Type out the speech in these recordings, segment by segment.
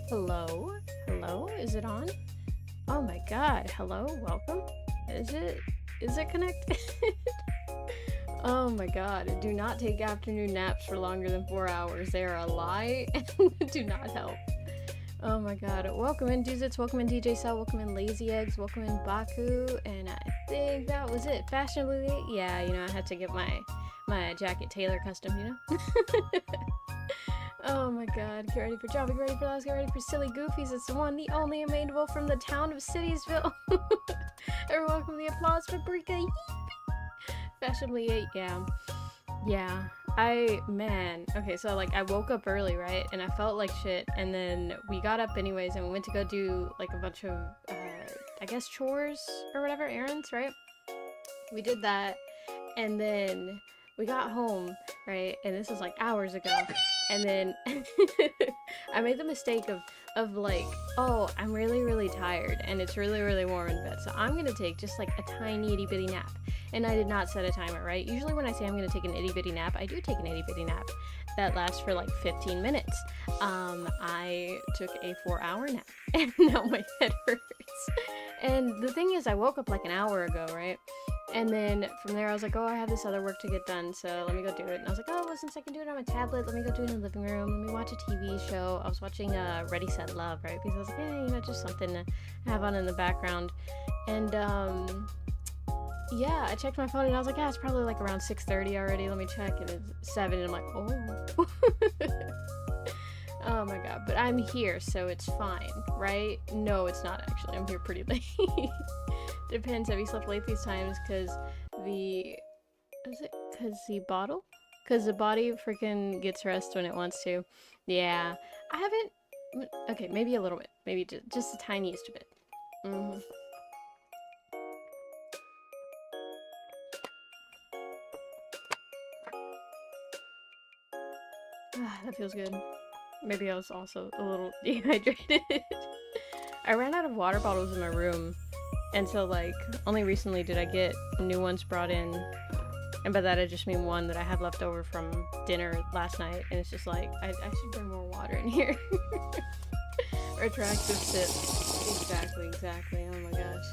Hello? Hello? Is it on? Oh my god. Hello? Welcome? Is it connected? Oh my god. Do not take afternoon naps for longer than 4 hours. They are a lie and do not help. Oh my god. Welcome in Duzits, welcome in DJ Cell, welcome in Lazy Eggs, welcome in Baku, and I think that was it. Fashionably late? Yeah, I had to get my jacket tailor custom, Oh my god, get ready for Java, get ready for Loves, get ready for Silly Goofies. It's the one, the only Amainable from the town of Citiesville. Everyone welcome the applause for Brika. Fashionably 8, yeah. Okay, so I woke up early, right? And I felt like shit, and then we got up anyways, and we went to go do like a bunch of, I guess chores or whatever, errands, right? We did that, and then we got home, right? And this was like hours ago. And then I made the mistake of like, oh, I'm really, really tired and it's really, really warm in bed. So I'm going to take just like a tiny itty bitty nap. And I did not set a timer, right? Usually when I say I'm going to take an itty bitty nap, I do take an itty bitty nap that lasts for like 15 minutes. I took a 4-hour nap and now my head hurts. And the thing is, I woke up like an hour ago, right? And then from there I was like, oh, I have this other work to get done, so let me go do it. And I was like, oh, well, since I can do it on my tablet, let me go do it in the living room. Let me watch a TV show. I was watching Ready, Set, Love, right? Because I was like, just something to have on in the background. And yeah, I checked my phone and I was like, yeah, it's probably like around 6:30 already. Let me check. And it's 7 and I'm like, oh. Oh my god, but I'm here, so it's fine, right? No, it's not actually. I'm here pretty late. Depends. Have you slept late these times? Because the body freaking gets rest when it wants to. Yeah, I haven't. Okay, maybe a little bit. Maybe just the tiniest bit. That feels good. Maybe I was also a little dehydrated. I ran out of water bottles in my room, and so like only recently did I get new ones brought in, and by that I just mean one that I had left over from dinner last night, and it's just like I should bring more water in here. Retroactive sip. Exactly. Oh my gosh.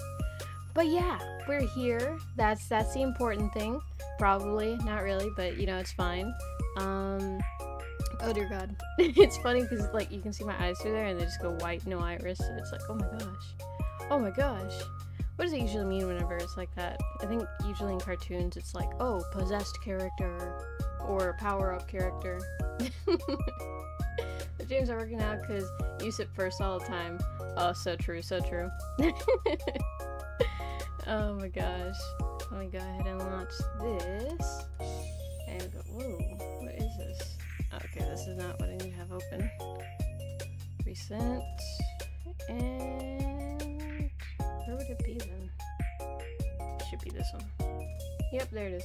But yeah, we're here. That's the important thing. Probably not really, but it's fine. Oh dear god. It's funny because like you can see my eyes through there and they just go white, no iris, and it's like, oh my gosh. What does it usually mean whenever it's like that? I think usually in cartoons it's like, oh, possessed character or power up character. The dreams are working out because you sit first all the time. Oh, so true. Oh my gosh. Let me go ahead and launch this and go, whoa, what is this? Okay, this is not what I need to have open. Recent. And where would it be then? It should be this one. Yep, there it is.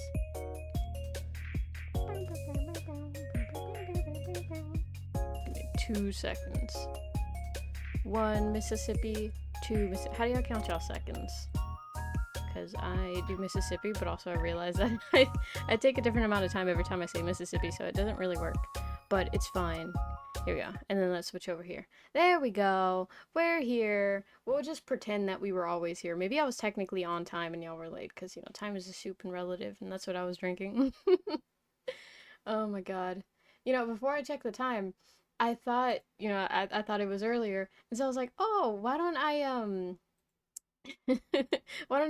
Give me 2 seconds. 1 Mississippi, 2 Mississippi. How do y'all count y'all seconds? Because I do Mississippi, but also I realize that I take a different amount of time every time I say Mississippi, so it doesn't really work. But it's fine. Here we go. And then let's switch over here. There we go. We're here. We'll just pretend that we were always here. Maybe I was technically on time and y'all were late, because, time is a soup and relative, and that's what I was drinking. Oh my god. Before I checked the time, I thought, I thought it was earlier, and so I was like, oh, why don't I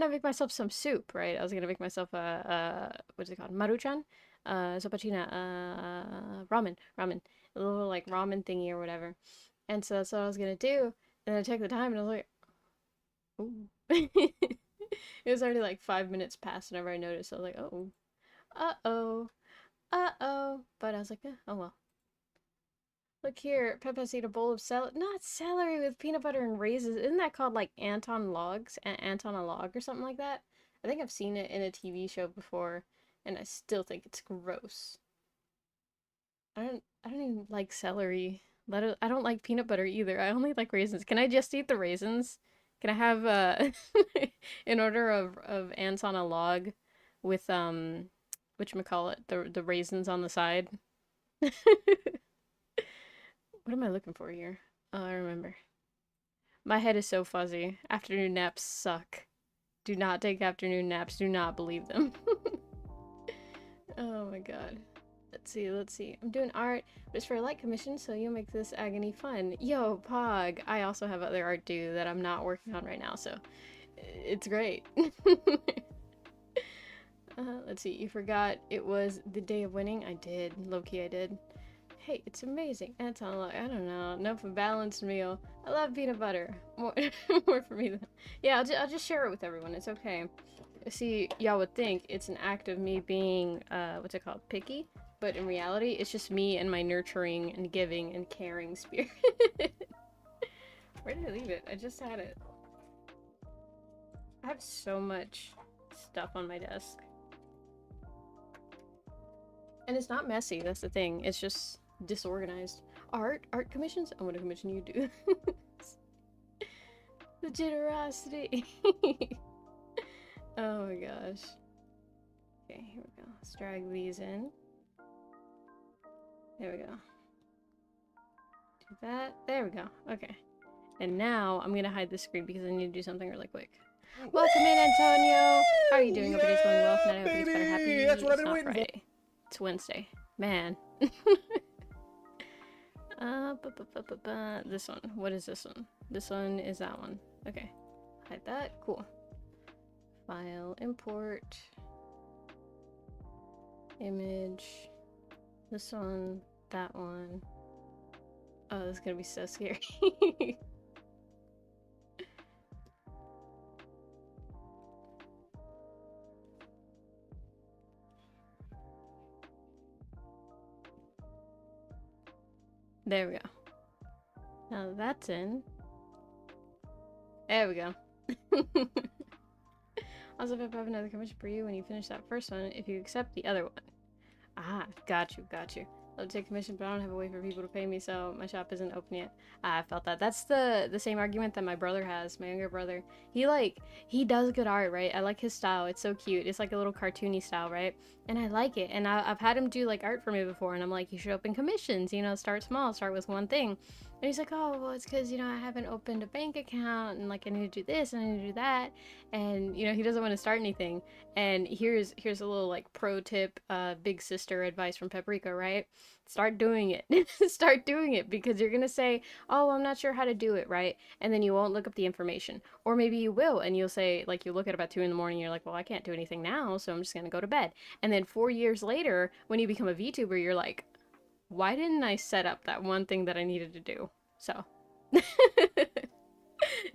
make myself some soup, right? I was gonna make myself what's it called? Maruchan? Sopachina, ramen. A little like ramen thingy or whatever. And so that's what I was gonna do. And I checked the time and I was like, ooh. It was already like 5 minutes past whenever I noticed. I was like, oh. Uh-oh. But I was like, oh well. Look here, Pepe's ate a bowl of not celery with peanut butter and raisins. Isn't that called like Anton logs? Anton a log or something like that? I think I've seen it in a TV show before, and I still think it's gross. I don't even like celery. I don't like peanut butter either. I only like raisins. Can I just eat the raisins? Can I have an order of ants on a log with whatchamacallit, the raisins on the side? What am I looking for here? Oh, I remember. My head is so fuzzy. Afternoon naps suck. Do not take afternoon naps. Do not believe them. Oh my god. Let's see, let's see. I'm doing art, but it's for a light commission, so you'll make this agony fun. Yo, Pog! I also have other art due that I'm not working on right now, so it's great. Let's see, you forgot it was the day of winning? I did. Low-key, I did. Hey, it's amazing. And it's on, I don't know, enough of a balanced meal. I love peanut butter. More, more for me than... Yeah, I'll just share it with everyone. It's okay. See, y'all would think it's an act of me being, what's it called, picky? But in reality, it's just me and my nurturing and giving and caring spirit. Where did I leave it? I just had it. I have so much stuff on my desk. And it's not messy, that's the thing. It's just disorganized. Art commissions? I'm gonna commission you too. The generosity. Oh my gosh. Okay, here we go. Let's drag these in. There we go. Do that. There we go. Okay. And now I'm gonna hide the screen because I need to do something really quick. Welcome in, Antonio! How are you doing? Hope it's going well tonight. I hope it's better. Happy. That's what I've been It's not waiting Friday. It's Wednesday. Man. This one. What is this one? This one is that one. Okay. Hide that. Cool. File. Import. Image. This one. That one. Oh, this is gonna be so scary. There we go. Now that's in. There we go. Also, if I have another commission for you when you finish that first one, if you accept the other one. Ah, got you, got you. I'll take commission, but I don't have a way for people to pay me, so my shop isn't open yet. I felt that. That's the same argument that my brother has, my younger brother. He does good art, right? I like his style. It's so cute. It's like a little cartoony style, right? And I like it. And I've had him do like art for me before, and I'm like, you should open commissions, you know, start small, start with one thing. And he's like, oh, well, it's because, you know, I haven't opened a bank account, and like I need to do this and I need to do that. And, you know, he doesn't want to start anything. And here's a little like pro tip, big sister advice from Paprika, right? Start doing it. Start doing it, because you're gonna say, oh, I'm not sure how to do it, right? And then you won't look up the information. Or maybe you will, and you'll say, like, you look at about 2 in the morning, you're like, well, I can't do anything now, so I'm just gonna go to bed. And then 4 years later, when you become a VTuber, you're like, why didn't I set up that one thing that I needed to do? So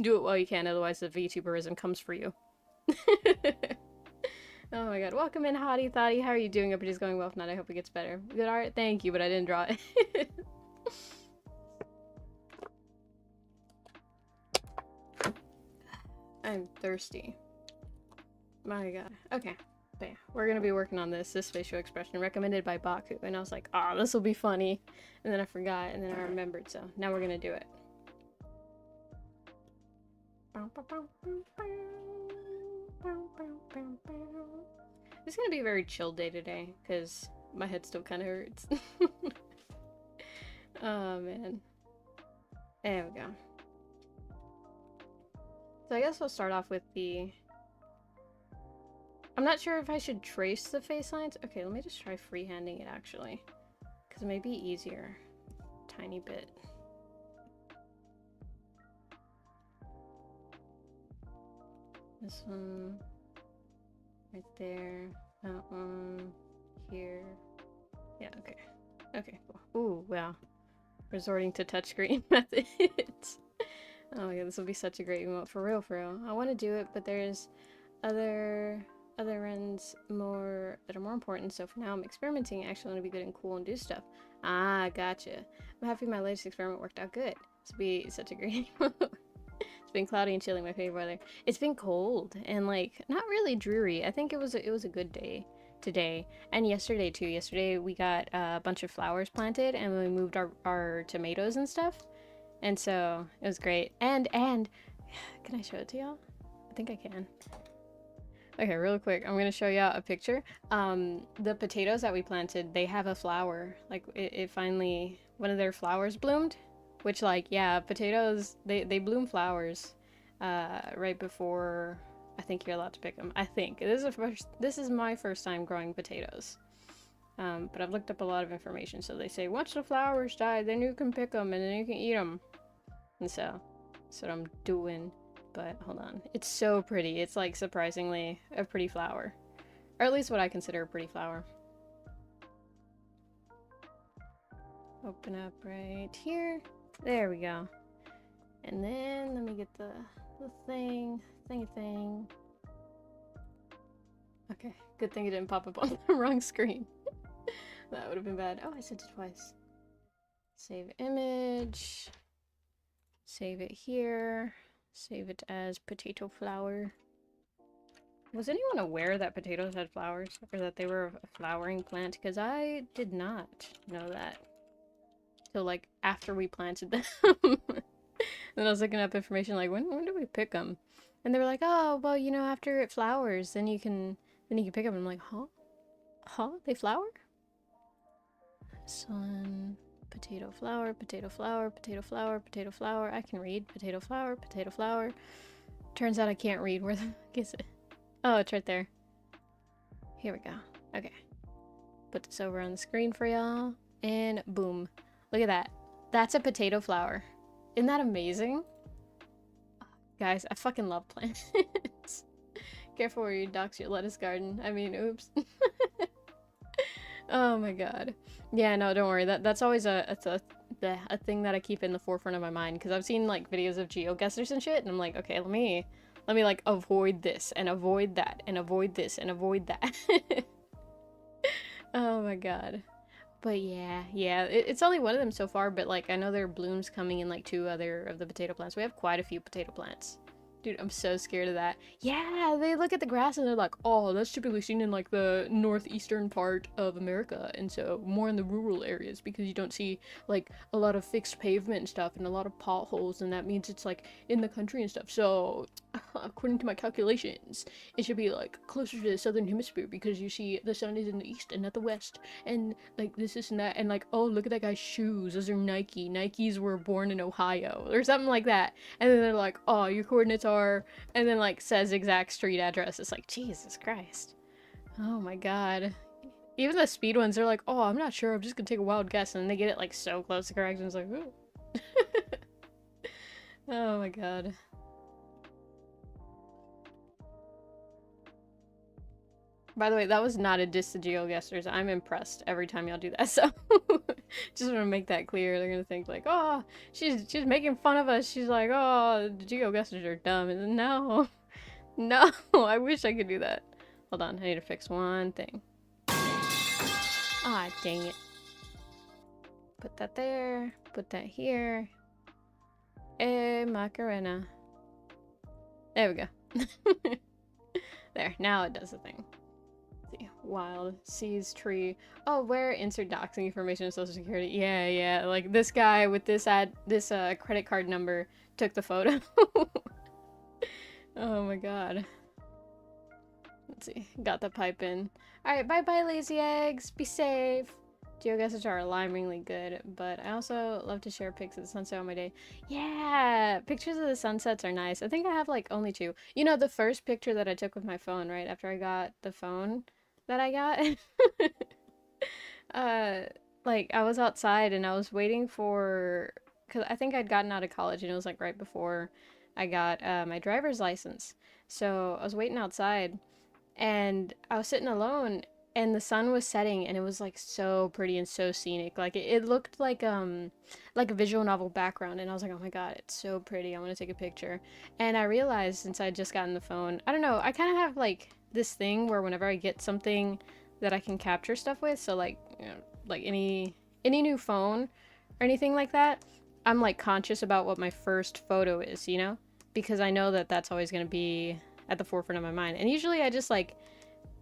do it while you can, otherwise the VTuberism comes for you. Oh my god. Welcome in, Hottie Thottie. How are you doing? Hope it is going well. If not, I hope it gets better. Good art? Thank you, but I didn't draw it. I'm thirsty. My god. Okay. But yeah, we're gonna be working on this facial expression recommended by Baku. And I was like, oh, this will be funny. And then I forgot, and then I remembered, so now we're gonna do it. It's gonna be a very chill day today, because my head still kind of hurts. Oh, man. There we go. So I guess we'll start off with the... I'm not sure if I should trace the face lines. Okay, let me just try freehanding it, actually. Because it may be easier. Tiny bit. This one. Right there. That one. Here. Yeah, okay. Okay, cool. Ooh, wow. Resorting to touchscreen methods. Oh my god, this will be such a great emote. For real, for real. I want to do it, but there's other runs that are more important, so for now I'm experimenting. I actually want to be good and cool and do stuff. Ah, gotcha. I'm happy my latest experiment worked out good. This will be such a great emote. It's been cloudy and chilly, my favorite weather. It's been cold and like not really dreary. I think it was a good day today and yesterday too. Yesterday we got a bunch of flowers planted and we moved our tomatoes and stuff, and so it was great. And can I show it to y'all? I think I can. Okay, real quick, I'm gonna show y'all a picture. The potatoes that we planted, they have a flower. Like it finally, one of their flowers bloomed. Which, like, yeah, potatoes, they bloom flowers right before I think you're allowed to pick them. I think. This is my first time growing potatoes. But I've looked up a lot of information, so they say once the flowers die, then you can pick them and then you can eat them. And so, that's what I'm doing. But hold on, it's so pretty. It's like surprisingly a pretty flower, or at least what I consider a pretty flower. Open up right here. There we go. And then let me get the thing. Okay, good thing it didn't pop up on the wrong screen. That would have been bad. Oh, I sent it twice. Save image. Save it here. Save it as potato flower. Was anyone aware that potatoes had flowers? Or that they were a flowering plant? Because I did not know that. Till like after we planted them. Then I was looking up information like, when do we pick them? And they were like, oh, well, you know, after it flowers, then you can pick them. I'm like, huh? Huh? They flower? Sun, potato flower, potato flower, potato flower, potato flower. I can read potato flower, potato flower. Turns out I can't read. Where the fuck is it? Oh, it's right there. Here we go. Okay. Put this over on the screen for y'all. And boom. Look at that. That's a potato flower. Isn't that amazing? Guys, I fucking love plants. Careful where you dox your lettuce garden. I mean, oops. Oh my god. Yeah, no, don't worry. That's always a thing that I keep in the forefront of my mind, because I've seen like videos of geoguessers and shit, and I'm like, okay, let me like avoid this and avoid that and avoid this and avoid that. Oh my god. But yeah, it's only one of them so far, but like I know there are blooms coming in like 2 other of the potato plants. We have quite a few potato plants. Dude, I'm so scared of that. Yeah, they look at the grass and they're like, oh, that's typically seen in like the northeastern part of America, and so more in the rural areas, because you don't see like a lot of fixed pavement and stuff and a lot of potholes, and that means it's like in the country and stuff. So according to my calculations, it should be like closer to the southern hemisphere, because you see the sun is in the east and not the west, and like this and that, and like, oh, look at that guy's shoes, those are Nike. Nikes were born in Ohio or something like that. And then they're like, oh, your coordinates are, and then like says exact street address. It's like, Jesus Christ. Oh my god. Even the speed ones, they're like, oh, I'm not sure, I'm just gonna take a wild guess, and then they get it like so close to correction. It's like, ooh. Oh my god. By the way, that was not a diss to geoguessers. I'm impressed every time y'all do that, so just want to make that clear. They're gonna think like, oh, she's making fun of us. She's like, oh, the geoguessers are dumb. And no, no, I wish I could do that. Hold on, I need to fix one thing. Ah, dang it. Put that there, put that here. Macarena. There we go. There, now it does the thing. Wild seas tree. Oh, where insert doxing information of social security. Yeah, like this guy with this credit card number took the photo. Oh my god. Let's see, got the pipe in. Alright, bye lazy eggs, be safe. Geoguessers are alarmingly good, but I also love to share pics of the sunset on my day. Yeah, pictures of the sunsets are nice. I think I have like only 2. You know, the first picture that I took with my phone, right after I got the phone that I got, like I was outside and I was waiting for, because I think I'd gotten out of college and it was like right before I got my driver's license. So I was waiting outside and I was sitting alone, and the sun was setting, and it was like so pretty and so scenic. Like it looked like a visual novel background, and I was like, oh my god, it's so pretty, I want to take a picture. And I realized, since I'd just gotten the phone, I don't know, I kind of have like this thing where whenever I get something that I can capture stuff with, so like, you know, like any new phone or anything like that, I'm like conscious about what my first photo is, you know, because I know that that's always going to be at the forefront of my mind. And usually I just like,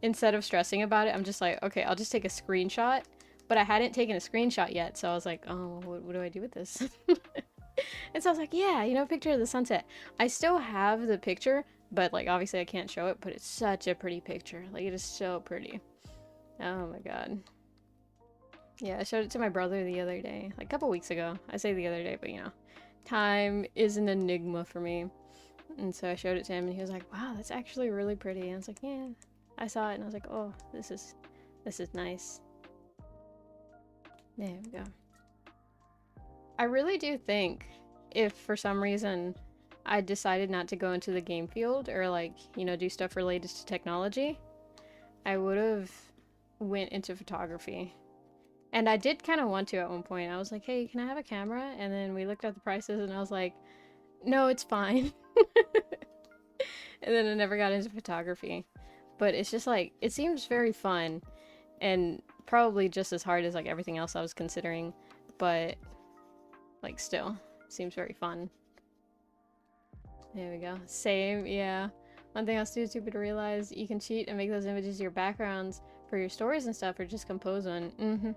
instead of stressing about it, I'm just like, okay, I'll just take a screenshot. But I hadn't taken a screenshot yet, so I was like, oh, what do I do with this? And so I was like, yeah, you know, picture of the sunset. I still have the picture, but like obviously I can't show it, but it's such a pretty picture. Like, it is so pretty. Oh my god. Yeah, I showed it to my brother the other day, like a couple weeks ago. I say the other day, but you know, time is an enigma for me. And so I showed it to him and he was like, wow, that's actually really pretty. And I was like, yeah. I saw it and I was like, oh, this is nice. There we go. I really do think if for some reason I decided not to go into the game field or like, you know, do stuff related to technology, I would have went into photography. And I did kind of want to at one point. I was like, hey, can I have a camera? And then we looked at the prices and I was like, no, it's fine. And then I never got into photography. But it's just like, it seems very fun and probably just as hard as like everything else I was considering. But like still, seems very fun. There we go. Same, yeah. One thing else too stupid to realize, you can cheat and make those images your backgrounds for your stories and stuff, or just compose one.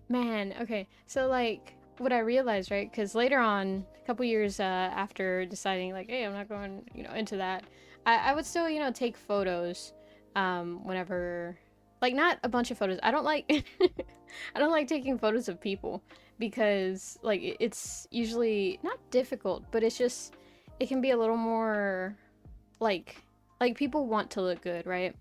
Man, okay, so like, what I realized, right, because later on, a couple years after deciding, like, hey, I'm not going, you know, into that, I would still, you know, take photos, whenever, like, not a bunch of photos. I don't like, I don't like taking photos of people, because, like, it's usually not difficult, but it's just, it can be a little more, like people want to look good, right?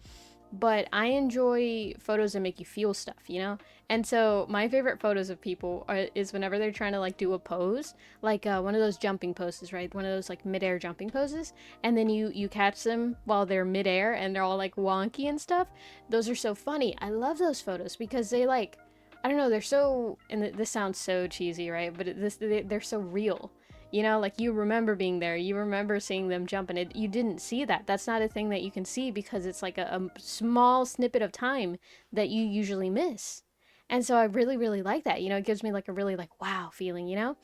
But I enjoy photos that make you feel stuff, you know? And so my favorite photos of people is whenever they're trying to like do a pose, like one of those jumping poses, right? One of those like midair jumping poses, and then you catch them while they're midair and they're all like wonky and stuff. Those are so funny. I love those photos because they like, I don't know, they're so, and this sounds so cheesy, right? But they're so real. You know, like you remember being there, you remember seeing them jump, and you didn't see that. That's not a thing that you can see because it's like a small snippet of time that you usually miss. And so I really, really like that. You know, it gives me like a really like wow feeling, you know?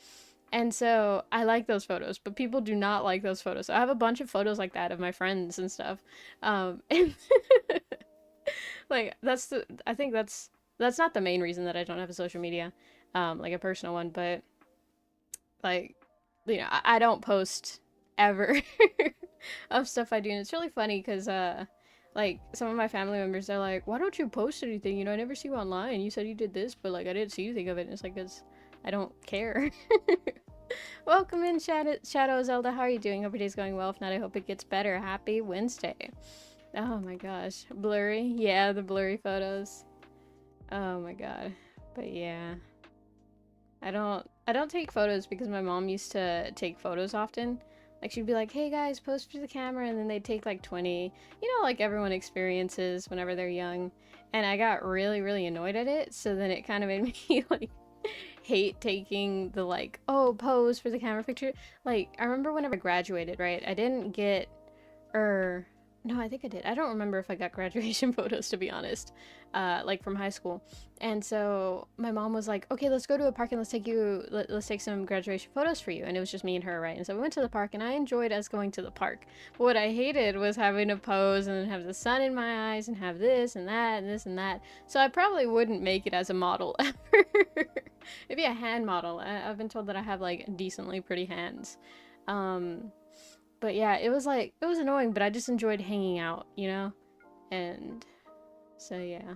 And so I like those photos, but people do not like those photos. So I have a bunch of photos like that of my friends and stuff. And like I think that's not the main reason that I don't have a social media, like a personal one, but like, you know, I don't post ever of stuff I do, and it's really funny because like some of my family members, they're like, why don't you post anything, you know, I never see you online, you said you did this, but like I didn't see anything of it. And it's like, because I don't care. Welcome in, Shadow Zelda. How are you doing? Hope your day's going well. If not, I hope it gets better. Happy Wednesday. Oh my gosh, blurry. Yeah, the blurry photos. Oh my god. But yeah, I don't take photos because my mom used to take photos often. Like she'd be like, hey guys, post for the camera, and then they'd take like 20, you know, like everyone experiences whenever they're young. And I got really, really annoyed at it, so then it kind of made me like hate taking the like, oh, pose for the camera picture. Like I remember whenever I graduated, right? I didn't get, or no, I think I did. I don't remember if I got graduation photos, to be honest, like from high school. And so my mom was like, okay, let's go to a park and let's take some graduation photos for you. And it was just me and her, right? And so we went to the park, and I enjoyed us going to the park. But what I hated was having to pose and then have the sun in my eyes and have this and that and this and that. So I probably wouldn't make it as a model ever. Maybe a hand model. I've been told that I have like decently pretty hands. But yeah, it was like, it was annoying, but I just enjoyed hanging out, you know? And so yeah.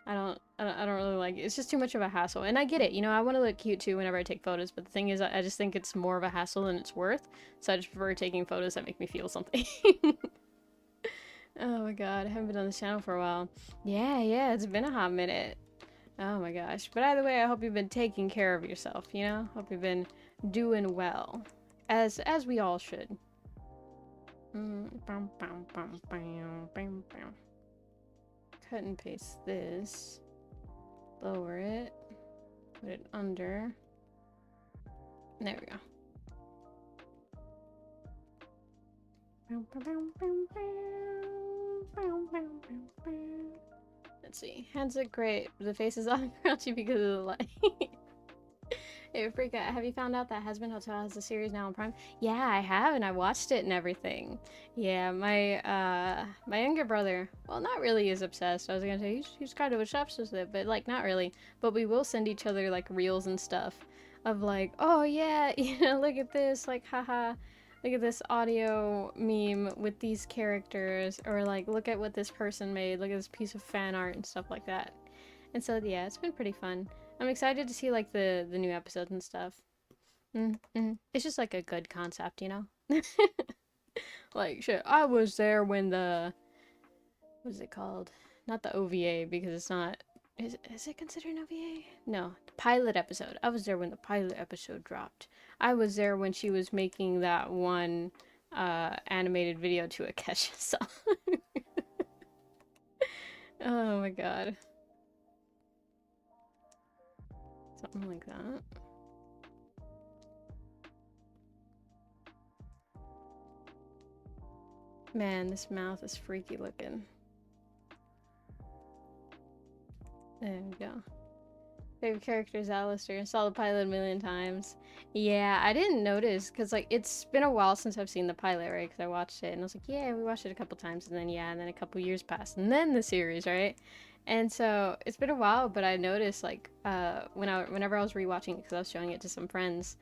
I don't really like it. It's just too much of a hassle. And I get it, you know, I want to look cute too whenever I take photos, but the thing is, I just think it's more of a hassle than it's worth. So I just prefer taking photos that make me feel something. Oh my god, I haven't been on this channel for a while. Yeah, it's been a hot minute. Oh my gosh. But either way, I hope you've been taking care of yourself, you know? Hope you've been doing well. As we all should. Cut and paste this. Lower it. Put it under. There we go. Let's see. Hands look great. The face is all crouchy because of the light. Hey, freak out. Have you found out that Husband Hotel has a series now on Prime? Yeah, I have, and I watched it and everything. Yeah, my younger brother, well, not really is obsessed. I was gonna say he's kind of obsessed with it, but like not really. But we will send each other like reels and stuff of like, oh yeah, you know, look at this, like haha, look at this audio meme with these characters, or like look at what this person made, look at this piece of fan art and stuff like that. And so yeah, it's been pretty fun. I'm excited to see like the new episodes and stuff. It's just like a good concept, you know? Like shit, I was there when the what's it called? Not the OVA because it's not. Is it considered an OVA? No, the pilot episode. I was there when the pilot episode dropped. I was there when she was making that one animated video to a Kesha song. Oh my god. Something like that. Man, this mouth is freaky looking. There we go. Favorite character is Alistair. Saw the pilot a million times. Yeah, I didn't notice because like it's been a while since I've seen the pilot, right? Because I watched it and I was like, yeah, we watched it a couple times, and then yeah, and then a couple years passed, and then the series, right? And so it's been a while, but I noticed like whenever I was rewatching it because I was showing it to some friends,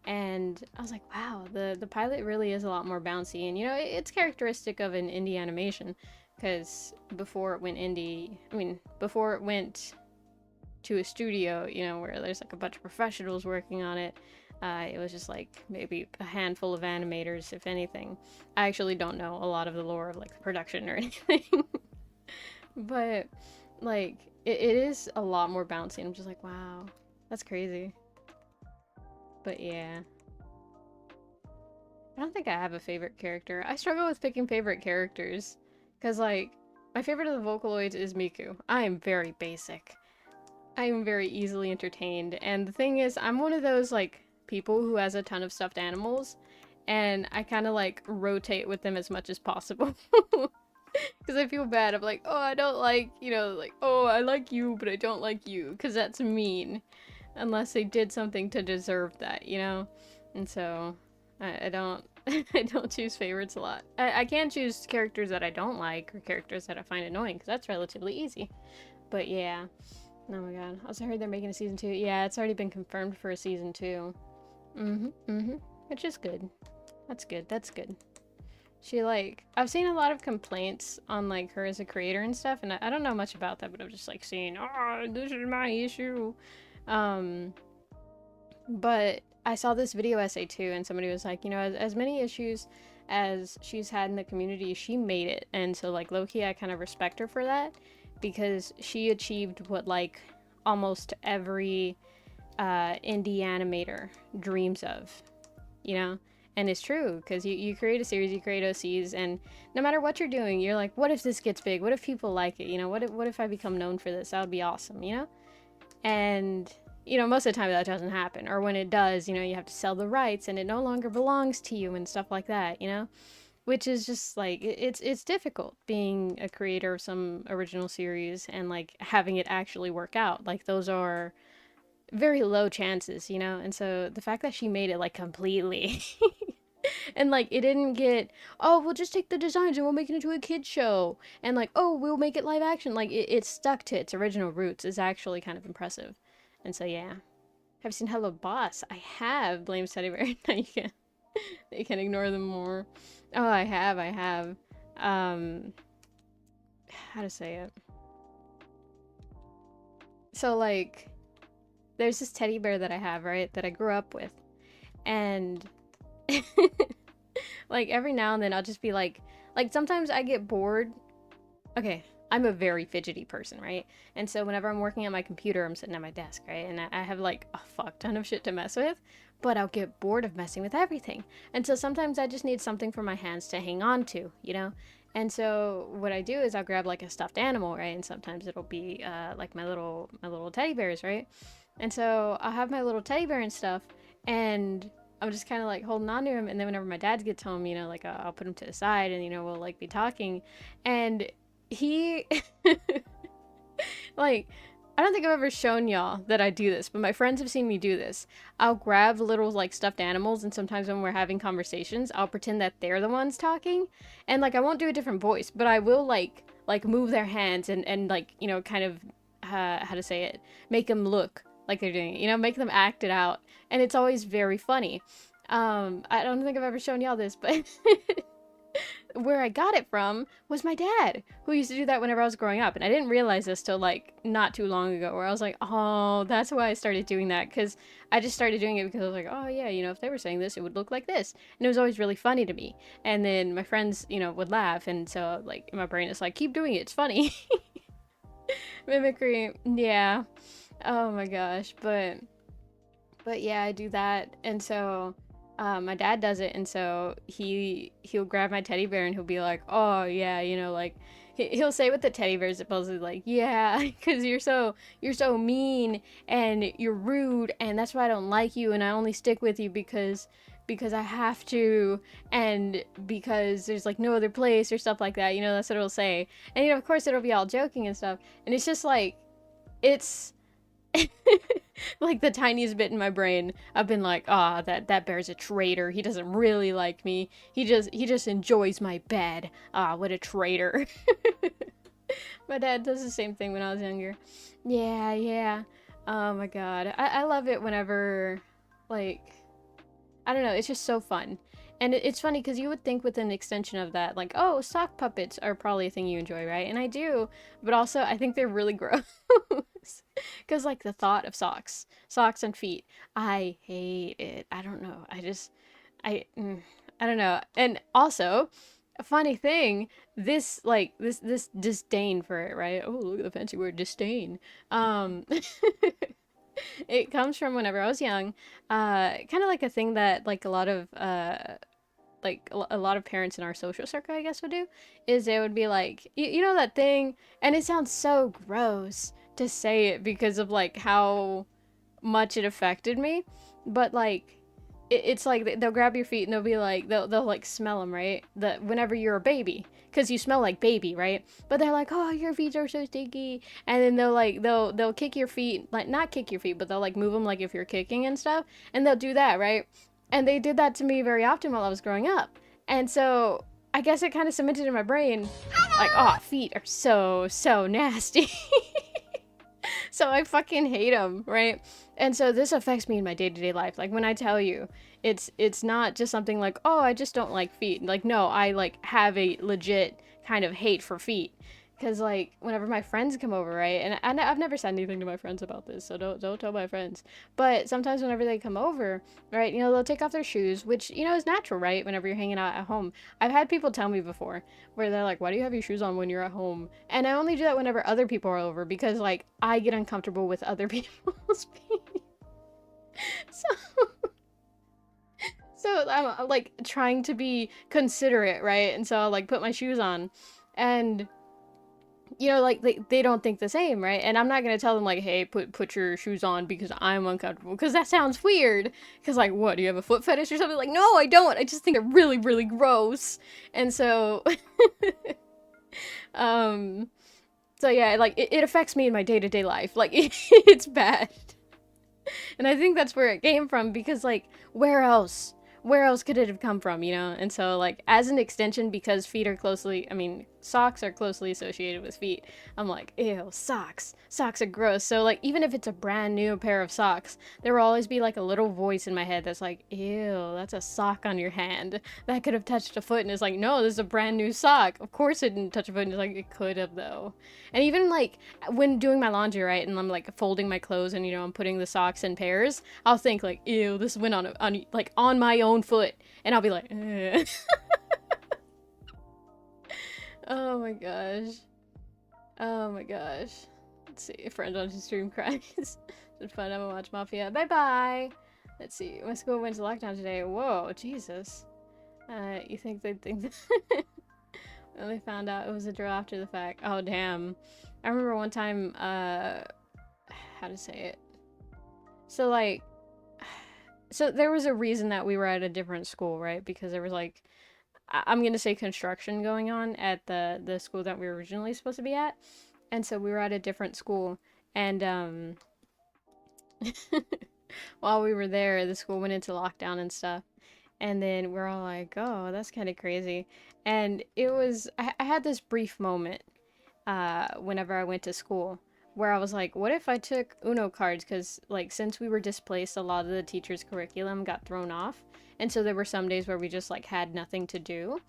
and I was like, wow, the pilot really is a lot more bouncy, and you know it's characteristic of an indie animation because before it went indie, I mean before it went to a studio, you know, where there's like a bunch of professionals working on it. It was just like maybe a handful of animators, if anything. I actually don't know a lot of the lore of like the production or anything. But like it is a lot more bouncy. I'm just like, wow, that's crazy. But yeah. I don't think I have a favorite character. I struggle with picking favorite characters. Because like, my favorite of the Vocaloids is Miku. I am very basic. I am very easily entertained, and the thing is, I'm one of those, like, people who has a ton of stuffed animals, and I kind of, like, rotate with them as much as possible. Because I feel bad. I'm like, oh, I don't like, you know, like, oh, I like you, but I don't like you, because that's mean. Unless they did something to deserve that, you know? And so, I don't, I don't choose favorites a lot. I can choose characters that I don't like, or characters that I find annoying, because that's relatively easy. But yeah. Oh my god. I also heard they're making a season 2. Yeah, it's already been confirmed for a season 2. Which is good. That's good. That's good. She, like... I've seen a lot of complaints on, like, her as a creator and stuff, and I don't know much about that, but I'm just, like, seeing, oh, this is my issue. But I saw this video essay, too, and somebody was like, you know, as many issues as she's had in the community, she made it. And so, like, low-key, I kind of respect her for that. Because she achieved what like almost every indie animator dreams of, you know? And it's true, because you create a series, you create OCs, and no matter what you're doing, you're like, what if this gets big? What if people like it? You know, what if I become known for this? That would be awesome, you know? And, you know, most of the time that doesn't happen. Or when it does, you know, you have to sell the rights and it no longer belongs to you and stuff like that, you know? Which is just like it's difficult being a creator of some original series and like having it actually work out. Like those are very low chances, you know? And so the fact that she made it like completely and like it didn't get, oh, we'll just take the designs and we'll make it into a kid show, and like, oh, we'll make it live action. Like it stuck to its original roots is actually kind of impressive. And so yeah. Have you seen Hello Boss? I have. Blame Teddy Bear. No, you can ignore them more. Oh, I have. How to say it? So, like, there's this teddy bear that I have, right? That I grew up with. And, like, every now and then I'll just be like, sometimes I get bored. Okay, I'm a very fidgety person, right? And so whenever I'm working at my computer, I'm sitting at my desk, right? And I have, like, a fuck ton of shit to mess with. But I'll get bored of messing with everything. And so sometimes I just need something for my hands to hang on to, you know? And so what I do is I'll grab like a stuffed animal, right? And sometimes it'll be like my little teddy bears, right? And so I'll have my little teddy bear and stuff, and I'm just kind of like holding on to him. And then whenever my dad gets home, you know, like I'll put him to the side, and you know, we'll like be talking, and he like, I don't think I've ever shown y'all that I do this, but my friends have seen me do this. I'll grab little, like, stuffed animals, and sometimes when we're having conversations, I'll pretend that they're the ones talking, and, like, I won't do a different voice, but I will, like move their hands and like, you know, kind of, how to say it, make them look like they're doing it, you know, make them act it out, and it's always very funny. I don't think I've ever shown y'all this, but where I got it from was my dad, who used to do that whenever I was growing up. And I didn't realize this till like not too long ago, where I was like, oh, that's why I started doing that. Because I just started doing it because I was like, oh yeah, you know, if they were saying this, it would look like this. And it was always really funny to me. And then my friends, you know, would laugh. And so like in my brain, it's like, keep doing it. It's funny. Mimicry. Yeah. Oh my gosh. But yeah, I do that. And so my dad does it, and so he'll grab my teddy bear and he'll be like, oh yeah, you know, like he'll say with the teddy bears supposedly like, yeah, because you're so mean and you're rude, and that's why I don't like you, and I only stick with you because I have to, and because there's like no other place or stuff like that, you know. That's what it'll say. And you know, of course it'll be all joking and stuff, and it's just like, it's like the tiniest bit in my brain. I've been like, ah, that bear's a traitor. He doesn't really like me. He just enjoys my bed. Ah, what a traitor. My dad does the same thing when I was younger. Yeah, yeah. Oh my god. I love it whenever, like, I don't know, it's just so fun. And it's funny because you would think with an extension of that, like, oh, sock puppets are probably a thing you enjoy, right? And I do, but also I think they're really gross. Because, like, the thought of socks and feet, I hate it. I don't know. I don't know. And also, a funny thing, this disdain for it, right? Oh, look at the fancy word, disdain. Um, it comes from whenever I was young. Kind of like a thing that, like, a lot of, a lot of parents in our social circle, I guess, would do, is they would be like, you know that thing, and it sounds so gross to say it because of like how much it affected me, but like it's like they'll grab your feet and they'll be like, they'll like smell them, right? That whenever you're a baby, because you smell like baby, right? But they're like, oh, your feet are so stinky, and then they'll kick your feet, like not kick your feet, but they'll like move them like if you're kicking and stuff, and they'll do that, right? And they did that to me very often while I was growing up, and so I guess it kind of cemented in my brain, like, oh, feet are so nasty. So I fucking hate them, right? And so this affects me in my day-to-day life. Like when I tell you, it's not just something like, oh, I just don't like feet. Like, no, I like have a legit kind of hate for feet. Cause like whenever my friends come over, right, and I've never said anything to my friends about this, so don't tell my friends. But sometimes whenever they come over, right, you know, they'll take off their shoes, which, you know, is natural, right? Whenever you're hanging out at home, I've had people tell me before where they're like, why do you have your shoes on when you're at home? And I only do that whenever other people are over because like I get uncomfortable with other people's feet. So so I'm like trying to be considerate, right? And so I'll like put my shoes on, and you know, like they don't think the same, right? And I'm not gonna tell them like, hey, put your shoes on because I'm uncomfortable, because that sounds weird. Because like, what, do you have a foot fetish or something? Like, no, I don't. I just think they're really, really gross. And so, um, so yeah, like it affects me in my day-to-day life. Like it's bad. And I think that's where it came from, because like, where else? Where else could it have come from, you know? And so like as an extension, because feet are closely, I mean, socks are closely associated with feet, I'm like, ew, socks are gross. So like even if it's a brand new pair of socks, there will always be like a little voice in my head that's like, ew, that's a sock on your hand that could have touched a foot. And it's like, no, this is a brand new sock. Of course it didn't touch a foot. And it's like, it could have though. And even like when doing my laundry, right, and I'm like folding my clothes and, you know, I'm putting the socks in pairs, I'll think like, ew, this went on my own foot, and I'll be like, eh. Oh my gosh. Oh my gosh. Let's see, a friend on his stream cries. It's fun. I'm gonna watch Mafia. Bye bye. Let's see. My school went to lockdown today. Whoa, Jesus. You think they'd think that? When they found out it was a drill after the fact. Oh, damn. I remember one time, how to say it? So, like, so there was a reason that we were at a different school, right? Because there was, like, I'm gonna say construction going on at the school that we were originally supposed to be at. And so we were at a different school, and, while we were there, the school went into lockdown and stuff. And then we're all like, oh, that's kind of crazy. And it was, I had this brief moment, whenever I went to school, where I was like, what if I took Uno cards? Because, like, since we were displaced, a lot of the teachers' curriculum got thrown off. And so there were some days where we just, like, had nothing to do.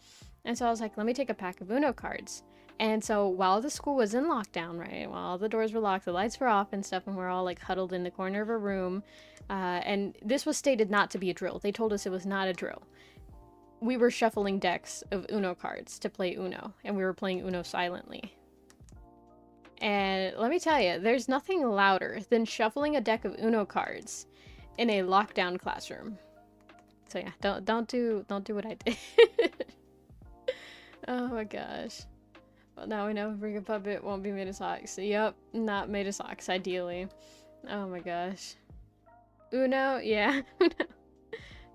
And so I was like, let me take a pack of Uno cards. And so while the school was in lockdown, right, while all the doors were locked, the lights were off and stuff, and we're all like huddled in the corner of a room, and this was stated not to be a drill. They told us it was not a drill. We were shuffling decks of Uno cards to play Uno, and we were playing Uno silently. And let me tell you, there's nothing louder than shuffling a deck of Uno cards in a lockdown classroom. So yeah, don't do what I did. Oh my gosh. Well, now we know Bring a Puppet won't be made of socks. Yep, not made of socks, ideally. Oh my gosh. Uno? Yeah.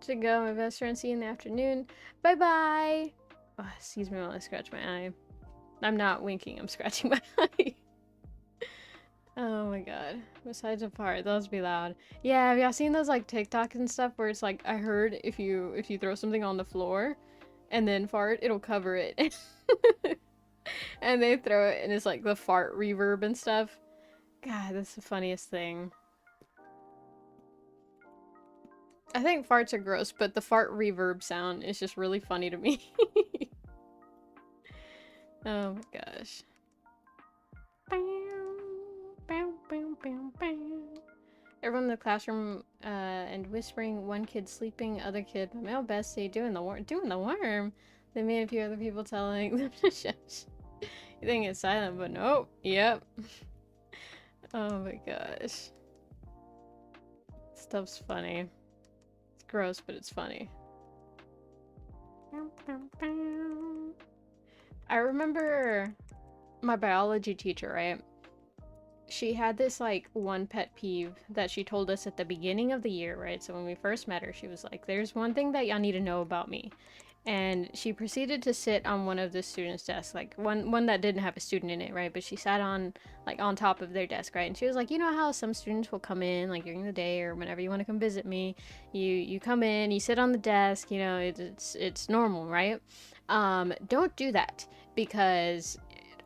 To go, my best friend. See you in the afternoon. Bye-bye! Oh, excuse me while I scratch my eye. I'm not winking, I'm scratching my eye. Oh my god. Besides a fart, those be loud. Yeah, have y'all seen those like TikToks and stuff where it's like, I heard if you throw something on the floor and then fart, it'll cover it. And they throw it and it's like the fart reverb and stuff. God, that's the funniest thing. I think farts are gross, but the fart reverb sound is just really funny to me. Oh my gosh. Everyone in the classroom and whispering, one kid sleeping, other kid, my male bestie, doing the worm. They made a few other people telling them to shush. You think it's silent, but nope. Yep. Oh my gosh. Stuff's funny. It's gross, but it's funny. I remember my biology teacher, right? She had this like one pet peeve that she told us at the beginning of the year, right? So when we first met her, she was like, there's one thing that y'all need to know about me. And she proceeded to sit on one of the students' desks, like one that didn't have a student in it, right? But she sat on like on top of their desk, right? And she was like, you know how some students will come in like during the day or whenever you want to come visit me, you come in, you sit on the desk, you know, it's normal, right? Don't do that because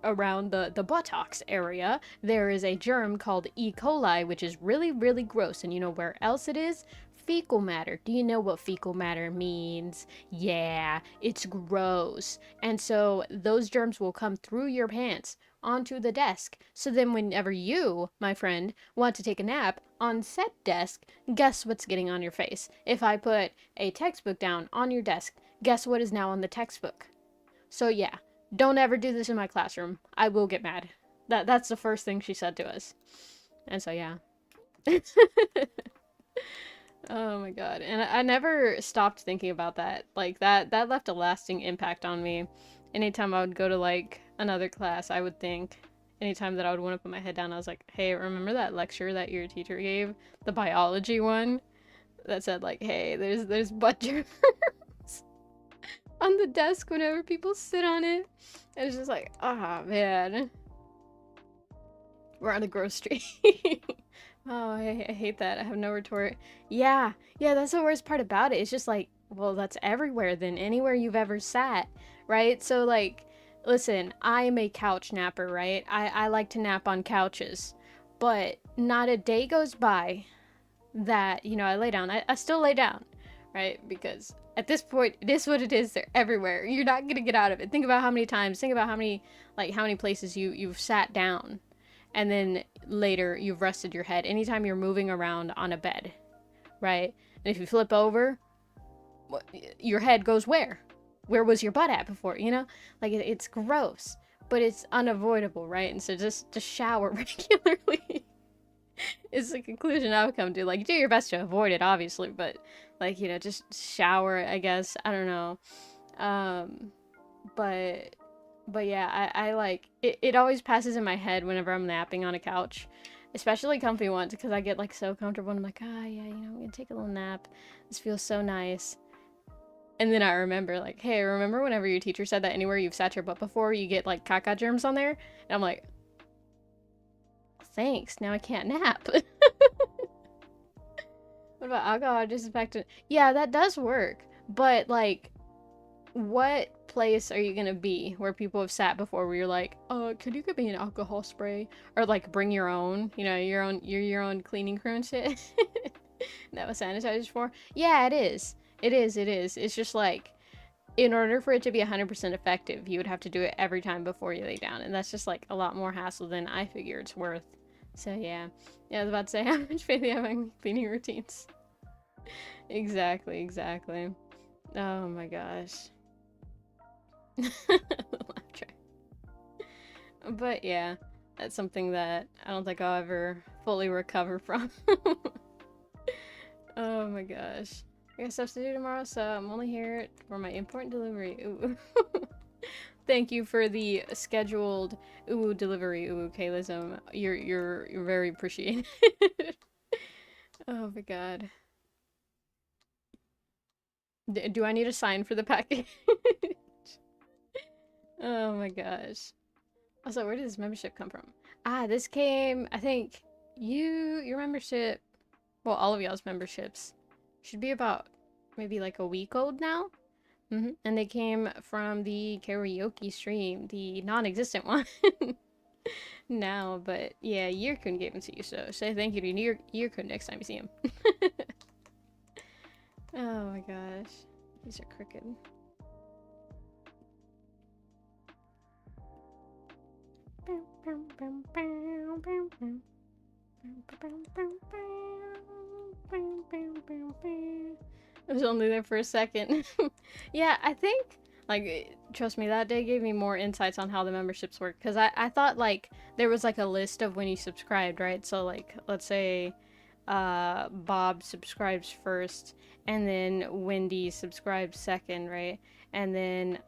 around the buttocks area there is a germ called E. coli, which is really, really gross. And you know where else it is? Fecal matter. Do you know what fecal matter means? Yeah, it's gross. And so those germs will come through your pants onto the desk. So then whenever you, my friend, want to take a nap on said desk, guess what's getting on your face? If I put a textbook down on your desk, guess what is now on the textbook? So yeah, don't ever do this in my classroom. I will get mad. That's the first thing she said to us. And so yeah. Oh my god. And I never stopped thinking about that. Like that left a lasting impact on me. Anytime I would go to like another class, I would think, anytime that I would want to put my head down, I was like, hey, remember that lecture that your teacher gave? The biology one? That said like, hey, there's butt germs on the desk whenever people sit on it. And it's just like, ah, man. We're on a gross street. Oh, I hate that. I have no retort. Yeah, that's the worst part about it. It's just like, well, that's everywhere then. Anywhere you've ever sat, right? So, like, listen, I'm a couch napper, right? I like to nap on couches. But not a day goes by that, you know, I lay down. I still lay down, right? Because at this point, it is what it is. They're everywhere. You're not gonna get out of it. Think about how many times, think about how many places you've sat down. And then later you've rested your head anytime you're moving around on a bed, right? And if you flip over, your head goes where was your butt at before, you know? Like it's gross, but it's unavoidable, right? And so just shower regularly is the conclusion I would come to. Like, do your best to avoid it, obviously, but like, you know, just shower, I guess. I don't know. But yeah, I like, it always passes in my head whenever I'm napping on a couch, especially comfy ones, because I get like so comfortable and I'm like, ah, yeah, you know, I'm gonna take a little nap. This feels so nice. And then I remember like, hey, remember whenever your teacher said that anywhere you've sat your butt before, you get like caca germs on there? And I'm like, thanks, now I can't nap. What about alcohol disinfectant? Yeah, that does work, but like, what place are you gonna be where people have sat before where you're like, could you give me an alcohol spray? Or like bring your own, you know, your own cleaning crew and shit. That was sanitizers for? Yeah, it is. It's just like, in order for it to be 100% effective, you would have to do it every time before you lay down, and that's just like a lot more hassle than I figure it's worth. So yeah, I was about to say, how much faith do you have in cleaning routines? Exactly. Oh my gosh. Laugh track. But yeah, that's something that I don't think I'll ever fully recover from. Oh my gosh. I got stuff to do tomorrow, so I'm only here for my important delivery. Ooh. Thank you for the scheduled delivery, Kaylism. You're very appreciated. Oh my god. Do I need a sign for the package? Oh my gosh. Also, where did this membership come from? Ah, this came, I think, your membership, well, all of y'all's memberships should be about maybe like a week old now. And they came from the karaoke stream, the non-existent one now, but yeah, Yirkun gave them to you, so say thank you to Yirkun next time you see him. Oh my gosh. These are crooked. It was only there for a second. Yeah, I think, like, trust me, that day gave me more insights on how the memberships work. Because I thought, like, there was, like, a list of when you subscribed, right? So, like, let's say Bob subscribes first, and then Wendy subscribes second, right? And then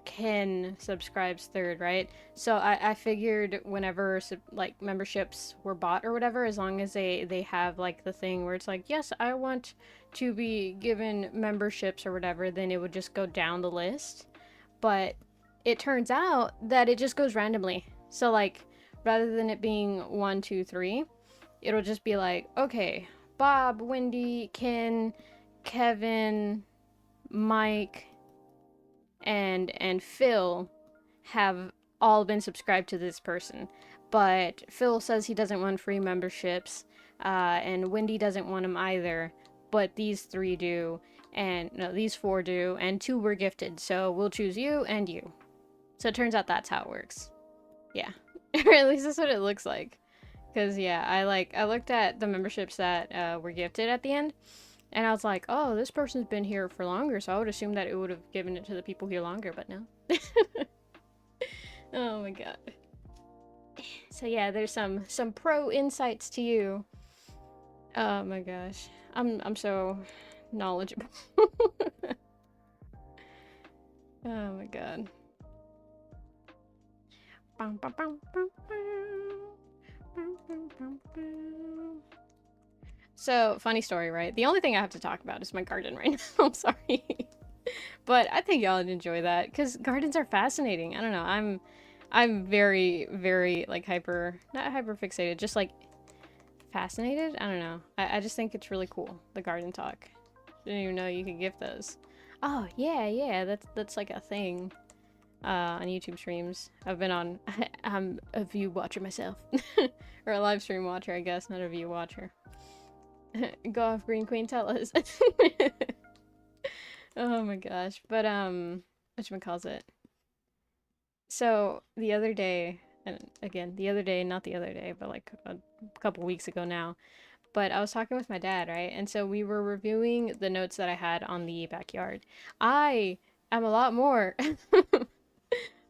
Ken subscribes third, right? So I figured whenever like memberships were bought or whatever, as long as they have like the thing where it's like, yes, I want to be given memberships or whatever, then it would just go down the list. But it turns out that it just goes randomly. So like rather than it being 1, 2, 3, it'll just be like, okay, Bob, Wendy, Ken, Kevin, Mike, and Phil have all been subscribed to this person. But Phil says he doesn't want free memberships, and Wendy doesn't want them either. But these 3 do, and no, these 4 do, and 2 were gifted. So we'll choose you and you. So it turns out that's how it works. Yeah, or at least that's what it looks like. Because yeah, I looked at the memberships that were gifted at the end, and I was like, oh, this person's been here for longer, so I would assume that it would have given it to the people here longer, but no. Oh my god. So yeah, there's some pro insights to you. Oh my gosh. I'm so knowledgeable. Oh my god. So, funny story, right? The only thing I have to talk about is my garden right now. I'm sorry. But I think y'all would enjoy that, because gardens are fascinating. I don't know, I'm very, very, like, not hyper fixated, just, like, fascinated? I don't know. I just think it's really cool, the garden talk. Didn't even know you could gift those. Oh, yeah, that's like a thing on YouTube streams. I've been on, I'm a view watcher myself. Or a live stream watcher, I guess, not a view watcher. Go off, Green Queen, tell us. Oh my gosh. But, whatchamacallit? So, the other day, and again, the other day, not the other day, but like a couple weeks ago now, but I was talking with my dad, right? And so we were reviewing the notes that I had on the backyard. I am a lot more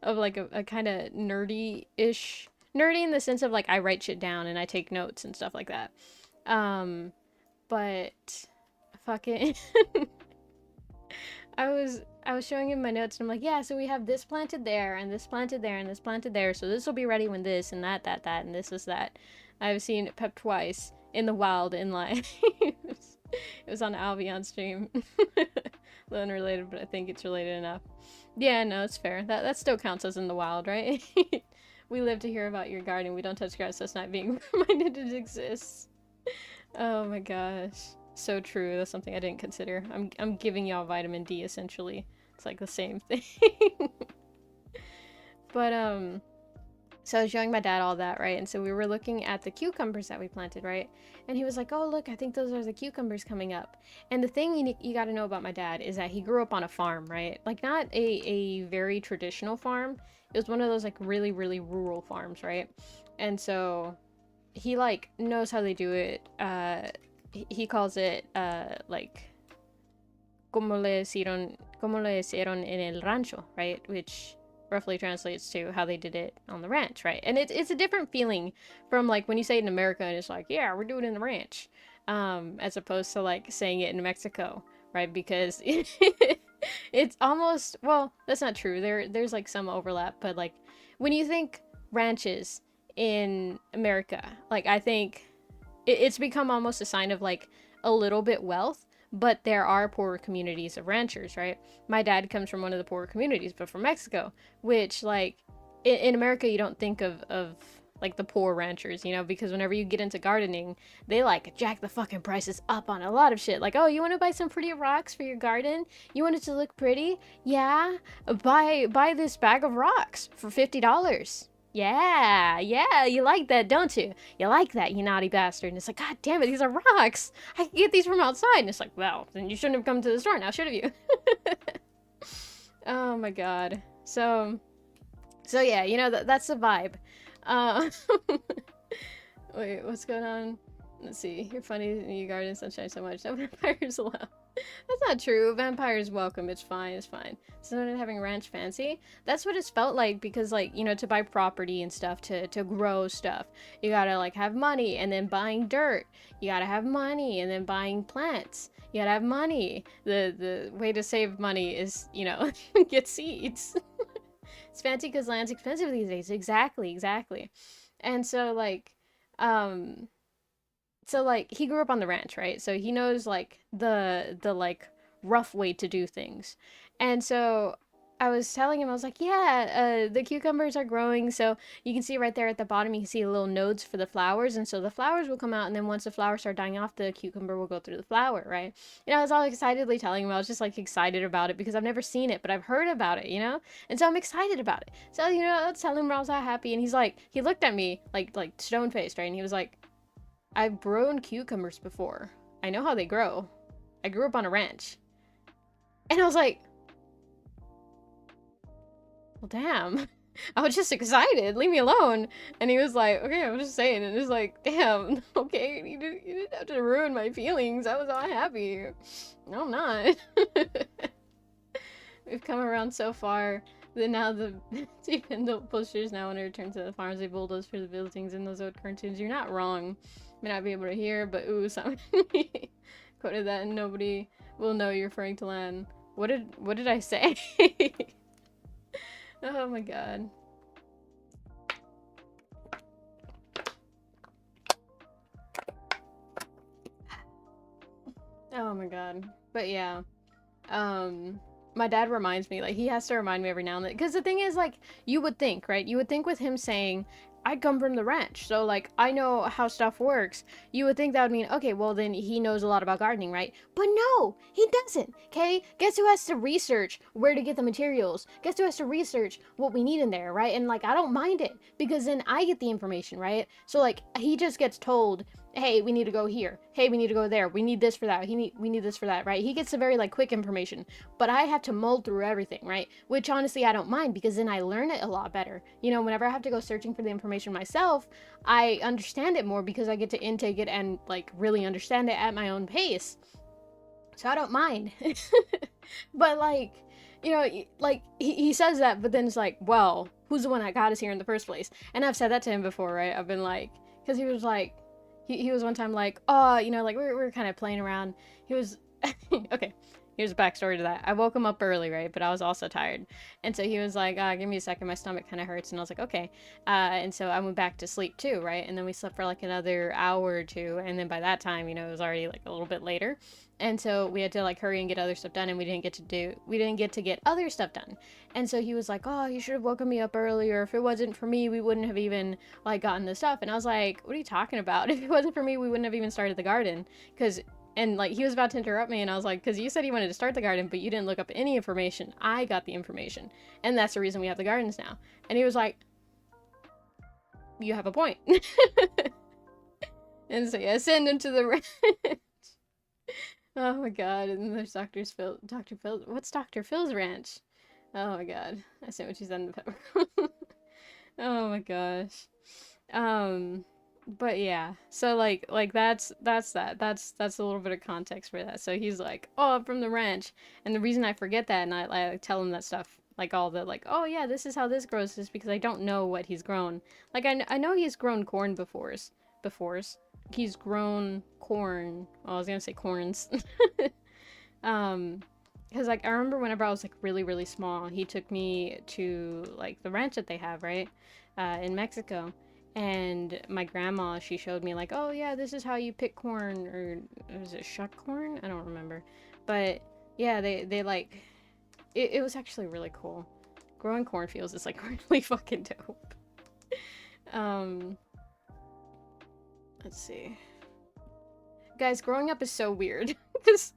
of like a kind of nerdy-ish, nerdy in the sense of like I write shit down and I take notes and stuff like that. But fucking I was showing him my notes and I'm like, yeah, so we have this planted there and this planted there and this planted there, so this will be ready when this and that and this is that. I've seen Pep twice in the wild in life. It was on Albion stream. Unrelated, but I think it's related enough. Yeah, no, it's fair. That still counts as in the wild, right? We live to hear about your garden. We don't touch grass, so it's not being reminded it exists. Oh my gosh. So true. That's something I didn't consider. I'm giving y'all vitamin D essentially. It's like the same thing. But So I was showing my dad all that, right? And so we were looking at the cucumbers that we planted, right? And he was like, oh, look, I think those are the cucumbers coming up. And the thing you got to know about my dad is that he grew up on a farm, right? Like, not a very traditional farm. It was one of those, like, really, really rural farms, right? And so he, like, knows how they do it. He calls it, like, como le hicieron en el rancho, right? Which roughly translates to how they did it on the ranch, right? And it's a different feeling from, like, when you say it in America and it's like, yeah, we're doing it in the ranch, as opposed to, like, saying it in Mexico, right? Because it's almost, well, that's not true. There's like some overlap, but like when you think ranches in America, like, I think it's become almost a sign of like a little bit wealth, but there are poorer communities of ranchers, right? My dad comes from one of the poorer communities, but from Mexico, which, like, in America, you don't think of like the poor ranchers, you know, because whenever you get into gardening, they like jack the fucking prices up on a lot of shit. Like, oh, you want to buy some pretty rocks for your garden? You want it to look pretty? Yeah, buy this bag of rocks for $50. Yeah, you like that, don't you? You like that, you naughty bastard. And it's like, God damn it, these are rocks. I can get these from outside. And it's like, well, then you shouldn't have come to the store now, should have you? Oh my god. So yeah, you know, that's the vibe. Uh, wait, what's going on? Let's see. You're funny in your garden, sunshine so much. No vampires allowed. That's not true. Vampires welcome. It's fine. It's fine. So not having ranch fancy. That's what it's felt like, because, like, you know, to buy property and stuff, to grow stuff, you gotta, like, have money, and then buying dirt. You gotta have money, and then buying plants. You gotta have money. The way to save money is, you know, get seeds. It's fancy because land's expensive these days. Exactly. And so, like, he grew up on the ranch, right? So he knows, like, the like rough way to do things. And so I was telling him, I was like, yeah, the cucumbers are growing. So you can see right there at the bottom, you can see little nodes for the flowers. And so the flowers will come out, and then once the flowers start dying off, the cucumber will go through the flower, right? You know, I was all excitedly telling him, I was just, like, excited about it because I've never seen it, but I've heard about it, you know? And so I'm excited about it. So, you know, I was telling him I was all happy, and he's like, he looked at me like stone-faced, right? And he was like, I've grown cucumbers before. I know how they grow. I grew up on a ranch. And I was like, well, damn. I was just excited. Leave me alone. And he was like, okay, I was just saying. And it's like, damn, okay, you didn't have to ruin my feelings. I was all happy. No, I'm not. We've come around so far that now even the pushers now want to return to the farms they bulldozed for the buildings in those old cartoons. You're not wrong. May not be able to hear, but ooh, somebody quoted that and nobody will know you're referring to land. What did I say? Oh my god. Oh my god. But yeah. My dad reminds me, like, he has to remind me every now and then. Because the thing is, like, you would think, right? You would think with him saying, I come from the ranch, so, like, I know how stuff works. You would think that would mean, okay, well, then he knows a lot about gardening, right? But no, he doesn't, okay? Guess who has to research where to get the materials? Guess who has to research what we need in there, right? And, like, I don't mind it, because then I get the information, right? So, like, he just gets told, hey, we need to go here. Hey, we need to go there. We need this for that. We need this for that, right? He gets the very, like, quick information, but I have to mull through everything, right? Which, honestly, I don't mind, because then I learn it a lot better. You know, whenever I have to go searching for the information myself, I understand it more because I get to intake it and, like, really understand it at my own pace. So I don't mind. But, like, you know, like, he says that, but then it's like, well, who's the one that got us here in the first place? And I've said that to him before, right? I've been like, because he was like, he was one time like, oh, you know, like, we were kind of playing around. He was, okay, here's a backstory to that. I woke him up early, right? But I was also tired. And so he was like, give me a second, my stomach kind of hurts. And I was like, okay. And so I went back to sleep too, right? And then we slept for like another hour or two. And then by that time, you know, it was already like a little bit later. And so we had to like hurry and get other stuff done, and we didn't get to get other stuff done. And so he was like, oh, you should have woken me up earlier. If it wasn't for me, we wouldn't have even like gotten the stuff. And I was like, what are you talking about? If it wasn't for me, we wouldn't have even started the garden. And like, he was about to interrupt me, and I was like, because you said you wanted to start the garden, but you didn't look up any information. I got the information, and that's the reason we have the gardens now. And he was like, you have a point. And so yeah, send him to the ranch. Oh my god, and then there's Dr. Phil, what's Dr. Phil's ranch? Oh my god, I see what you said in the pepper. Oh my gosh. Um, but yeah, so like that's a little bit of context for that. So he's like, oh, I'm from the ranch, and the reason I forget that and I tell him that stuff, like all the like, oh yeah, this is how this grows, is because I don't know what he's grown. Like I know he's grown corn befores. He's grown corn. Well, I was gonna say corns. um, because like I remember whenever I was like really small, he took me to like the ranch that they have, right, in Mexico. And my grandma, she showed me like, oh yeah, this is how you pick corn, or was it shuck corn? I don't remember. But yeah, they like, it was actually really cool. Growing cornfields is like really fucking dope. Um, let's see. Guys, growing up is so weird. Because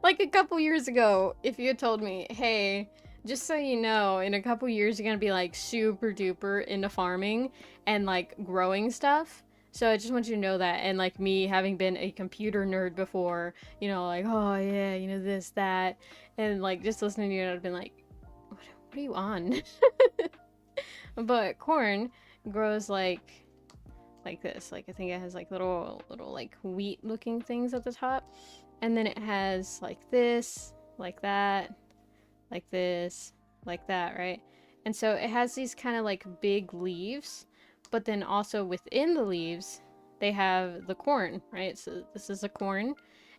like a couple years ago, if you had told me, hey, just so you know, in a couple years you're gonna be like super duper into farming and like growing stuff. So I just want you to know that. And like me having been a computer nerd before, you know, like, oh yeah, you know, this, that, and like just listening to you, I'd been like, what are you on? But corn grows like this. Like I think it has like little like wheat looking things at the top. And then it has like this, like that, like this, like that, right? And so it has these kind of like big leaves, but then also within the leaves, they have the corn, right? So this is a corn.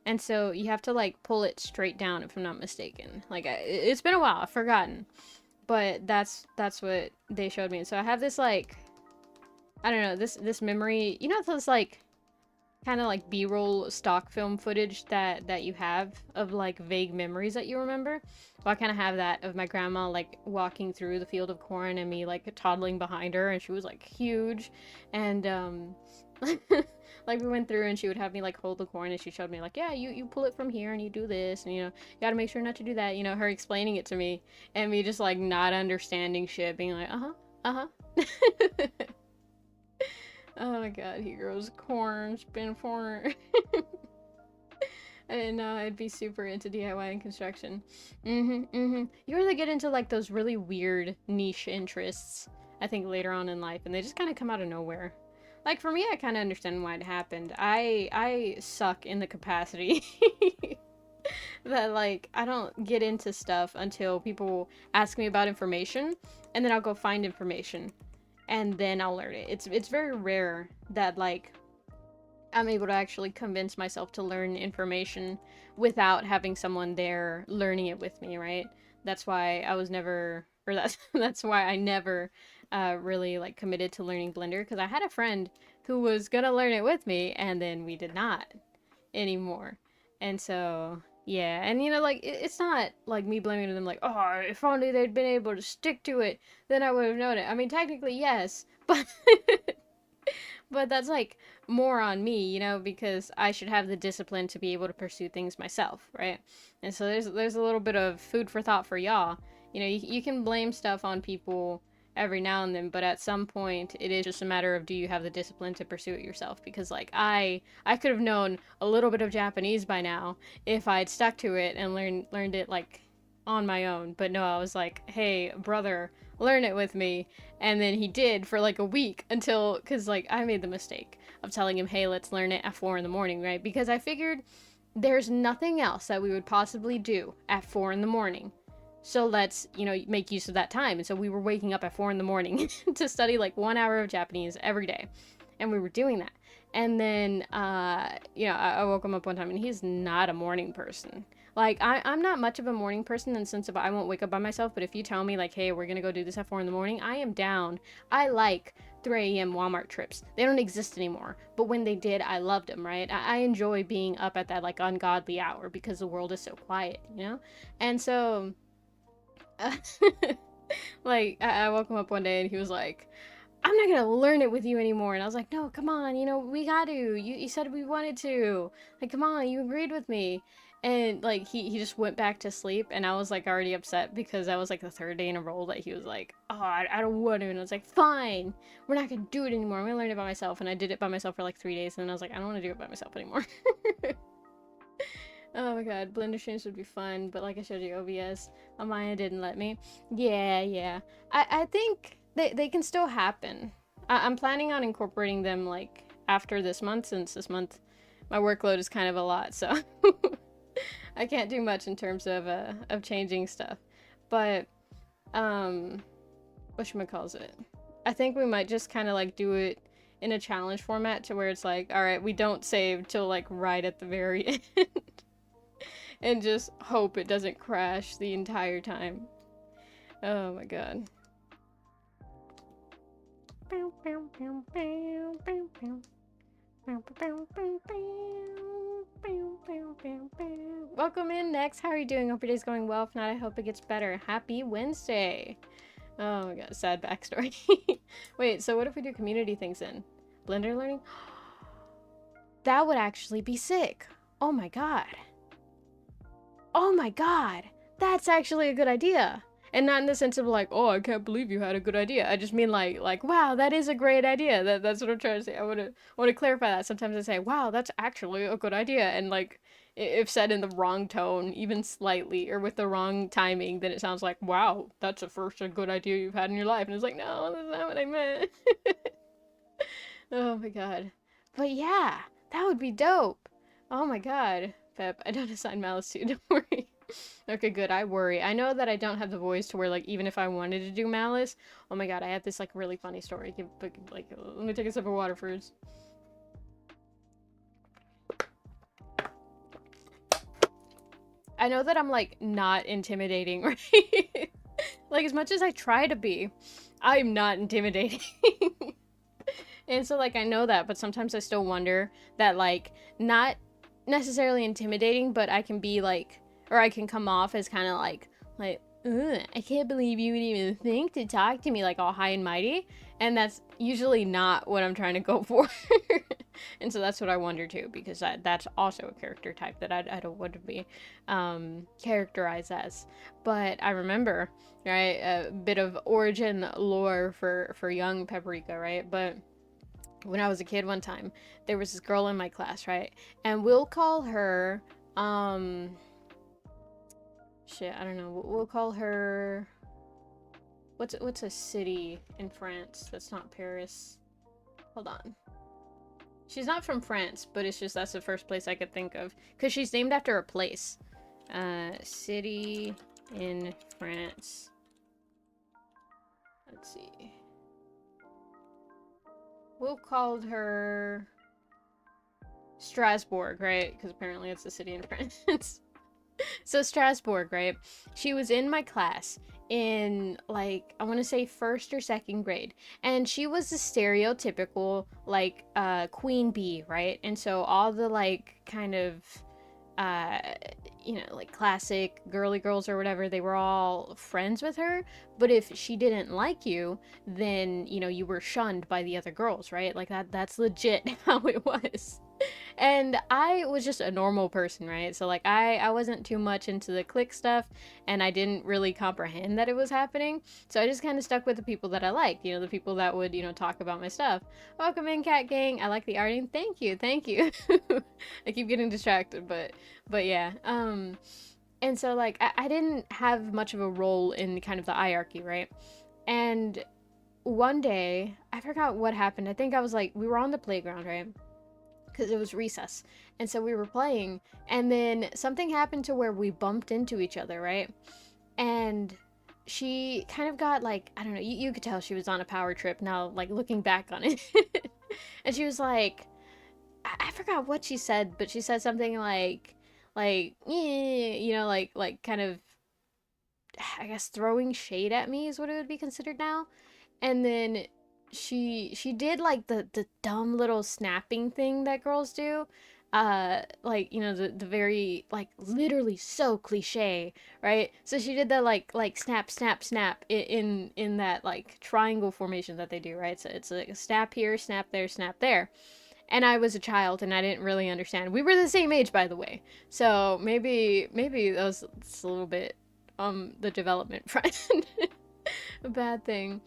And so you have to like pull it straight down, if I'm not mistaken. Like it's been a while, I've forgotten. But that's what they showed me. And so I have this like, I don't know, this memory, you know, those like kind of like B-roll stock film footage that you have of like vague memories that you remember. Well, I kind of have that of my grandma like walking through the field of corn and me like toddling behind her, and she was like huge, and like we went through and she would have me like hold the corn, and she showed me like, yeah, you pull it from here and you do this, and you know, you gotta make sure not to do that, you know, her explaining it to me and me just like not understanding shit, being like, uh-huh. Oh my god, he grows corn, spin corn. I didn't know I'd be super into DIY and construction. You really get into like those really weird niche interests, I think, later on in life, and they just kind of come out of nowhere. Like for me, I kind of understand why it happened. I suck in the capacity that like I don't get into stuff until people ask me about information, and then I'll go find information and then I'll learn it. It's very rare that like I'm able to actually convince myself to learn information without having someone there learning it with me, right? That's why I was never, or that's why I never really like committed to learning Blender, because I had a friend who was gonna learn it with me, and then we did not anymore. And so yeah, and you know, like it's not like me blaming them like, oh, if only they'd been able to stick to it, then I would have known it. I mean, technically yes, but but that's like more on me, you know, because I should have the discipline to be able to pursue things myself, right? And so there's a little bit of food for thought for y'all. You know, you can blame stuff on people every now and then, but at some point it is just a matter of, do you have the discipline to pursue it yourself? Because like I could have known a little bit of Japanese by now if I'd stuck to it and learned it like on my own. But no, I was like, hey brother, learn it with me. And then he did for like a week, until, because like I made the mistake of telling him, hey, let's learn it at 4 in the morning, right? Because I figured there's nothing else that we would possibly do at 4 in the morning, so let's, you know, make use of that time. And so we were waking up at 4 in the morning to study like 1 hour of Japanese every day. And we were doing that. And then, you know, I woke him up one time, and he's not a morning person. Like, I'm not much of a morning person in the sense of I won't wake up by myself, but if you tell me, like, hey, we're gonna go do this at 4 in the morning, I am down. I like 3 a.m. Walmart trips. They don't exist anymore, but when they did, I loved them, right? I enjoy being up at that, like, ungodly hour because the world is so quiet, you know? And so, like, I woke him up one day, and he was like, I'm not gonna learn it with you anymore. And I was like, no, come on, you know, we got to. You said we wanted to. Like, come on, you agreed with me. And like he just went back to sleep, and I was like already upset because that was like the third day in a row that he was like, oh, I don't want to. And I was like, fine, we're not gonna do it anymore, I'm gonna learn it by myself. And I did it by myself for like 3 days, and then I was like, I don't want to do it by myself anymore. Oh my god, Blender streams would be fun, but like I showed you, OBS, Amaya didn't let me. Yeah. I think they can still happen. I'm planning on incorporating them like after this month, since this month my workload is kind of a lot, so I can't do much in terms of changing stuff. But whatchamacallit? I think we might just kind of like do it in a challenge format to where it's like, all right, we don't save till like right at the very end. And just hope it doesn't crash the entire time. Oh my god. Welcome in next. How are you doing? Hope your day's going well. If not, I hope it gets better. Happy Wednesday. Oh my god, sad backstory. Wait, so what if we do community things in Blender learning? That would actually be sick. Oh my god. Oh my god, that's actually a good idea. And not in the sense of like, oh, I can't believe you had a good idea. I just mean like, wow, that is a great idea. That's what I'm trying to say. I want to clarify that. Sometimes I say, wow, that's actually a good idea. And like, if said in the wrong tone, even slightly, or with the wrong timing, then it sounds like, wow, that's the first a good idea you've had in your life. And it's like, no, that's not what I meant. Oh my god. But yeah, that would be dope. Oh my god. Pep, I don't assign malice to you, don't worry. Okay, good, I worry. I know that I don't have the voice to where, like, even if I wanted to do malice, oh my god, I have this, like, really funny story. Like, let me take a sip of water first. I know that I'm, like, not intimidating, right? Like, as much as I try to be, I'm not intimidating. And so, like, I know that, but sometimes I still wonder that, like, not necessarily intimidating, but I can be like, or I can come off as kind of like, I can't believe you would even think to talk to me, like all high and mighty. And that's usually not what I'm trying to go for. And so that's what I wonder too, because that's also a character type that I don't want to be characterized as. But I remember, right, a bit of origin lore for young Paprika, right? But when I was a kid one time, there was this girl in my class, right? And we'll call her, shit, I don't know. We'll call her, what's a city in France that's not Paris? Hold on. She's not from France, but it's just, that's the first place I could think of. Because she's named after a place. City in France. Let's see. We'll call her Strasbourg, right? Because apparently it's a city in France. So Strasbourg, right? She was in my class in, like, I want to say first or second grade. And she was the stereotypical, like, queen bee, right? And so all the, like, kind of, you know, like classic girly girls or whatever, they were all friends with her. But if she didn't like you, then, you know, you were shunned by the other girls, right? Like that's legit how it was. And I was just a normal person, right? So like I wasn't too much into the clique stuff, and I didn't really comprehend that it was happening. So I just kind of stuck with the people that I liked, you know, the people that would, you know, talk about my stuff. Welcome in, Cat Gang. I like the arting. Thank you. I keep getting distracted, but yeah. And so like I didn't have much of a role in kind of the hierarchy, right? And one day, I forgot what happened. I think I was like, we were on the playground, right? Because it was recess, and so we were playing, and then something happened to where we bumped into each other, right? And she kind of got like, I don't know, you could tell she was on a power trip now, like looking back on it. And she was like, I forgot what she said, but she said something like yeah, you know, like kind of, I guess throwing shade at me is what it would be considered now. And then she did like the dumb little snapping thing that girls do, like, you know, the very, like, literally so cliche, right? So she did that like snap snap snap in that like triangle formation that they do, right? So it's like a snap here, snap there, snap there. And I was a child and I didn't really understand. We were the same age, by the way. So maybe that was a little bit the development front. A bad thing.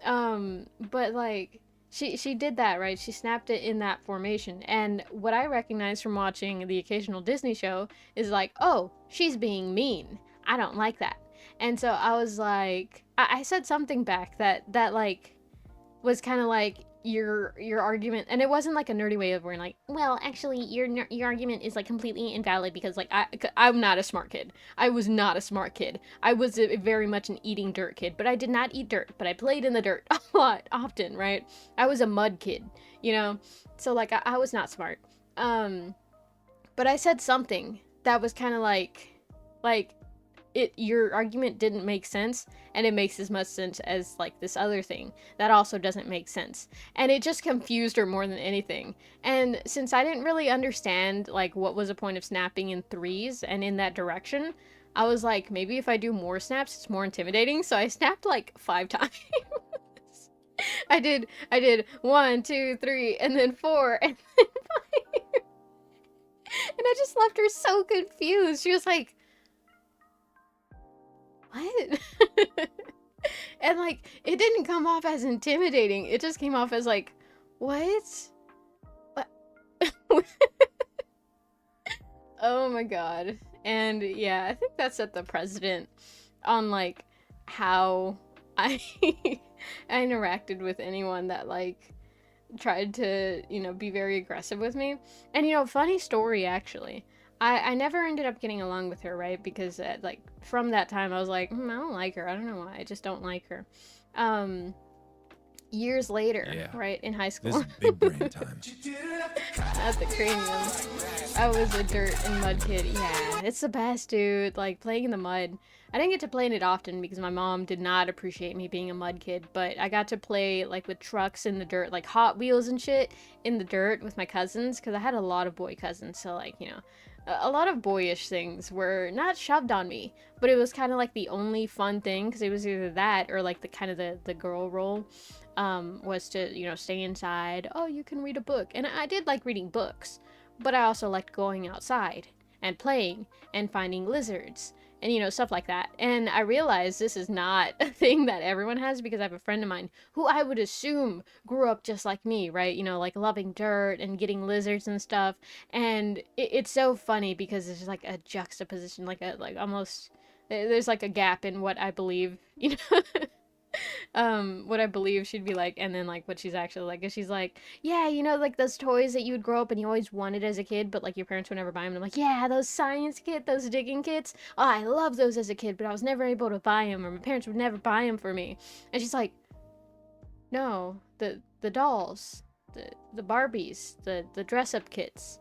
But like she did that, right? She snapped it in that formation. And what I recognize from watching the occasional Disney show is like, oh, she's being mean. I don't like that. And so I was like, I said something back that like was kind of like your argument, and it wasn't like a nerdy way of where like, well, actually your argument is like completely invalid because like I'm not a smart kid. I was not a smart kid. I was very much an eating dirt kid, but I did not eat dirt, but I played in the dirt a lot, often, right? I was a mud kid, you know, so like I was not smart. But I said something that was kind of like your argument didn't make sense, and it makes as much sense as like this other thing that also doesn't make sense, and it just confused her more than anything. And since I didn't really understand like what was the point of snapping in threes and in that direction, I was like, maybe if I do more snaps it's more intimidating, so I snapped like 5 times. I did 1, 2, 3, and then 4, and then 5. And I just left her so confused. She was like, what? And like it didn't come off as intimidating, it just came off as like, what? Oh my god. And yeah, I think that set the precedent on like how I I interacted with anyone that like tried to, you know, be very aggressive with me. And you know, funny story actually, I never ended up getting along with her, right? Because like from that time I was like, I don't like her. I don't know why. I just don't like her. Years later, right, in high school. This is big brain time. At the cranium, I was a dirt and mud kid. Yeah, it's the best, dude. Like playing in the mud. I didn't get to play in it often because my mom did not appreciate me being a mud kid, but I got to play like with trucks in the dirt, like Hot Wheels and shit in the dirt with my cousins, because I had a lot of boy cousins, so like, you know, a lot of boyish things were not shoved on me, but it was kind of like the only fun thing, because it was either that or like the kind of the girl role, was to, you know, stay inside. Oh, you can read a book. And I did like reading books, but I also liked going outside and playing and finding lizards and, you know, stuff like that. And I realized this is not a thing that everyone has, because I have a friend of mine who I would assume grew up just like me, right? You know, like loving dirt and getting lizards and stuff. And it's so funny because it's just like a juxtaposition, like almost, there's like a gap in what I believe, you know. What I believe she'd be like, and then like what she's actually like. And she's like, yeah, you know, like those toys that you would grow up and you always wanted as a kid, but like your parents would never buy them. And I'm like, yeah, those science kits, those digging kits. Oh, I love those as a kid, but I was never able to buy them, or my parents would never buy them for me. And she's like, no, the dolls, the Barbies, the dress up kits.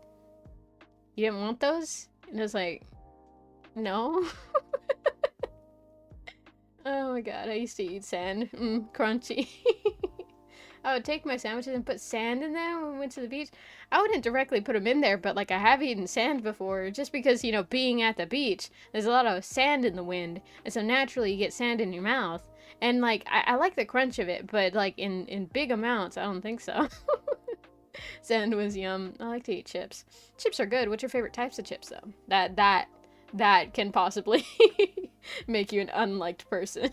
You didn't want those? And I was like, no. Oh my god, I used to eat sand. Crunchy. I would take my sandwiches and put sand in them when we went to the beach. I wouldn't directly put them in there, but like I have eaten sand before, just because, you know, being at the beach, there's a lot of sand in the wind, and so naturally you get sand in your mouth. And like, I like the crunch of it, but like in big amounts, I don't think so. Sand was yum. I like to eat chips. Chips are good. What's your favorite types of chips though? That can possibly make you an unliked person.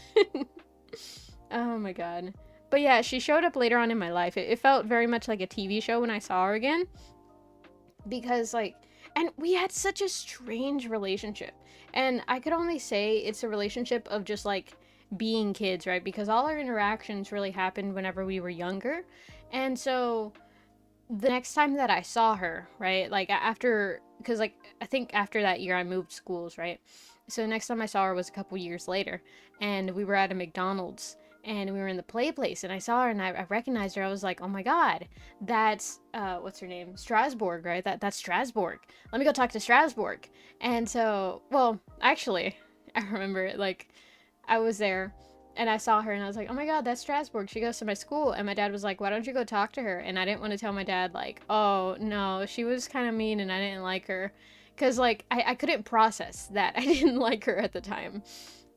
Oh my god. But yeah, she showed up later on in my life. It felt very much like a TV show when I saw her again. Because like, and we had such a strange relationship. And I could only say it's a relationship of just like being kids, right? Because all our interactions really happened whenever we were younger. And so the next time that I saw her, right, like after, because like I think after that year I moved schools, right? So the next time I saw her was a couple years later, and we were at a McDonald's, and we were in the play place, and I saw her, and I recognized her. I was like, oh my god, that's what's her name, Strasbourg, right? That's Strasbourg. Let me go talk to Strasbourg. And so, well, actually, I remember it, like I was there and I saw her and I was like, oh my god, that's Strasbourg. She goes to my school. And my dad was like, why don't you go talk to her? And I didn't want to tell my dad, like, oh no, she was kind of mean and I didn't like her. Because like, I couldn't process that I didn't like her at the time.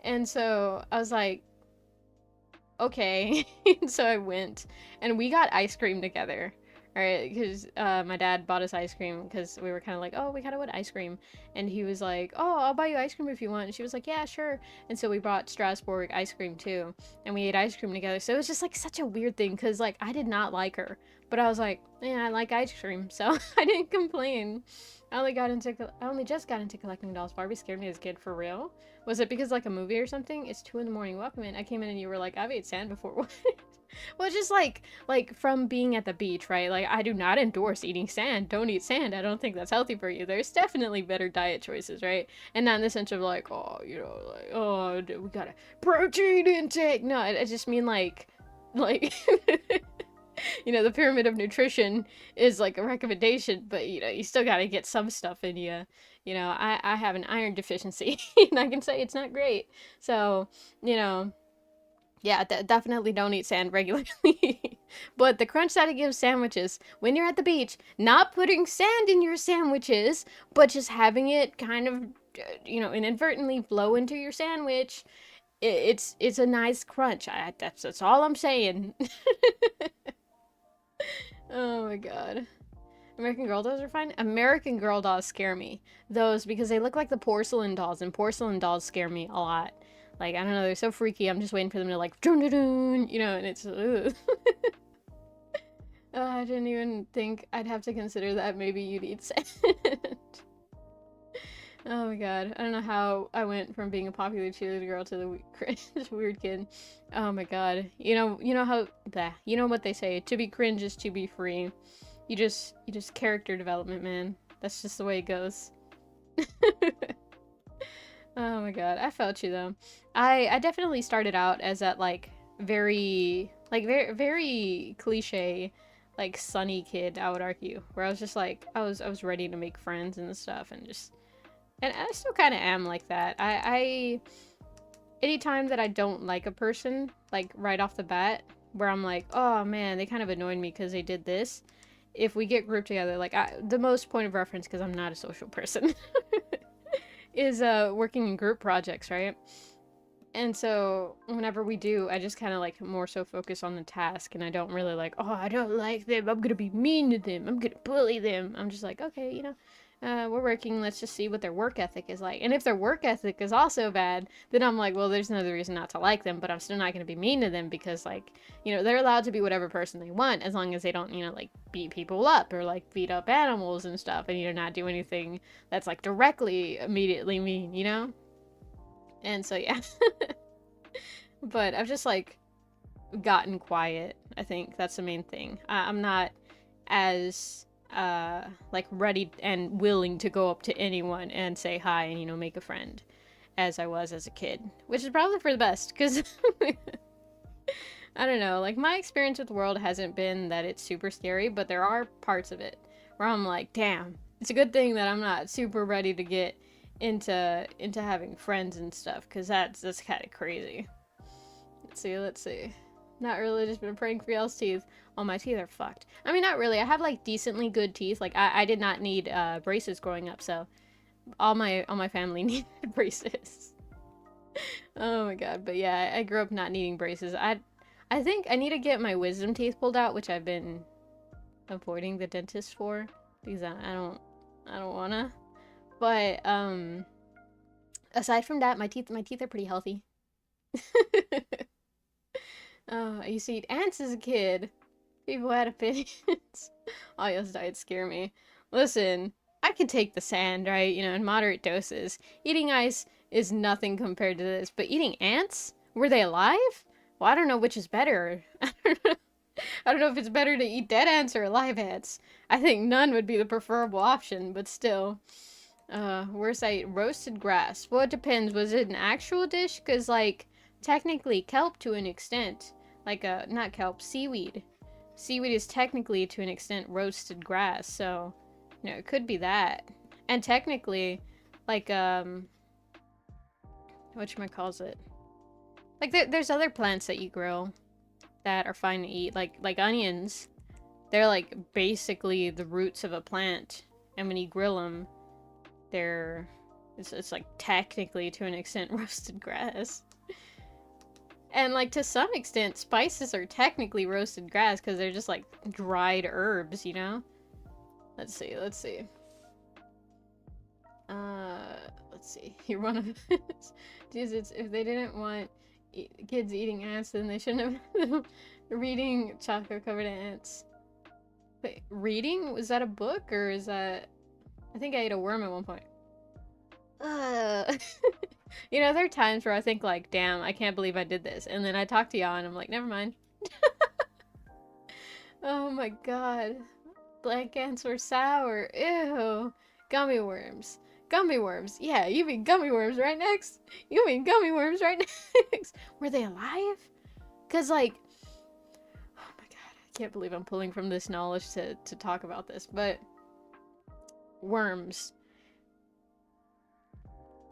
And so I was like, okay. So I went and we got ice cream together, Alright, because my dad bought us ice cream because we were kind of like, oh, we kind of want ice cream. And he was like, oh, I'll buy you ice cream if you want. And she was like, yeah, sure. And so we bought Strasbourg ice cream too. And we ate ice cream together. So it was just like such a weird thing because like I did not like her. But I was like, yeah, I like ice cream. So I didn't complain. I only just got into collecting dolls. Barbie scared me as a kid, for real. Was it because like a movie or something? It's 2 in the morning. Welcome in. I came in and you were like, I've ate sand before. Well, just like from being at the beach, right? Like, I do not endorse eating sand. Don't eat sand. I don't think that's healthy for you. There's definitely better diet choices, right? And not in the sense of like, oh, you know, like, oh, we got a protein intake. No, I just mean like, you know, the pyramid of nutrition is like a recommendation, but you know, you still gotta get some stuff in you. You know, I have an iron deficiency, and I can say it's not great. So, you know. Yeah, definitely don't eat sand regularly. But the crunch that it gives sandwiches when you're at the beach, not putting sand in your sandwiches, but just having it kind of, you know, inadvertently flow into your sandwich, it's a nice crunch. That's all I'm saying. Oh my god. American Girl dolls are fine. American Girl dolls scare me. Those, because they look like the porcelain dolls, and porcelain dolls scare me a lot. Like, I don't know, they're so freaky. I'm just waiting for them to like, dun dun dun, you know, and it's, I didn't even think I'd have to consider that maybe you'd eat sand. Oh my god, I don't know how I went from being a popular cheerleader girl to the cringe weird kid. Oh my god. You know how, you know what they say, to be cringe is to be free. You just character development, man. That's just the way it goes. Oh my god, I felt you though. I definitely started out as that like very very cliche like sunny kid, I would argue, where I was just like I was ready to make friends and stuff and I still kind of am like that. I anytime that I don't like a person like right off the bat, where I'm like, oh man, they kind of annoyed me because they did this. If we get grouped together, like the most point of reference, because I'm not a social person, is working in group projects, right? And so whenever we do, I just kind of like more so focus on the task, and I don't really like, oh, I don't like them, I'm gonna be mean to them, I'm gonna bully them. I'm just like, okay, you know, we're working, let's just see what their work ethic is like. And if their work ethic is also bad, then I'm like, well, there's another reason not to like them, but I'm still not going to be mean to them because, like, you know, they're allowed to be whatever person they want as long as they don't, you know, like, beat people up or, like, beat up animals and stuff and, you know, not do anything that's, like, directly, immediately mean, you know? And so, yeah. But I've just, like, gotten quiet. I think that's the main thing. I'm not as like ready and willing to go up to anyone and say hi and, you know, make a friend as I was as a kid, which is probably for the best because I don't know, like my experience with the world hasn't been that it's super scary, but there are parts of it where I'm like, damn, it's a good thing that I'm not super ready to get into having friends and stuff, because that's kind of crazy. Let's see. Not really, just been praying for y'all's teeth. Oh, my teeth are fucked. I mean, not really. I have, like, decently good teeth. Like, I did not need, braces growing up, so all my family needed braces. Oh my god, but yeah, I grew up not needing braces. I think I need to get my wisdom teeth pulled out, which I've been avoiding the dentist for, because I don't wanna. But, aside from that, my teeth are pretty healthy. Oh, I used to eat ants as a kid. People had opinions. Oh, yes, diet scare me. Listen, I can take the sand, right? You know, in moderate doses. Eating ice is nothing compared to this, but eating ants? Were they alive? Well, I don't know which is better. I don't know if it's better to eat dead ants or live ants. I think none would be the preferable option, but still. Worst I ate roasted grass. Well, it depends. Was it an actual dish? Because, like, technically kelp to an extent. Like, not kelp, seaweed. Seaweed is technically, to an extent, roasted grass, so, you know, it could be that. And technically, like, whatchamacallit? Like, there's other plants that you grow that are fine to eat, like onions. They're, like, basically the roots of a plant, and when you grill them, it's like, technically, to an extent, roasted grass. And like to some extent, spices are technically roasted grass because they're just like dried herbs, you know? Let's see, let's see. Let's see. You're one of Jesus, if they didn't want kids eating ants, then they shouldn't have reading chocolate covered ants. Wait, reading? Was that a book or is that... I think I ate a worm at one point. You know, there are times where I think like, damn, I can't believe I did this. And then I talk to y'all and I'm like, never mind. Oh my god. Black ants were sour. Ew. Gummy worms. Gummy worms. Yeah, you mean gummy worms right next? You mean gummy worms right next? Were they alive? Cause like, oh my god, I can't believe I'm pulling from this knowledge to talk about this, but worms.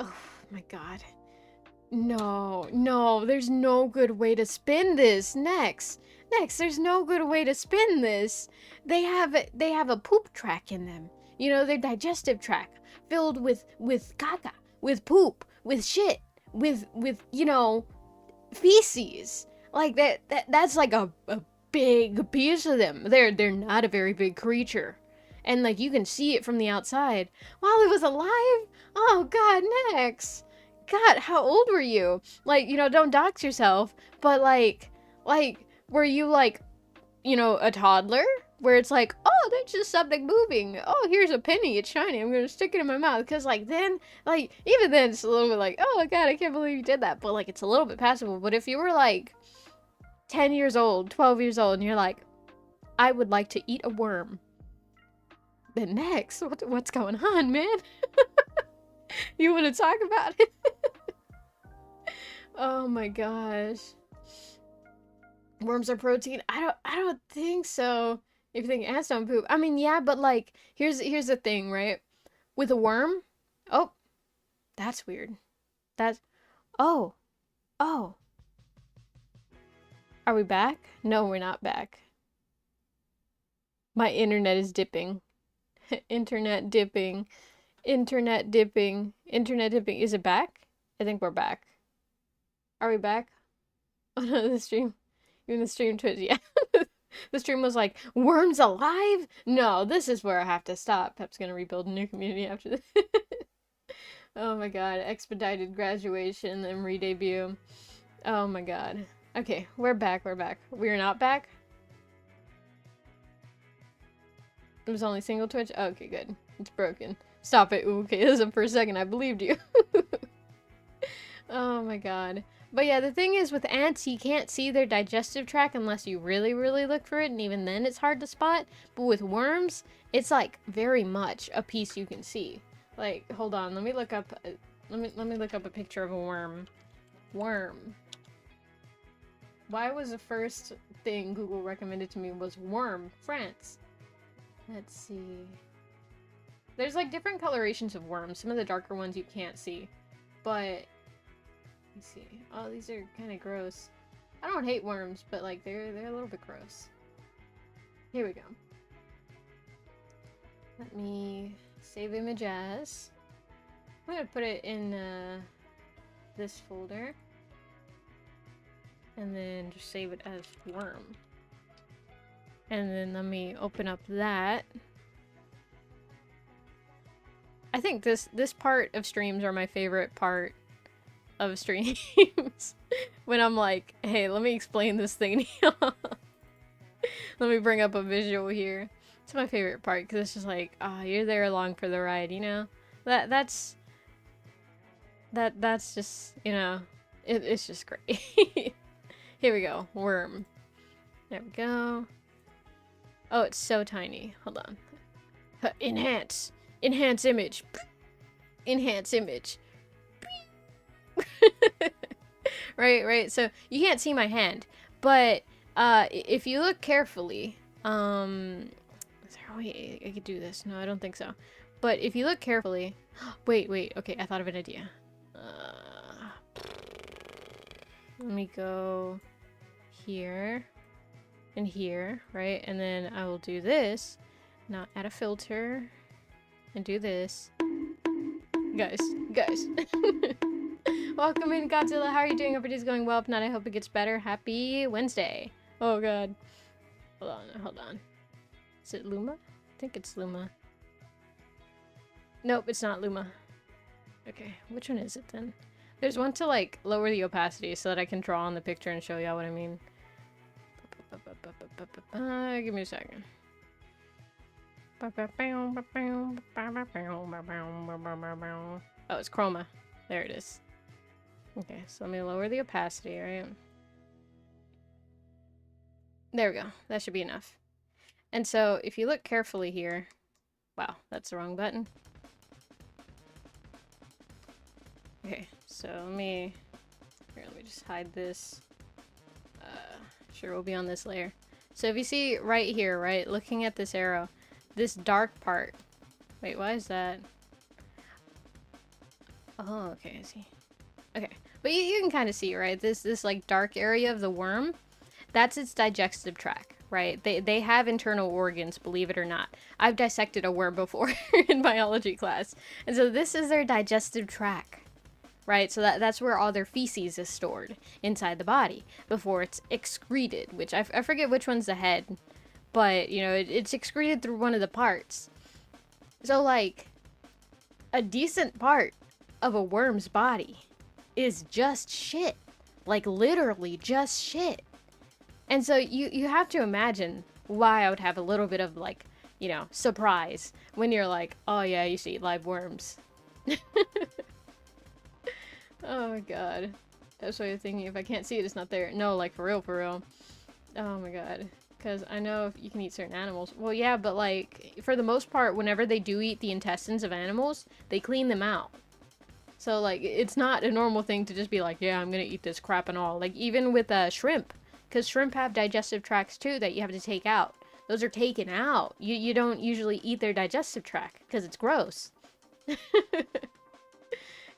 Oh my god. No, no, there's no good way to spin this. Next, there's no good way to spin this. They have a poop tract in them. You know, their digestive tract filled with caca, with poop, with shit, with you know, feces. Like that's like a big piece of them. They're not a very big creature. And like you can see it from the outside. While it was alive? Oh god, next. God, how old were you? Like, you know, don't dox yourself, but like, were you like, you know, a toddler? Where it's like, oh, there's just something moving. Oh, here's a penny, it's shiny, I'm gonna stick it in my mouth. Because like then, like, even then it's a little bit like, oh god, I can't believe you did that. But like, it's a little bit passable. But if you were like 10 years old, 12 years old, and you're like, I would like to eat a worm. Then next, what's going on, man? You want to talk about it? Oh my gosh. Worms are protein? I don't think so. If you think ants don't poop. I mean, yeah, but like, here's the thing, right? With a worm? Oh, that's weird. That's... Oh. Oh. Are we back? No, we're not back. My internet is dipping. Internet dipping. Internet dipping. Internet dipping. Is it back? I think we're back. Are we back? Oh no, the stream. Even the stream twitch. Yeah. The stream was like, worms alive? No, this is where I have to stop. Pep's gonna rebuild a new community after this. Oh my god. Expedited graduation and re-debut. Oh my god. Okay, we're back, we're back. We're not back? It was only single Twitch? Oh, okay, good. It's broken. Stop it. Ooh, okay, listen for a second. I believed you. Oh my god. But yeah, the thing is with ants, you can't see their digestive tract unless you really, really look for it, and even then it's hard to spot. But with worms, it's like very much a piece you can see. Like, hold on, let me look up let me look up a picture of a worm. Worm. Why was the first thing Google recommended to me was worm, France? Let's see. There's like different colorations of worms. Some of the darker ones you can't see. But let's see. Oh, these are kind of gross. I don't hate worms, but like they're a little bit gross. Here we go. Let me save image as. I'm gonna put it in this folder. And then just save it as worm. And then let me open up that. I think this part of streams are my favorite part of streams. When I'm like, hey, let me explain this thing to y'all. Let me bring up a visual here. It's my favorite part because it's just like, ah, oh, you're there along for the ride, you know? That's just, you know, it's just great. Here we go, worm. There we go. Oh, it's so tiny. Hold on. Enhance. Enhance image. Enhance image. Right. So you can't see my hand, but if you look carefully, is there a way I could do this? No, I don't think so. But if you look carefully, wait. Okay, I thought of an idea. Let me go here and here, right? And then I will do this. Now add a filter and do this. Guys. Welcome in, Godzilla. How are you doing? Hope it is going well. If not, I hope it gets better. Happy Wednesday. Oh, God. Hold on. Is it Luma? I think it's Luma. Nope, it's not Luma. Okay, which one is it then? There's one to, like, lower the opacity so that I can draw on the picture and show y'all what I mean. Give me a second. Oh, it's chroma. There it is. Okay, so let me lower the opacity, right? There we go. That should be enough. And so, if you look carefully here... Wow, that's the wrong button. Okay, so let me just hide this. Sure, we'll be on this layer. So if you see right here, right, looking at this arrow, this dark part. Wait, why is that? Oh, okay, I see. Okay, but you can kind of see, right? This like dark area of the worm, that's its digestive tract, right? They have internal organs, believe it or not. I've dissected a worm before in biology class, and so this is their digestive tract. Right, so that's where all their feces is stored inside the body before it's excreted, which I forget which one's the head, but, you know, it's excreted through one of the parts. So, like, a decent part of a worm's body is just shit. Like, literally just shit. And so you have to imagine why I would have a little bit of, like, you know, surprise when you're like, oh yeah, I used to eat live worms. Oh my god. That's what you're thinking. If I can't see it, it's not there. No, like, for real, for real. Oh my god. Because I know if you can eat certain animals. Well, yeah, but, like, for the most part, whenever they do eat the intestines of animals, they clean them out. So, like, it's not a normal thing to just be like, yeah, I'm gonna eat this crap and all. Like, even with shrimp. Because shrimp have digestive tracts, too, that you have to take out. Those are taken out. You don't usually eat their digestive tract, because it's gross.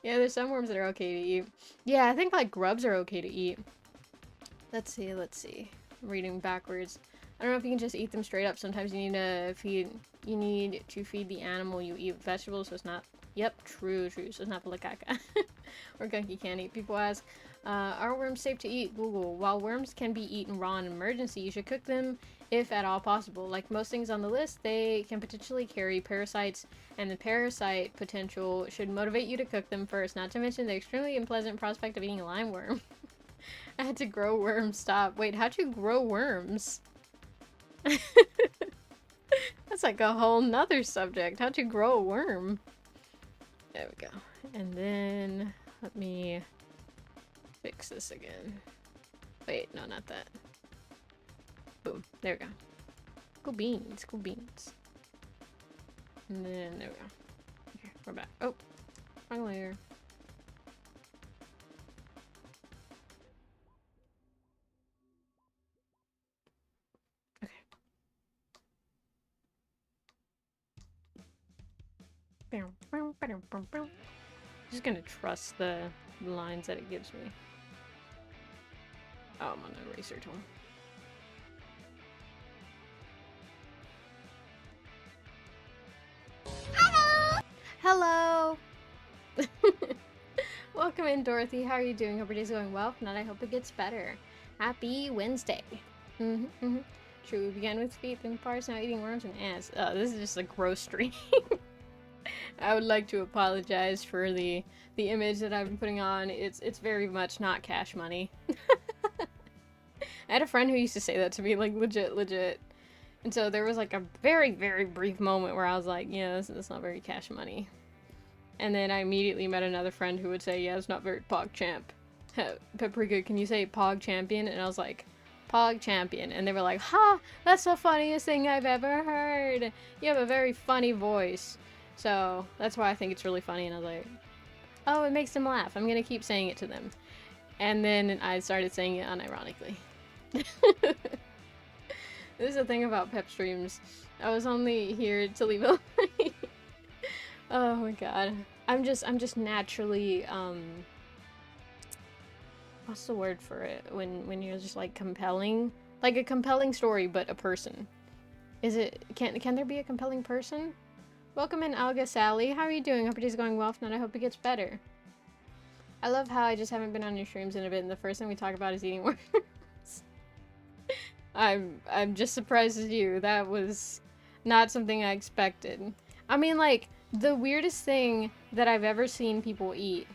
Yeah, there's some worms that are okay to eat. Yeah, I think, like, grubs are okay to eat. Let's see. I'm reading backwards. I don't know if you can just eat them straight up. Sometimes you need to feed the animal you eat vegetables, so it's not... Yep, true, so it's not caca. Or gunky can't eat. People ask, are worms safe to eat? Google. While worms can be eaten raw in an emergency, you should cook them if at all possible. Like most things on the list, they can potentially carry parasites, and the parasite potential should motivate you to cook them first, not to mention the extremely unpleasant prospect of eating a lime worm. I had to grow worms. Stop. Wait, how'd you grow worms? That's like a whole nother subject. How'd you grow a worm? There we go. And then, let me fix this again. Wait, no, not that. Boom. There we go. Cool beans. Cool beans. And then, there we go. Okay, we're back. Oh, wrong layer. Okay. I'm just gonna trust the lines that it gives me. Oh, I'm on the eraser tool. Hello! Welcome in, Dorothy. How are you doing? Hope your day's going well. If not, I hope it gets better. Happy Wednesday. True, we began with feet, then parts, now eating worms and ants. Oh, this is just a gross stream. I would like to apologize for the image that I've been putting on. It's very much not cash money. I had a friend who used to say that to me, like, legit. And so there was, like, a very, very brief moment where I was like, yeah, that's not very cash money. And then I immediately met another friend who would say, yeah, it's not very Pog Champ. Paprika, can you say Pog Champion? And I was like, Pog Champion. And they were like, ha, that's the funniest thing I've ever heard. You have a very funny voice. So that's why I think it's really funny. And I was like, oh, it makes them laugh. I'm going to keep saying it to them. And then I started saying it unironically. This is the thing about pep streams. I was only here to leave a like. Oh my god. I'm just naturally, what's the word for it? When you're just like compelling? Like a compelling story, but a person. Is it, can there be a compelling person? Welcome in, Alga Sally. How are you doing? Hope your day's going well. If not, I hope it gets better. I love how I just haven't been on your streams in a bit, and the first thing we talk about is eating worms. I'm just surprised as you. That was not something I expected. I mean, like, the weirdest thing that I've ever seen people eat.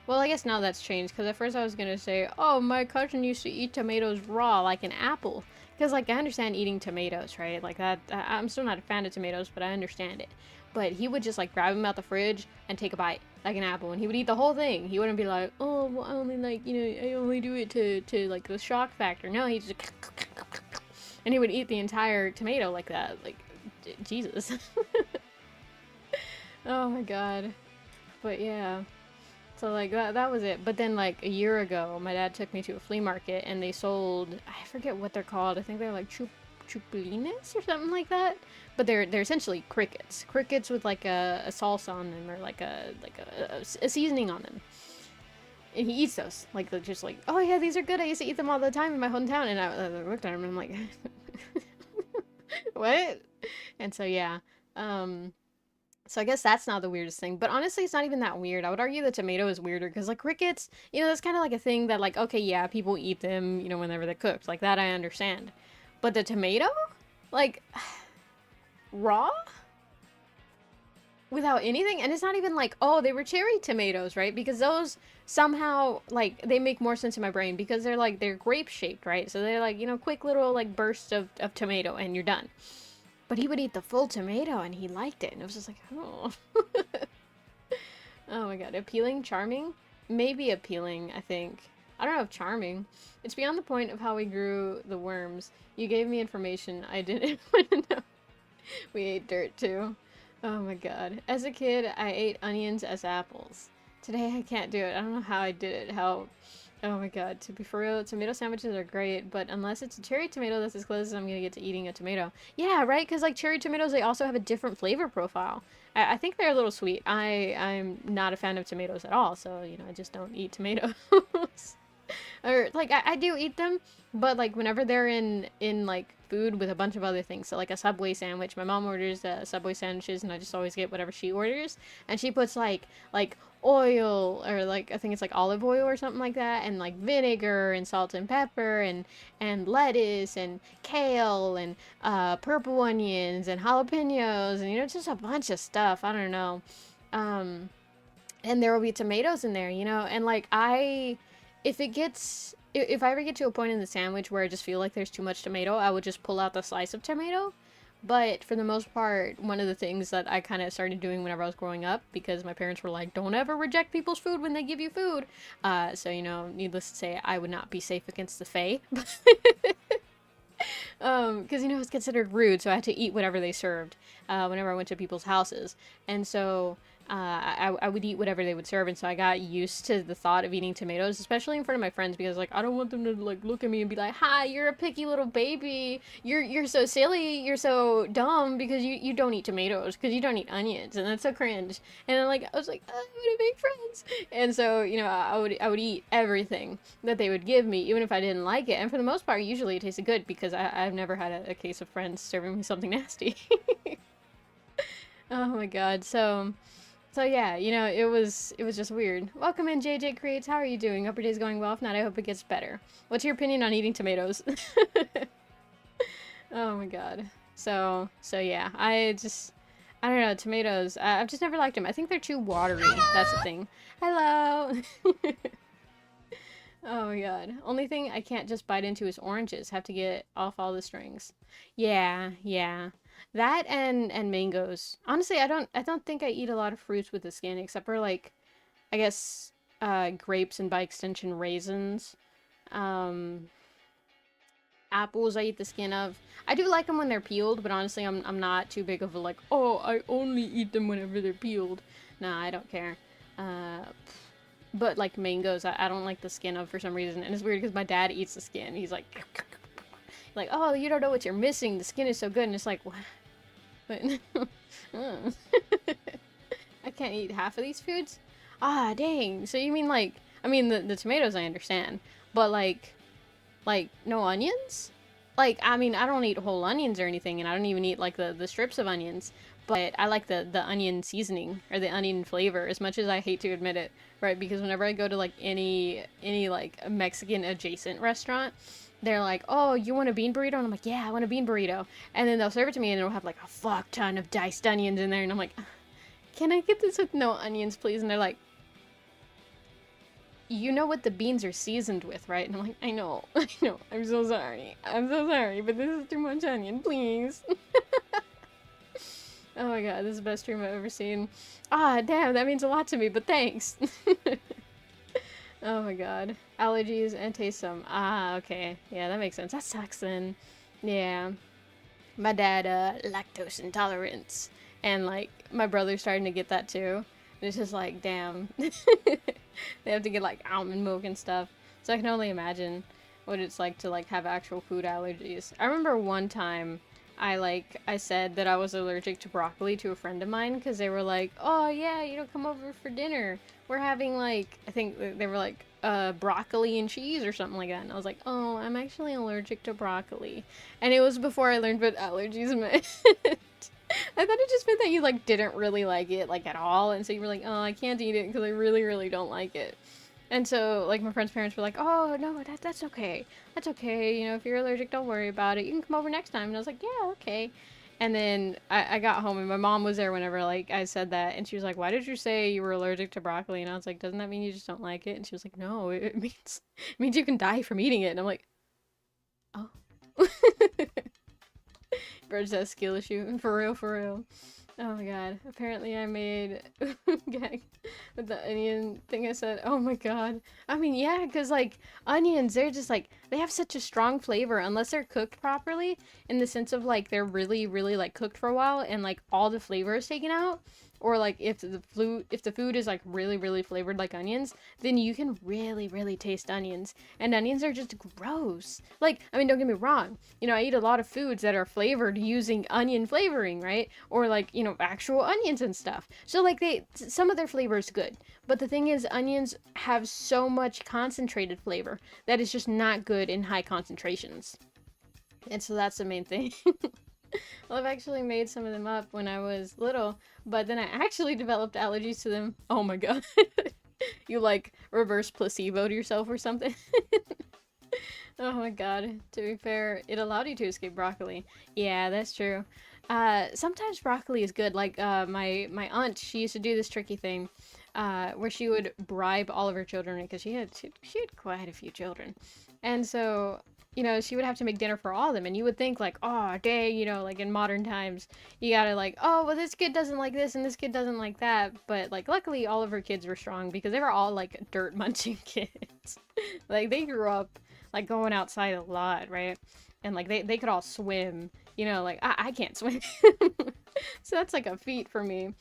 Well, I guess now that's changed, because at first I was gonna say, oh, my cousin used to eat tomatoes raw, like an apple. Because, like, I understand eating tomatoes, right? Like, that, I'm still not a fan of tomatoes, but I understand it. But he would just, like, grab them out the fridge and take a bite, like an apple, and he would eat the whole thing. He wouldn't be like, oh, well, I only, like, you know, I only do it to like, the shock factor. No, he just, and he would eat the entire tomato like that. Like, Jesus. Oh my god. But yeah. So like that was it. But then like a year ago, my dad took me to a flea market and they sold, I forget what they're called. I think they're like chupulines or something like that. But they're essentially crickets. Crickets with like a salsa on them or like a seasoning on them. And he eats those. Like they're just like, oh yeah, these are good. I used to eat them all the time in my hometown. And I looked at him and I'm like, what? And so yeah. So I guess that's not the weirdest thing. But honestly, it's not even that weird. I would argue the tomato is weirder because, like, crickets, you know, that's kind of like a thing that, like, okay, yeah, people eat them, you know, whenever they're cooked. Like, that I understand. But the tomato? Like, raw? Without anything? And it's not even like, oh, they were cherry tomatoes, right? Because those somehow, like, they make more sense in my brain because they're, like, they're grape-shaped, right? So they're, like, you know, quick little, like, bursts of tomato and you're done. But he would eat the full tomato and he liked it. And it was just like, oh. Oh my god. Appealing? Charming? Maybe appealing, I think. I don't know if charming. It's beyond the point of how we grew the worms. You gave me information I didn't want to know. We ate dirt too. Oh my god. As a kid, I ate onions as apples. Today I can't do it. I don't know how I did it. How... Oh my god, to be for real, tomato sandwiches are great, but unless it's a cherry tomato, that's as close as I'm gonna get to eating a tomato. Yeah, right? Because, like, cherry tomatoes, they also have a different flavor profile. I think they're a little sweet. I'm not a fan of tomatoes at all, so, you know, I just don't eat tomatoes. Or, like, I do eat them, but, like, whenever they're in like, food with a bunch of other things, so, like, a Subway sandwich, my mom orders Subway sandwiches, and I just always get whatever she orders, and she puts, like, oil, or, like, I think it's, like, olive oil or something like that, and, like, vinegar, and salt and pepper, and lettuce, and kale, and, purple onions, and jalapenos, and, you know, just a bunch of stuff, I don't know, and there will be tomatoes in there, you know, and, like, if I ever get to a point in the sandwich where I just feel like there's too much tomato, I would just pull out the slice of tomato. But for the most part, one of the things that I kind of started doing whenever I was growing up, because my parents were like, don't ever reject people's food when they give you food. So, you know, needless to say, I would not be safe against the Fae. Because, you know, it's considered rude, so I had to eat whatever they served whenever I went to people's houses. And so... I would eat whatever they would serve, and so I got used to the thought of eating tomatoes, especially in front of my friends, because, like, I don't want them to, like, look at me and be like, hi, you're a picky little baby, you're so silly, you're so dumb, because you don't eat tomatoes, because you don't eat onions, and that's so cringe, and I was like, I want to make friends, and so, you know, I would eat everything that they would give me, even if I didn't like it, and for the most part, usually it tasted good, because I've never had a case of friends serving me something nasty. Oh my god, so yeah, you know, it was just weird. Welcome in, JJ Creates. How are you doing? Hope your day's going well. If not, I hope it gets better. What's your opinion on eating tomatoes? Oh my god. So yeah, I don't know, tomatoes. I've just never liked them. I think they're too watery. That's the thing. Hello. Oh my god. Only thing I can't just bite into is oranges. Have to get off all the strings. Yeah. That and mangoes. Honestly, I don't think I eat a lot of fruits with the skin, except for, like, I guess, grapes and by extension raisins. Apples I eat the skin of. I do like them when they're peeled, but honestly, I'm not too big of a, like, oh, I only eat them whenever they're peeled. Nah, I don't care. But, like, mangoes, I don't like the skin of for some reason, and it's weird because my dad eats the skin. He's like, oh, you don't know what you're missing. The skin is so good, and it's like, what? But I can't eat half of these foods? Ah, dang. So you mean, like, I mean, the tomatoes I understand, but, like, no onions? Like, I mean, I don't eat whole onions or anything, and I don't even eat, like, the strips of onions, but I like the onion seasoning or the onion flavor as much as I hate to admit it, right? Because whenever I go to like any like Mexican adjacent restaurant, they're like, "Oh, you want a bean burrito?" And I'm like, "Yeah, I want a bean burrito." And then they'll serve it to me and it'll have like a fuck ton of diced onions in there, and I'm like, "Can I get this with no onions, please?" And they're like, "You know what the beans are seasoned with, right?" And I'm like, "I know, I know. I'm so sorry. I'm so sorry, but this is too much onion, please." Oh my god, this is the best stream I've ever seen. Ah, damn, that means a lot to me, but thanks. Oh my god. Allergies and taste some. Ah, okay. Yeah, that makes sense. That sucks then. Yeah. My dad, lactose intolerance. And, like, my brother's starting to get that too. And it's just like, damn. They have to get, like, almond milk and stuff. So I can only imagine what it's like to, like, have actual food allergies. I remember one time I said that I was allergic to broccoli to a friend of mine because they were like, "Oh yeah, you know, come over for dinner. We're having like," I think they were like, broccoli and cheese or something like that. And I was like, "Oh, I'm actually allergic to broccoli." And it was before I learned what allergies meant. I thought it just meant that you like didn't really like it like at all, and so you were like, "Oh, I can't eat it because I really, really don't like it." And so, like, my friend's parents were like, "Oh, no, that's okay. That's okay. You know, if you're allergic, don't worry about it. You can come over next time." And I was like, "Yeah, okay." And then I got home, and my mom was there whenever, like, I said that. And she was like, "Why did you say you were allergic to broccoli?" And I was like, "Doesn't that mean you just don't like it?" And she was like, "No, it means you can die from eating it." And I'm like, "Oh." Bridge that skill issue. For real, for real. Oh my god. Apparently I made gag with the onion thing I said. Oh my god. I mean, yeah, because, like, onions, they're just, like, they have such a strong flavor unless they're cooked properly, in the sense of, like, they're really, really, like, cooked for a while and, like, all the flavor is taken out. Or, like, if the food is, like, really, really flavored like onions, then you can really, really taste onions. And onions are just gross. Like, I mean, don't get me wrong. You know, I eat a lot of foods that are flavored using onion flavoring, right? Or, like, you know, actual onions and stuff. So, like, some of their flavor is good. But the thing is, onions have so much concentrated flavor that is just not good in high concentrations. And so that's the main thing. Well, I've actually made some of them up when I was little, but then I actually developed allergies to them. Oh my god. You, like, reverse placeboed yourself or something? Oh my god. To be fair, it allowed you to escape broccoli. Yeah, that's true. Sometimes broccoli is good. Like, my aunt, she used to do this tricky thing, where she would bribe all of her children, because she had quite a few children. And so, you know, she would have to make dinner for all of them, and you would think, like, oh, dang, you know, like, in modern times, you gotta, like, oh, well, this kid doesn't like this, and this kid doesn't like that, but, like, luckily, all of her kids were strong, because they were all, like, dirt-munching kids. Like, they grew up, like, going outside a lot, right? And, like, they could all swim, you know, like, I can't swim. So that's, like, a feat for me.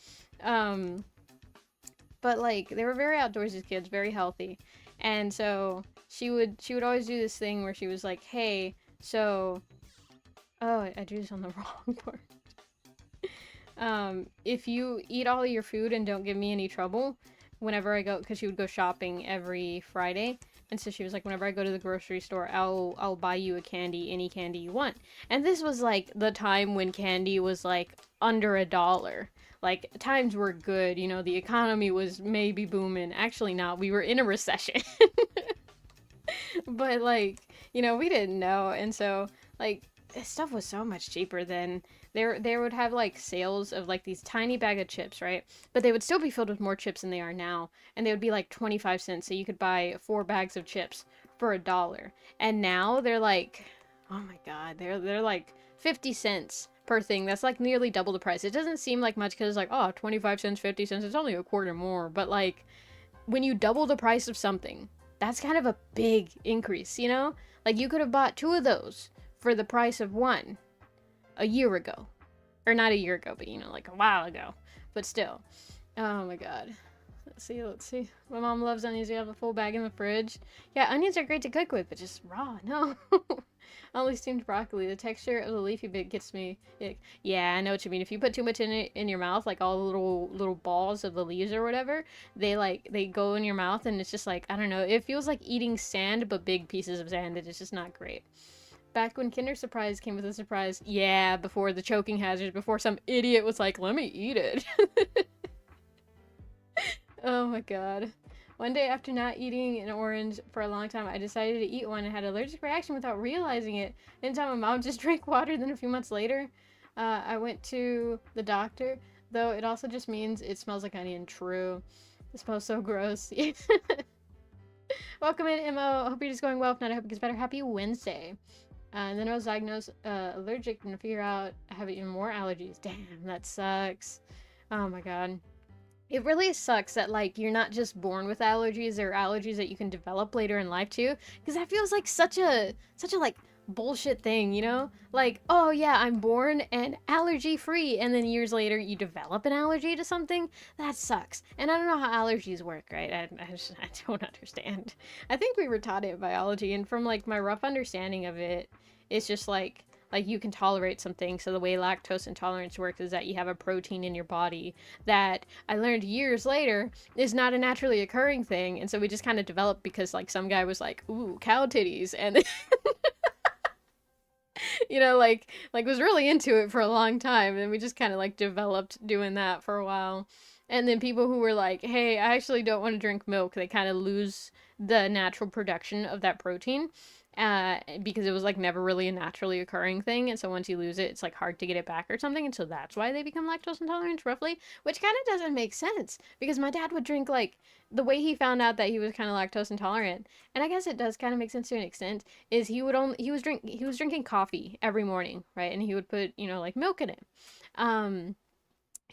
But, like, they were very outdoorsy kids, very healthy. And so she would always do this thing where she was like, "Hey, so..." Oh, I drew this on the wrong part. If you eat all of your food and don't give me any trouble, whenever I go, because she would go shopping every Friday, and so she was like, whenever I go to the grocery store, I'll buy you a candy, any candy you want. And this was, like, the time when candy was, like, under $1. Like, times were good, you know, the economy was maybe booming. Actually not, we were in a recession. But, like, you know, we didn't know, and so, like, stuff was so much cheaper then. They would have, like, sales of, like, these tiny bag of chips, right? But they would still be filled with more chips than they are now, and they would be, like, 25 cents, so you could buy 4 bags of chips for $1. And now they're, like, oh my god, they're like 50 cents per thing. That's, like, nearly double the price. It doesn't seem like much, because it's like, oh, 25 cents, 50 cents, it's only a quarter more, but, like, when you double the price of something, that's kind of a big increase, you know? Like, you could have bought 2 of those for the price of 1 a year ago. Or not a year ago, but, you know, like, a while ago. But still. Oh my god. Let's see. My mom loves onions. We have a full bag in the fridge. Yeah, onions are great to cook with, but just raw, no. Only steamed broccoli. The texture of the leafy bit gets me ick. Yeah, I know what you mean. If you put too much in it in your mouth, like all the little balls of the leaves or whatever, they go in your mouth, and it's just like, I don't know, it feels like eating sand, but big pieces of sand. It's just not great. Back when Kinder Surprise came with a surprise. Yeah, before the choking hazard, before some idiot was like, let me eat it. Oh my god. One day after not eating an orange for a long time, I decided to eat one and had an allergic reaction without realizing it. Didn't tell my mom, just drank water. Then a few months later, I went to the doctor, though it also just means it smells like onion. True. It smells so gross. Welcome in, Mo. I hope you're just going well. If not, I hope it gets better. Happy Wednesday. And then I was diagnosed allergic and to figure out I have even more allergies. Damn, that sucks. Oh my god. It really sucks that, like, you're not just born with allergies. There are allergies that you can develop later in life, too. Because that feels like such a, like, bullshit thing, you know? Like, oh, yeah, I'm born and allergy-free, and then years later you develop an allergy to something? That sucks. And I don't know how allergies work, right? I don't understand. I think we were taught it in biology, and from, like, my rough understanding of it, it's just, like you can tolerate something. So the way lactose intolerance works is that you have a protein in your body that I learned years later is not a naturally occurring thing. And so we just kind of developed because, like, some guy was like, ooh, cow titties. And, you know, like was really into it for a long time. And we just kind of, like, developed doing that for a while. And then people who were like, hey, I actually don't want to drink milk, they kind of lose the natural production of that protein. Because it was, like, never really a naturally occurring thing, and so once you lose it, it's, like, hard to get it back or something, and so that's why they become lactose intolerant, roughly, which kind of doesn't make sense, because my dad would drink, like, the way he found out that he was kind of lactose intolerant, and I guess it does kind of make sense to an extent, is he was drinking coffee every morning, right, and he would put, you know, like, milk in it, and,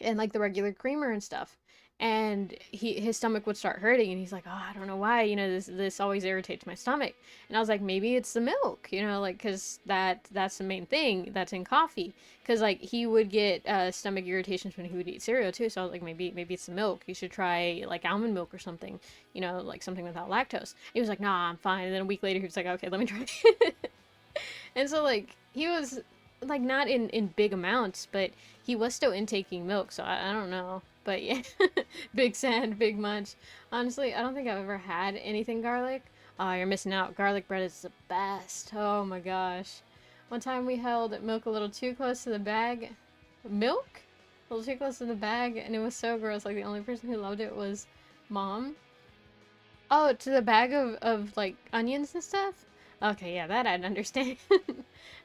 like, the regular creamer and stuff. And his stomach would start hurting, and he's like, oh, I don't know why, you know, this always irritates my stomach. And I was like, maybe it's the milk, you know, like, because that's the main thing that's in coffee. Because, like, he would get stomach irritations when he would eat cereal too, so I was like, maybe it's the milk. You should try, like, almond milk or something, you know, like something without lactose. He was like, nah, I'm fine. And then a week later he was like, okay, let me try it. And so, like, he was, like, not in big amounts, but he was still intaking milk, so I don't know. But yeah, big sand, big munch. Honestly, I don't think I've ever had anything garlic. Oh, you're missing out. Garlic bread is the best. Oh my gosh. One time we held milk a little too close to the bag. Milk? A little too close to the bag, and it was so gross. Like, the only person who loved it was Mom. Oh, to the bag of like, onions and stuff? Okay, yeah, that I'd understand.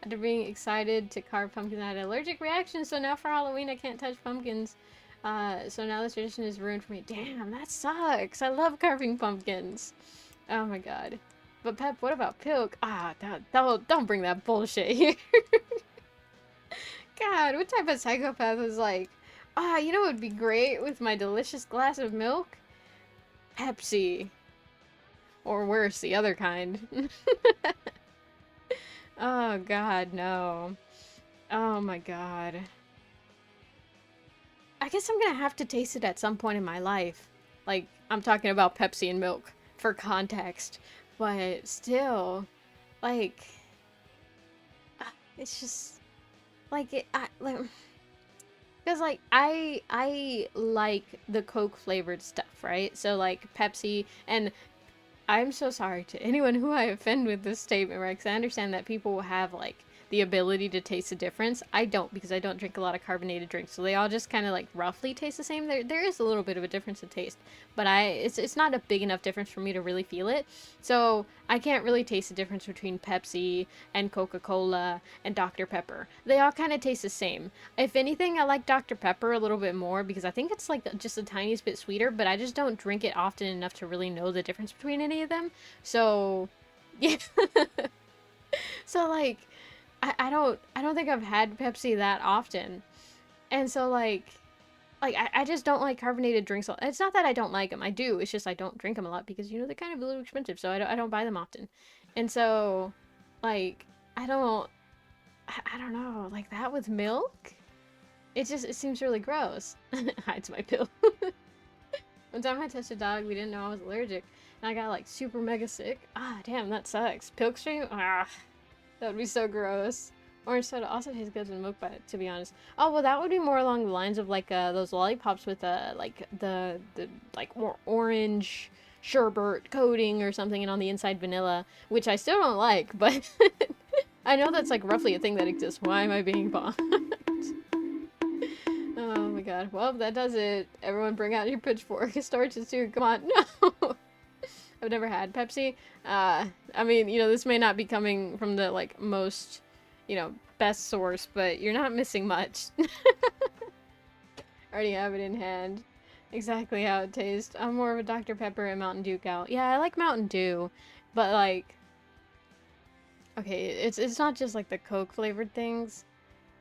After being excited to carve pumpkins, I had an allergic reaction, so now for Halloween I can't touch pumpkins. So now this tradition is ruined for me. Damn, that sucks. I love carving pumpkins. Oh my god. But Pep, what about Pilk? Ah, don't bring that bullshit here. God, what type of psychopath is like, you know what would be great with my delicious glass of milk? Pepsi. Or worse, the other kind. Oh god, no. Oh my god. I guess I'm gonna have to taste it at some point in my life. Like, I'm talking about Pepsi and milk for context. But still, like, it's just, like, because, like, I like the Coke flavored stuff, right? So, like, Pepsi, and I'm so sorry to anyone who I offend with this statement, right? Because I understand that people will have, like, the ability to taste the difference. I don't, because I don't drink a lot of carbonated drinks, so they all just kind of, like, roughly taste the same. There is a little bit of a difference in taste, but it's not a big enough difference for me to really feel it. So I can't really taste the difference between Pepsi and Coca-Cola and Dr. Pepper. They all kind of taste the same. If anything, I like Dr. Pepper a little bit more because I think it's, like, just the tiniest bit sweeter, but I just don't drink it often enough to really know the difference between any of them. So yeah. So, like, I don't think I've had Pepsi that often. And so, like I just don't like carbonated drinks. It's not that I don't like them. I do. It's just I don't drink them a lot because, you know, they're kind of a little expensive, so I don't buy them often. And so, like, I don't know. Like, that with milk? It seems really gross. Hides my pill. One time I touched a dog, we didn't know I was allergic. And I got, like, super mega sick. Ah, damn, that sucks. Pilkstream? Ah. That would be so gross. Orange soda also tastes good in milk, but to be honest. Oh, well, that would be more along the lines of, like, those lollipops with, like, the like, more orange sherbet coating or something, and on the inside vanilla, which I still don't like, but I know that's like roughly a thing that exists. Why am I being bonked? Oh my god. Well, that does it. Everyone bring out your pitchfork. It starts at 2. Come on. No! I've never had Pepsi. I mean, you know, this may not be coming from the, like, most, you know, best source, but you're not missing much. Already have it in hand. Exactly how it tastes. I'm more of a Dr. Pepper and Mountain Dew gal. Yeah, I like Mountain Dew, but, like, okay, it's not just, like, the Coke flavored things.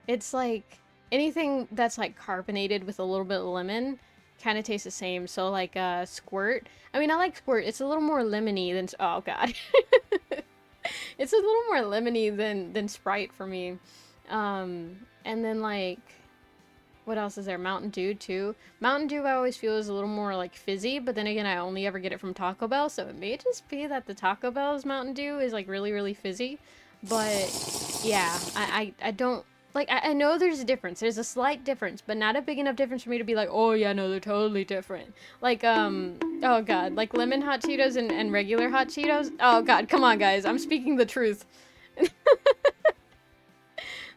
It's, like, anything that's, like, carbonated with a little bit of lemon kind of tastes the same. So, like, Squirt. I mean, I like Squirt. It's a little more lemony than... Oh, God. It's a little more lemony than Sprite for me. And then, like... What else is there? Mountain Dew, too. Mountain Dew I always feel is a little more, like, fizzy, but then again, I only ever get it from Taco Bell, so it may just be that the Taco Bell's Mountain Dew is, like, really, really fizzy. But, yeah, I don't... Like, I know there's a difference. There's a slight difference, but not a big enough difference for me to be like, oh, yeah, no, they're totally different. Like, oh, God. Like, lemon hot Cheetos and regular hot Cheetos? Oh, God, come on, guys. I'm speaking the truth.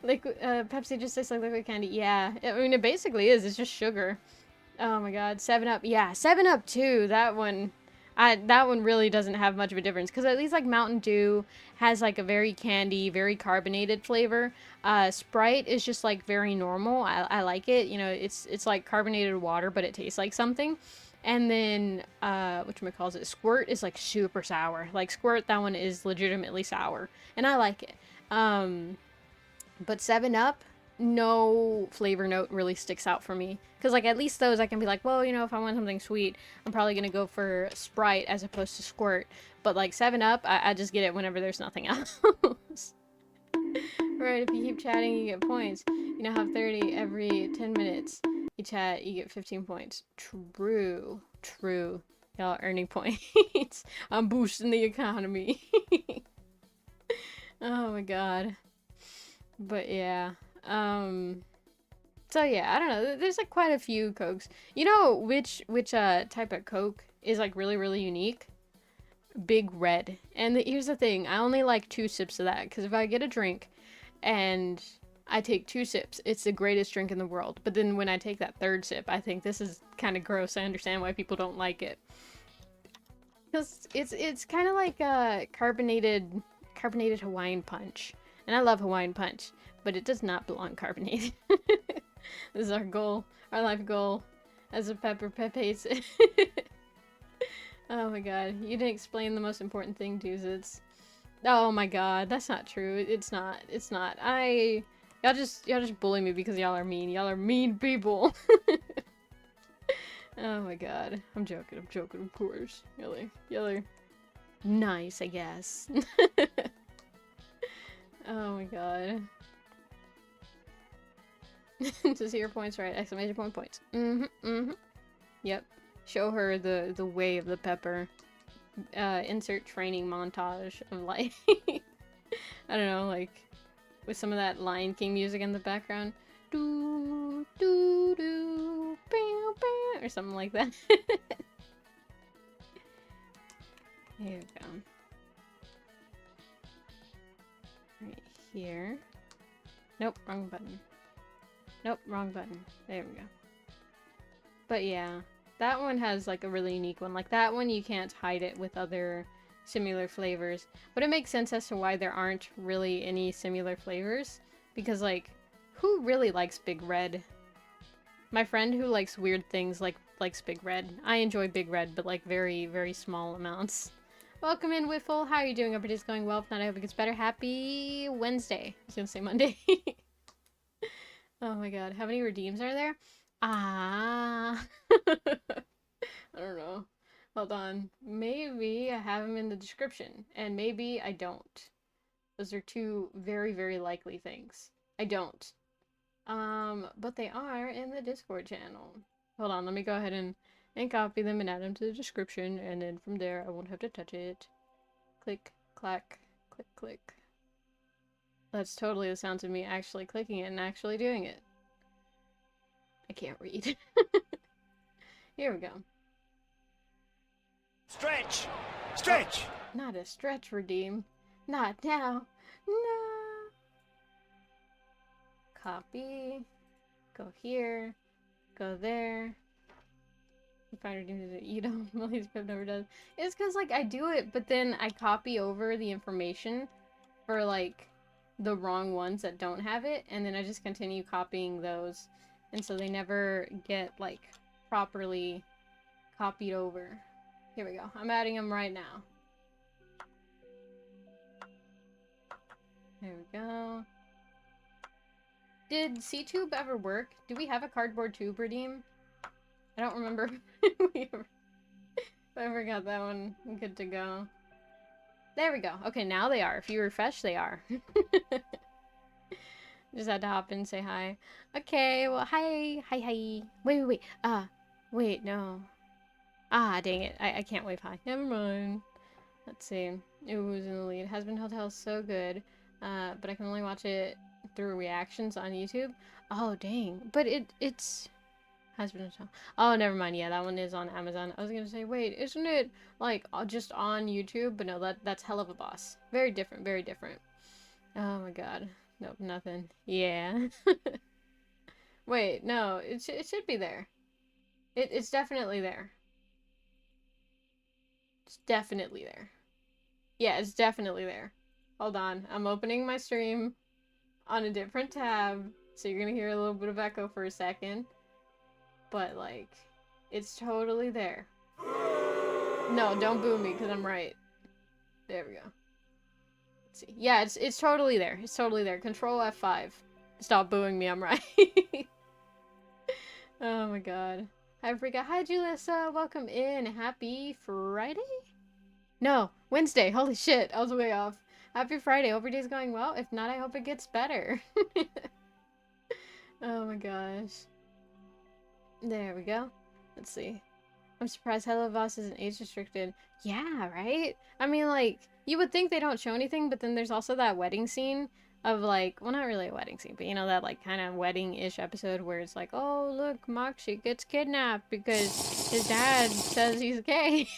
Like, Pepsi just tastes like liquid candy. Yeah, I mean, it basically is. It's just sugar. Oh, my God. 7-Up. Yeah, 7-Up, too. That one... that one really doesn't have much of a difference, because at least, like, Mountain Dew has, like, a very candy, very carbonated flavor. Sprite is just, like, very normal. I like it. You know, it's like carbonated water, but it tastes like something. And then, whatchamacallit, Squirt is, like, super sour. Like, Squirt, that one is legitimately sour. And I like it. But 7-Up, no flavor note really sticks out for me. Because, like, at least those I can be like, well, you know, if I want something sweet, I'm probably going to go for Sprite as opposed to Squirt. But, like, 7-Up, I just get it whenever there's nothing else. Right, if you keep chatting, you get points. You now have 30 every 10 minutes. You chat, you get 15 points. True. True. Y'all earning points. I'm boosting the economy. Oh my god. But yeah. So yeah, I don't know. There's like quite a few Cokes. You know which type of Coke is like really, really unique? Big Red. And here's the thing. I only like 2 sips of that. Because if I get a drink and I take 2 sips, it's the greatest drink in the world. But then when I take that 3rd sip, I think this is kind of gross. I understand why people don't like it. Because it's kind of like a carbonated Hawaiian Punch. And I love Hawaiian Punch. But it does not belong carbonated. This is our goal. Our life goal. As a Pepper Pepe's. Oh my god. You didn't explain the most important thing, Doozits. Oh my god. That's not true. It's not. It's not. Y'all just bully me because y'all are mean. Y'all are mean people. Oh my god. I'm joking, of course. Y'all are nice, I guess. Oh my god. To see your points right. Exclamation point points. Yep. Show her the way of the pepper. Insert training montage of like I don't know, like with some of that Lion King music in the background. Doo doo doo bow, bow, or something like that. There we go. Right here. Nope, wrong button. Nope, wrong button. There we go. But yeah, that one has like a really unique one. Like that one, you can't hide it with other similar flavors. But it makes sense as to why there aren't really any similar flavors. Because like, who really likes Big Red? My friend who likes weird things likes Big Red. I enjoy Big Red, but like very, very small amounts. Welcome in, Whiffle. How are you doing? Everybody's going well. If not, I hope it gets better. Happy Wednesday. I was gonna say Monday. Oh my god. How many redeems are there? Ah. I don't know. Hold on. Maybe I have them in the description. And maybe I don't. Those are 2 very, very likely things. I don't. But they are in the Discord channel. Hold on. Let me go ahead and copy them and add them to the description. And then from there, I won't have to touch it. Click, clack, click, click. That's totally the sounds of me actually clicking it and actually doing it. I can't read. Here we go. Stretch! Stretch! Oh, not a stretch redeem. Not now. No. copy, go here, go there. Find redeemed to eat them. Molly's Pip never does. It's because, like, I do it, but then I copy over the information for, like, the wrong ones that don't have it, and then I just continue copying those. And so they never get, like, properly copied over. Here we go. I'm adding them right now. There we go. Did C-tube ever work? Do we have a cardboard tube redeem? I don't remember if we ever got that one good to go. There we go. Okay, now they are. If you refresh, they are. Just had to hop in and say hi. Okay, well, hi. Hi. Wait. Wait, no. Ah, dang it. I can't wave hi. Never mind. Let's see. It was in the lead. Husband Hotel is so good. But I can only watch it through reactions on YouTube. Oh, dang. But it's... Husband Hotel. Oh, never mind. Yeah, that one is on Amazon. I was gonna say, wait, isn't it, like, just on YouTube? But no, that's Hell of a Boss. Very different, very different. Oh my god. Nope, nothing. Yeah. Wait, no, it should be there. It's definitely there. It's definitely there. Yeah, it's definitely there. Hold on. I'm opening my stream on a different tab, so you're gonna hear a little bit of echo for a second. But, like, it's totally there. No, don't boo me, because I'm right. There we go. Let's see. Yeah, it's totally there. It's totally there. Control F5. Stop booing me, I'm right. Oh my god. Hi, Frika. Hi, Julissa. Welcome in. Happy Friday? No, Wednesday. Holy shit. I was way off. Happy Friday. Hope your day's going well. If not, I hope it gets better. Oh my gosh. There we go. Let's see. I'm surprised Hello Boss isn't age restricted. Yeah, right? I mean, like, you would think they don't show anything, but then there's also that wedding scene of, like, well, not really a wedding scene, but you know, that, like, kind of wedding-ish episode where it's like, oh, look, Moxie gets kidnapped because his dad says he's gay.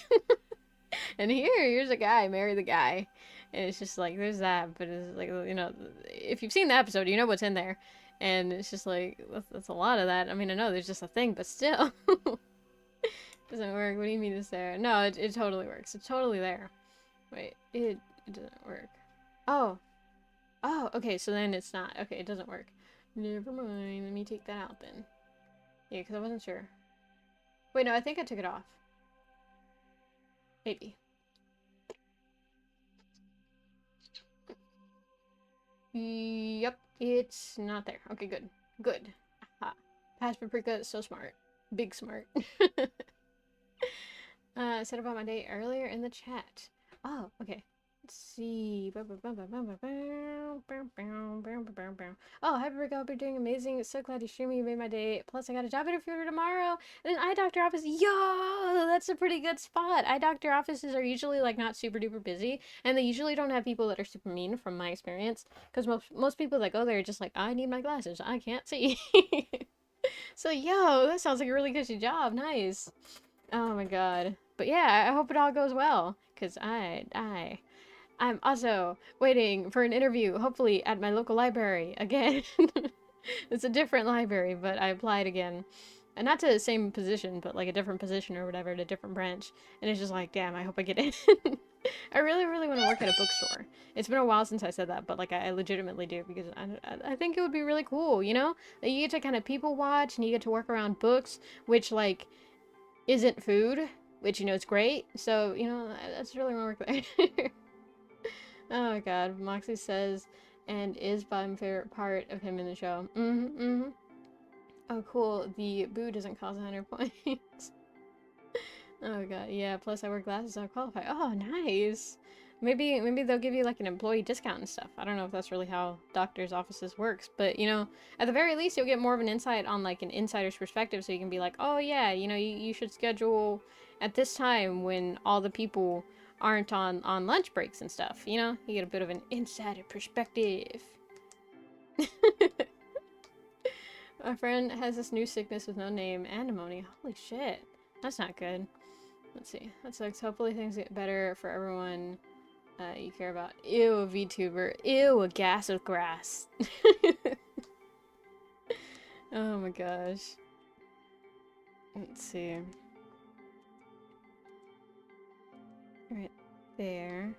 And here's a guy, marry the guy. And it's just like, there's that, but it's like, you know, if you've seen the episode, you know what's in there. And it's just like, that's a lot of that. I mean, I know there's just a thing, but still. Doesn't work. What do you mean it's there? No, it totally works. It's totally there. Wait, it doesn't work. Oh, okay, so then it's not. Okay, it doesn't work. Never mind. Let me take that out then. Yeah, because I wasn't sure. Wait, no, I think I took it off. Maybe. Yep, it's not there. Okay, good. Good. Aha. Past Paprika is so smart. Big smart. Said about my day earlier in the chat. Oh, okay. Let's see. Oh, hi, Rick. I hope you're doing amazing. So glad you're streaming. You made my day. Plus, I got a job interview for tomorrow. And an eye doctor office. Yo, that's a pretty good spot. Eye doctor offices are usually, like, not super duper busy. And they usually don't have people that are super mean, from my experience. Because most people that go there are just like, I need my glasses. I can't see. So, yo, that sounds like a really cushy job. Nice. Oh my god. But yeah, I hope it all goes well. Because I'm also waiting for an interview, hopefully at my local library again. It's a different library, but I applied again. And not to the same position, but like a different position or whatever, at a different branch. And it's just like, damn, I hope I get in. I really, really want to work at a bookstore. It's been a while since I said that, but like I legitimately do, because I think it would be really cool, you know? Like, you get to kind of people watch, and you get to work around books, which like isn't food, which, you know, it's great. So, you know, that's really want to work there. Oh my god, Moxie says, and is my favorite part of him in the show. Oh, cool. The boo doesn't cost 100 points. Oh god, yeah, plus I wear glasses, so I qualify. Oh, nice! Maybe they'll give you, like, an employee discount and stuff. I don't know if that's really how doctors' offices works, but, you know, at the very least, you'll get more of an insight on, like, an insider's perspective, so you can be like, oh, yeah, you know, you should schedule at this time when all the people aren't on lunch breaks and stuff, you know? You get a bit of an insider perspective. My friend has this new sickness with no name and pneumonia. Holy shit. That's not good. Let's see. That sucks. Hopefully things get better for everyone you care about. Ew, a VTuber. Ew, a gas of grass. Oh my gosh. Let's see. Right there.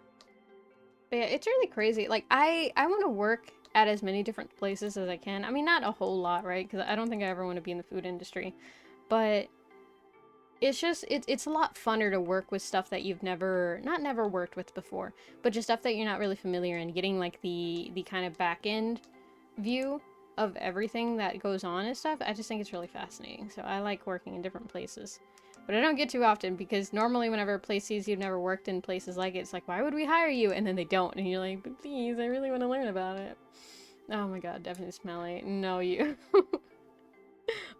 But yeah, it's really crazy. Like, I want to work at as many different places as I can. I mean, not a whole lot, right? Because I don't think I ever want to be in the food industry. But it's just, it's a lot funner to work with stuff that you've never worked with before, but just stuff that you're not really familiar in. Getting, like, the kind of back-end view of everything that goes on and stuff. I just think it's really fascinating. So I like working in different places. But I don't get too often because normally whenever a place sees you've never worked in places like it, it's like, why would we hire you? And then they don't. And you're like, but please, I really want to learn about it. Oh my god, definitely smelly. No, you.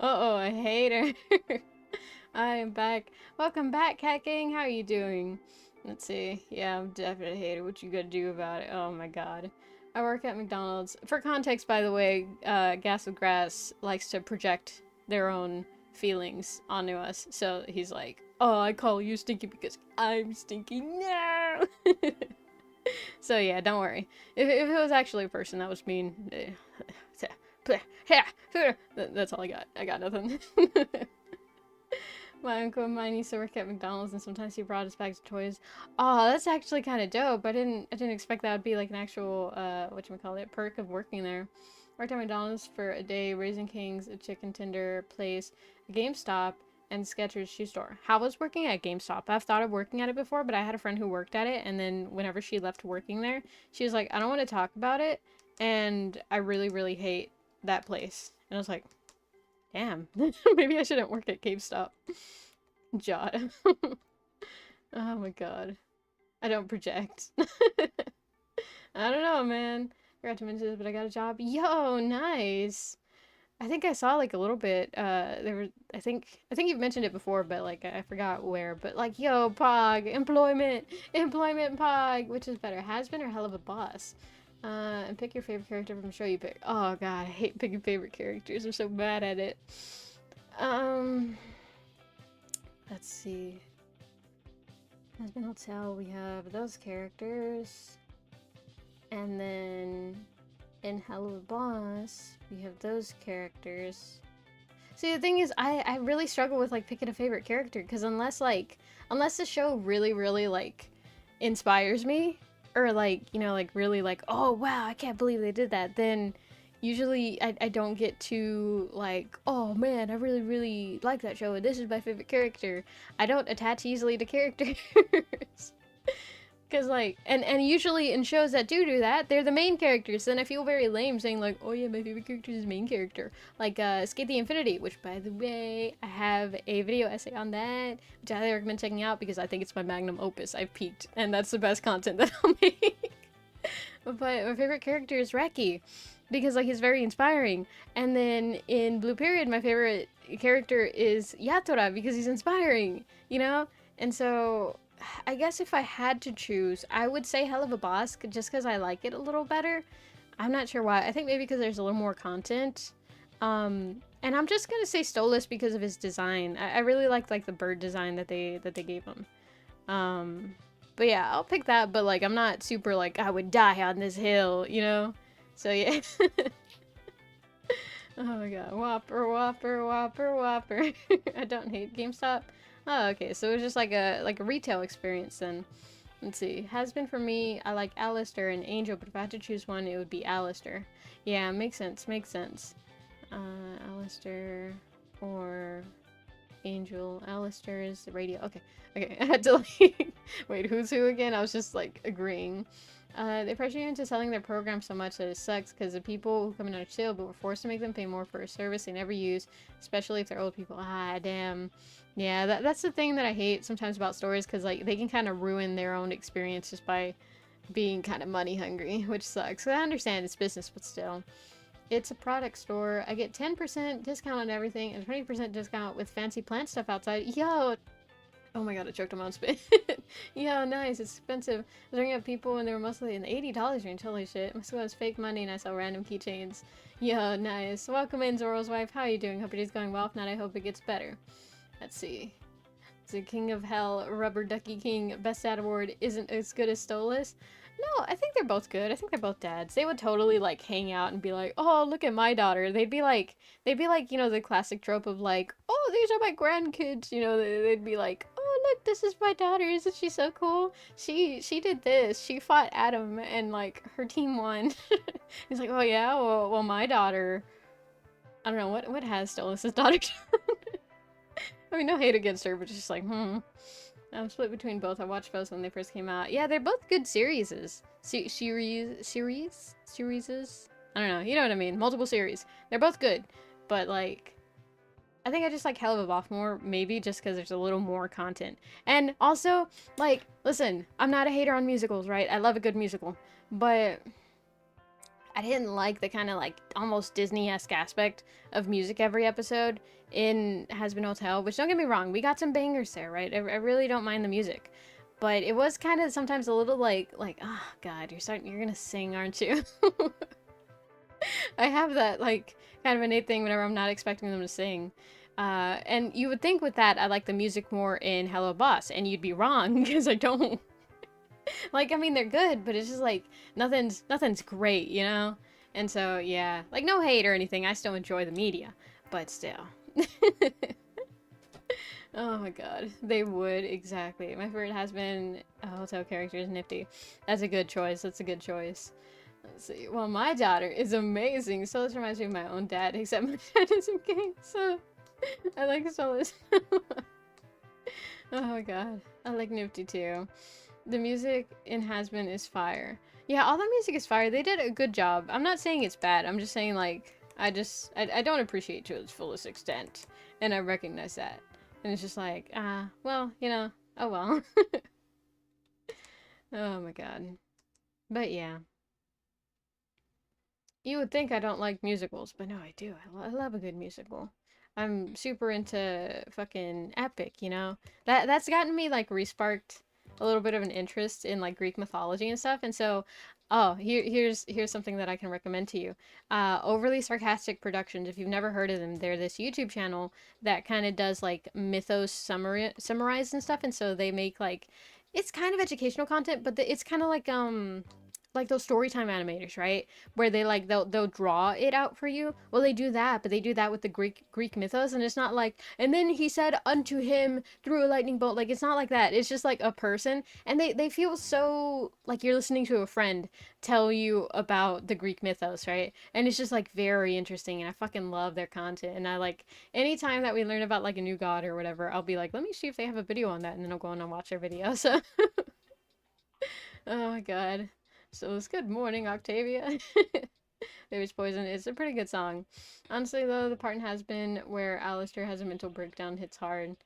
Uh-oh, I hate her. I am back. Welcome back, Cat Gang. How are you doing? Let's see. Yeah, I'm definitely hating what you gotta do about it. Oh my god. I work at McDonald's. For context, by the way, Gas with Grass likes to project their own feelings onto us. So he's like, oh, I call you stinky because I'm stinky now. So yeah, don't worry. If it was actually a person that was mean, that's all I got. I got nothing. My uncle and mine used to work at McDonald's, and sometimes he brought us bags of toys. Oh, that's actually kind of dope. I didn't expect that would be like an actual whatchamacallit, perk of working there. Worked at McDonald's for a day, Raising Kings, a chicken tender place, a GameStop, and Skechers shoe store. How was working at GameStop? I've thought of working at it before, but I had a friend who worked at it, and then whenever she left working there, she was like, I don't want to talk about it, and I really, really hate that place. And I was like, damn, maybe I shouldn't work at GameStop. Jot. Oh my god. I don't project. I don't know, man. Forgot to mention this, but I got a job. Yo, nice. I think I saw like a little bit. I think you've mentioned it before, but like I forgot where. But like, yo, Pog, employment, Pog. Which is better, has been or hell of a boss? And pick your favorite character from the show you pick. Oh god, I hate picking favorite characters. I'm so bad at it. Let's see. Husband Hotel, we have those characters. And then in Hell of a Boss, we have those characters. See, the thing is, I really struggle with like picking a favorite character, because unless the show really, really like inspires me, or like, you know, like really like, oh wow, I can't believe they did that, then usually I don't get to like, oh man, I really, really like that show and this is my favorite character. I don't attach easily to characters. Because like, and usually in shows that do that, they're the main characters. Then I feel very lame saying like, oh yeah, my favorite character is the main character. Like Skate the Infinity, which by the way, I have a video essay on that, which I highly recommend checking out because I think it's my magnum opus. I've peaked, and that's the best content that I'll make. But my favorite character is Reki, because like he's very inspiring. And then in Blue Period, my favorite character is Yatora because he's inspiring, you know? And so I guess if I had to choose, I would say Hell of a Boss, just because I like it a little better. I'm not sure why. I think maybe because there's a little more content. And I'm just gonna say Stolas because of his design. I really like the bird design that they gave him. But yeah, I'll pick that. But like, I'm not super like I would die on this hill, you know. So yeah. Oh my god, Whopper, Whopper, Whopper, Whopper. I don't hate GameStop. Oh, okay, so it was just like a retail experience then. Let's see. Has been for me, I like Alistair and Angel, but if I had to choose one, it would be Alistair. Yeah, makes sense, makes sense. Alistair or Angel. Alistair is the radio. Okay, okay, I had to like, wait, who's who again? I was just like agreeing. They pressure you into selling their program so much that it sucks because the people who come in are chill, but we're forced to make them pay more for a service they never use, especially if they're old people. Ah, damn. Yeah, that's the thing that I hate sometimes about stores, because like they can kind of ruin their own experience just by being kind of money hungry, which sucks. I understand it's business, but still. It's a product store. I get 10% discount on everything and 20% discount with fancy plant stuff outside. Yo! Oh my god, I choked on my own spit. Yeah, nice. It's expensive. I was ringing up people and they were mostly in the $80 range. Holy shit. My school has fake money and I sell random keychains. Yeah, nice. Welcome in, Zoro's wife. How are you doing? Hope your day's going well. If not, I hope it gets better. Let's see. The King of Hell, Rubber Ducky King, Best Ad Award isn't as good as Stolas. No, I think they're both good. I think they're both dads. They would totally like hang out and be like, "Oh, look at my daughter." They'd be like, you know, the classic trope of like, "Oh, these are my grandkids." You know, they'd be like, "Oh, look, this is my daughter. Isn't she so cool? She did this. She fought Adam and like her team won." He's like, "Oh yeah, well my daughter. I don't know what has Stolas' daughter." I mean, no hate against her, but just like, I'm split between both. I watched both when they first came out. Yeah, they're both good series. Series? I don't know. You know what I mean? Multiple series. They're both good, but like, I think I just like Hell of a Boff more, maybe just because there's a little more content. And also, like, listen, I'm not a hater on musicals, right? I love a good musical, but I didn't like the kind of like almost Disney-esque aspect of music every episode in Has Been Hotel, which don't get me wrong, we got some bangers there, right? I really don't mind the music. But it was kind of sometimes a little like, oh god, you're gonna sing, aren't you? I have that like kind of innate thing whenever I'm not expecting them to sing. And you would think with that I like the music more in Hello Boss, and you'd be wrong because I don't. Like, I mean, they're good, but it's just like nothing's great, you know? And so, yeah, like no hate or anything. I still enjoy the media, but still. Oh my god, they would exactly. My favorite has been a hotel character is Nifty. That's a good choice. That's a good choice. Let's see. Well, my daughter is amazing. So this reminds me of my own dad, except my dad isn't gay. So I like Solis. Oh my god, I like Nifty too. The music in Has Been is fire. Yeah, all the music is fire. They did a good job. I'm not saying it's bad. I'm just saying, like, I don't appreciate it to its fullest extent. And I recognize that. And it's just like, well, you know, oh well. Oh my god. But yeah. You would think I don't like musicals, but no, I do. I love a good musical. I'm super into fucking epic, you know? That's gotten me, like, resparked a little bit of an interest in, like, Greek mythology and stuff, and so, oh, here's something that I can recommend to you. Overly Sarcastic Productions, if you've never heard of them, they're this YouTube channel that kind of does, like, mythos summarized and stuff, and so they make, like, it's kind of educational content, but it's kind of like those storytime animators, right? Where they like they'll draw it out for you. Well, they do that, but they do that with the Greek mythos, and it's not like and then he said unto him through a lightning bolt. Like it's not like that. It's just like a person, and they feel so like you're listening to a friend tell you about the Greek mythos, right? And it's just like very interesting, and I fucking love their content. And I like anytime that we learn about like a new god or whatever, I'll be like, let me see if they have a video on that, and then I'll go on and watch their video. So, oh my god. So it's good morning, Octavia. Baby's Poison. It's a pretty good song. Honestly, though, the part in Has Been where Alistair has a mental breakdown hits hard.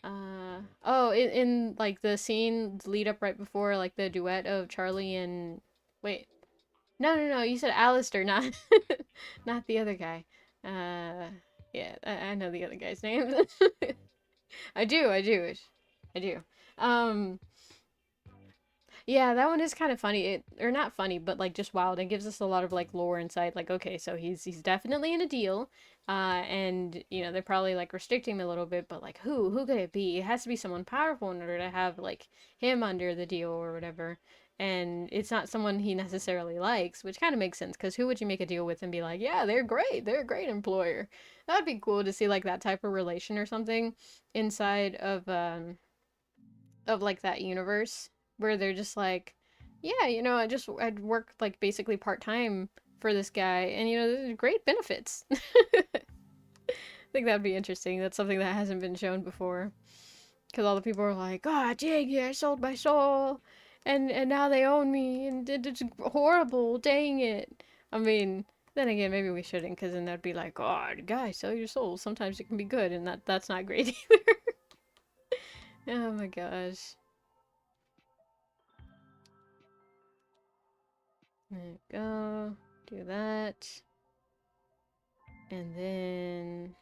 Oh, in like the scene the lead up right before like the duet of Charlie and wait, no, you said Alistair, not not the other guy. Yeah, I know the other guy's name. I do. Um, Yeah, that one is kind of funny. Or not funny, but like just wild. It gives us a lot of like lore insight. Like, okay, so he's definitely in a deal, and you know they're probably like restricting him a little bit. But like, who could it be? It has to be someone powerful in order to have like him under the deal or whatever. And it's not someone he necessarily likes, which kind of makes sense. Because who would you make a deal with and be like, yeah, they're a great employer. That'd be cool to see like that type of relation or something inside of like that universe where they're just like, yeah, you know, I'd work like basically part time for this guy, and you know, there's great benefits. I think that'd be interesting. That's something that hasn't been shown before, because all the people are like, oh, dang it, I sold my soul, and now they own me, and it's horrible. Dang it. I mean. Then again, maybe we shouldn't, because then that'd be like, oh, guys, sell your soul. Sometimes it can be good, and that's not great either. Oh my gosh. There we go. Do that. And then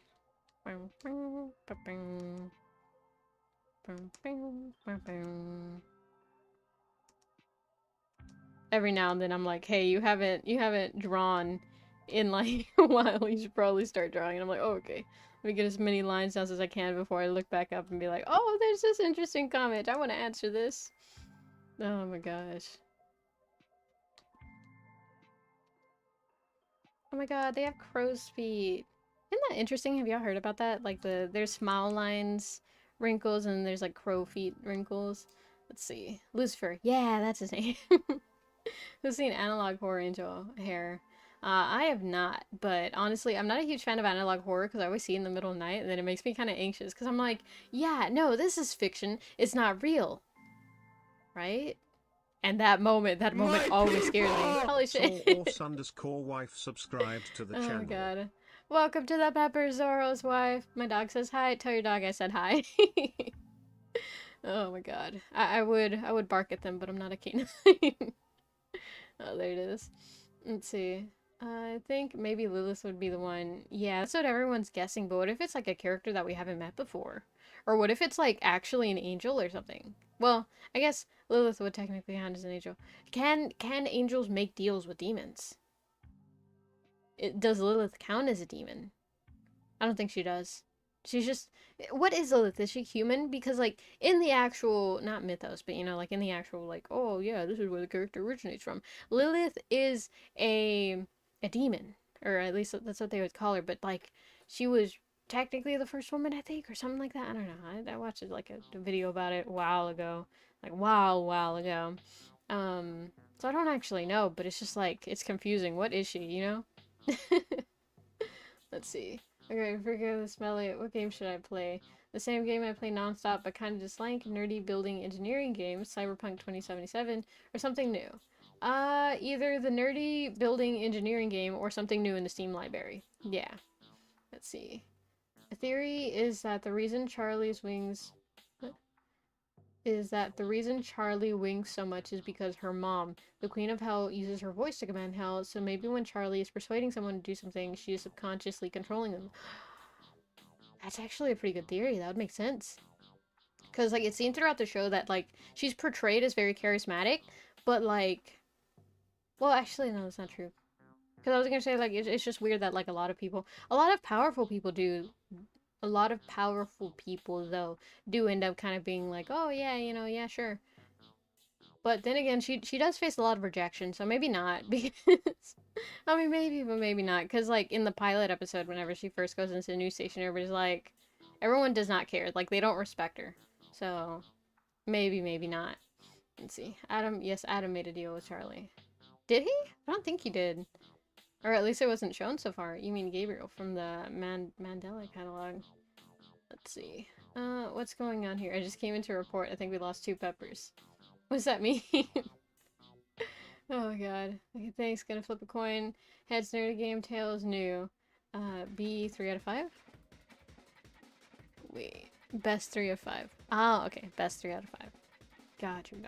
every now and then I'm like, hey, you haven't drawn in like a while. You should probably start drawing. And I'm like, oh, okay. Let me get as many lines down as I can before I look back up and be like, oh, there's this interesting comment. I want to answer this. Oh my gosh. Oh my god, they have crow's feet. Isn't that interesting? Have y'all heard about that? Like there's smile lines, wrinkles, and there's like crow feet wrinkles. Let's see. Lucifer. Yeah, that's his name. Who's seen Analog Horror Angel hair? I have not, but honestly, I'm not a huge fan of analog horror because I always see it in the middle of the night and then it makes me kind of anxious because I'm like, yeah, no, this is fiction. It's not real, right? And that moment always scares me. Holy shit. _wife subscribed to the Oh channel. god. Welcome to the Pepper Zorro's wife. My dog says hi. Tell your dog I said hi. Oh my god. I would bark at them, but I'm not a canine. Oh, there it is. Let's see. I think maybe Lilith would be the one. Yeah, that's what everyone's guessing, but what if it's like a character that we haven't met before? Or what if it's like actually an angel or something? Well, I guess Lilith would technically count as an angel. Can angels make deals with demons? Does Lilith count as a demon? I don't think she does. She's just, what is Lilith? Is she human? Because like in the actual, not mythos, but you know, like in the actual, like, oh yeah, this is where the character originates from. Lilith is a demon, or at least that's what they would call her. But like, she was technically the first woman, I think, or something like that. I don't know. I watched like a video about it a while ago, like while ago. So I don't actually know, but it's just like it's confusing. What is she? You know? Let's see. Okay, forget the smelly. What game should I play? The same game I play nonstop but kind of dislike, nerdy building engineering game, Cyberpunk 2077, or something new. Either the nerdy building engineering game or something new in the Steam library. Yeah. Let's see. A theory is that the reason Charlie's wings is that the reason Charlie winks so much is because her mom, the Queen of Hell, uses her voice to command Hell, so maybe when Charlie is persuading someone to do something, she is subconsciously controlling them. That's actually a pretty good theory. That would make sense. Because, like, it seemed throughout the show that, like, she's portrayed as very charismatic, but, like, well, actually, no, that's not true. Because I was gonna say, like, it's just weird that, like, a lot of powerful people do, a lot of powerful people, though, do end up kind of being like, oh, yeah, you know, yeah, sure. But then again, she does face a lot of rejection, so maybe not, because, I mean, maybe, but maybe not, because, like, in the pilot episode, whenever she first goes into the news station, everybody's like, everyone does not care, like, they don't respect her, so, maybe not. Let's see, Adam, yes, Adam made a deal with Charlie. Did he? I don't think he did. Or at least it wasn't shown so far. You mean Gabriel from the Mandela catalog. Let's see. What's going on here? I just came into a report. I think we lost 2 peppers. What's that mean? Oh god. Okay, thanks. Gonna flip a coin. Heads nerdy game, tails new. B 3 out of 5? Wait. Best 3 of 5. Oh, okay. Best 3 out of 5. Got you.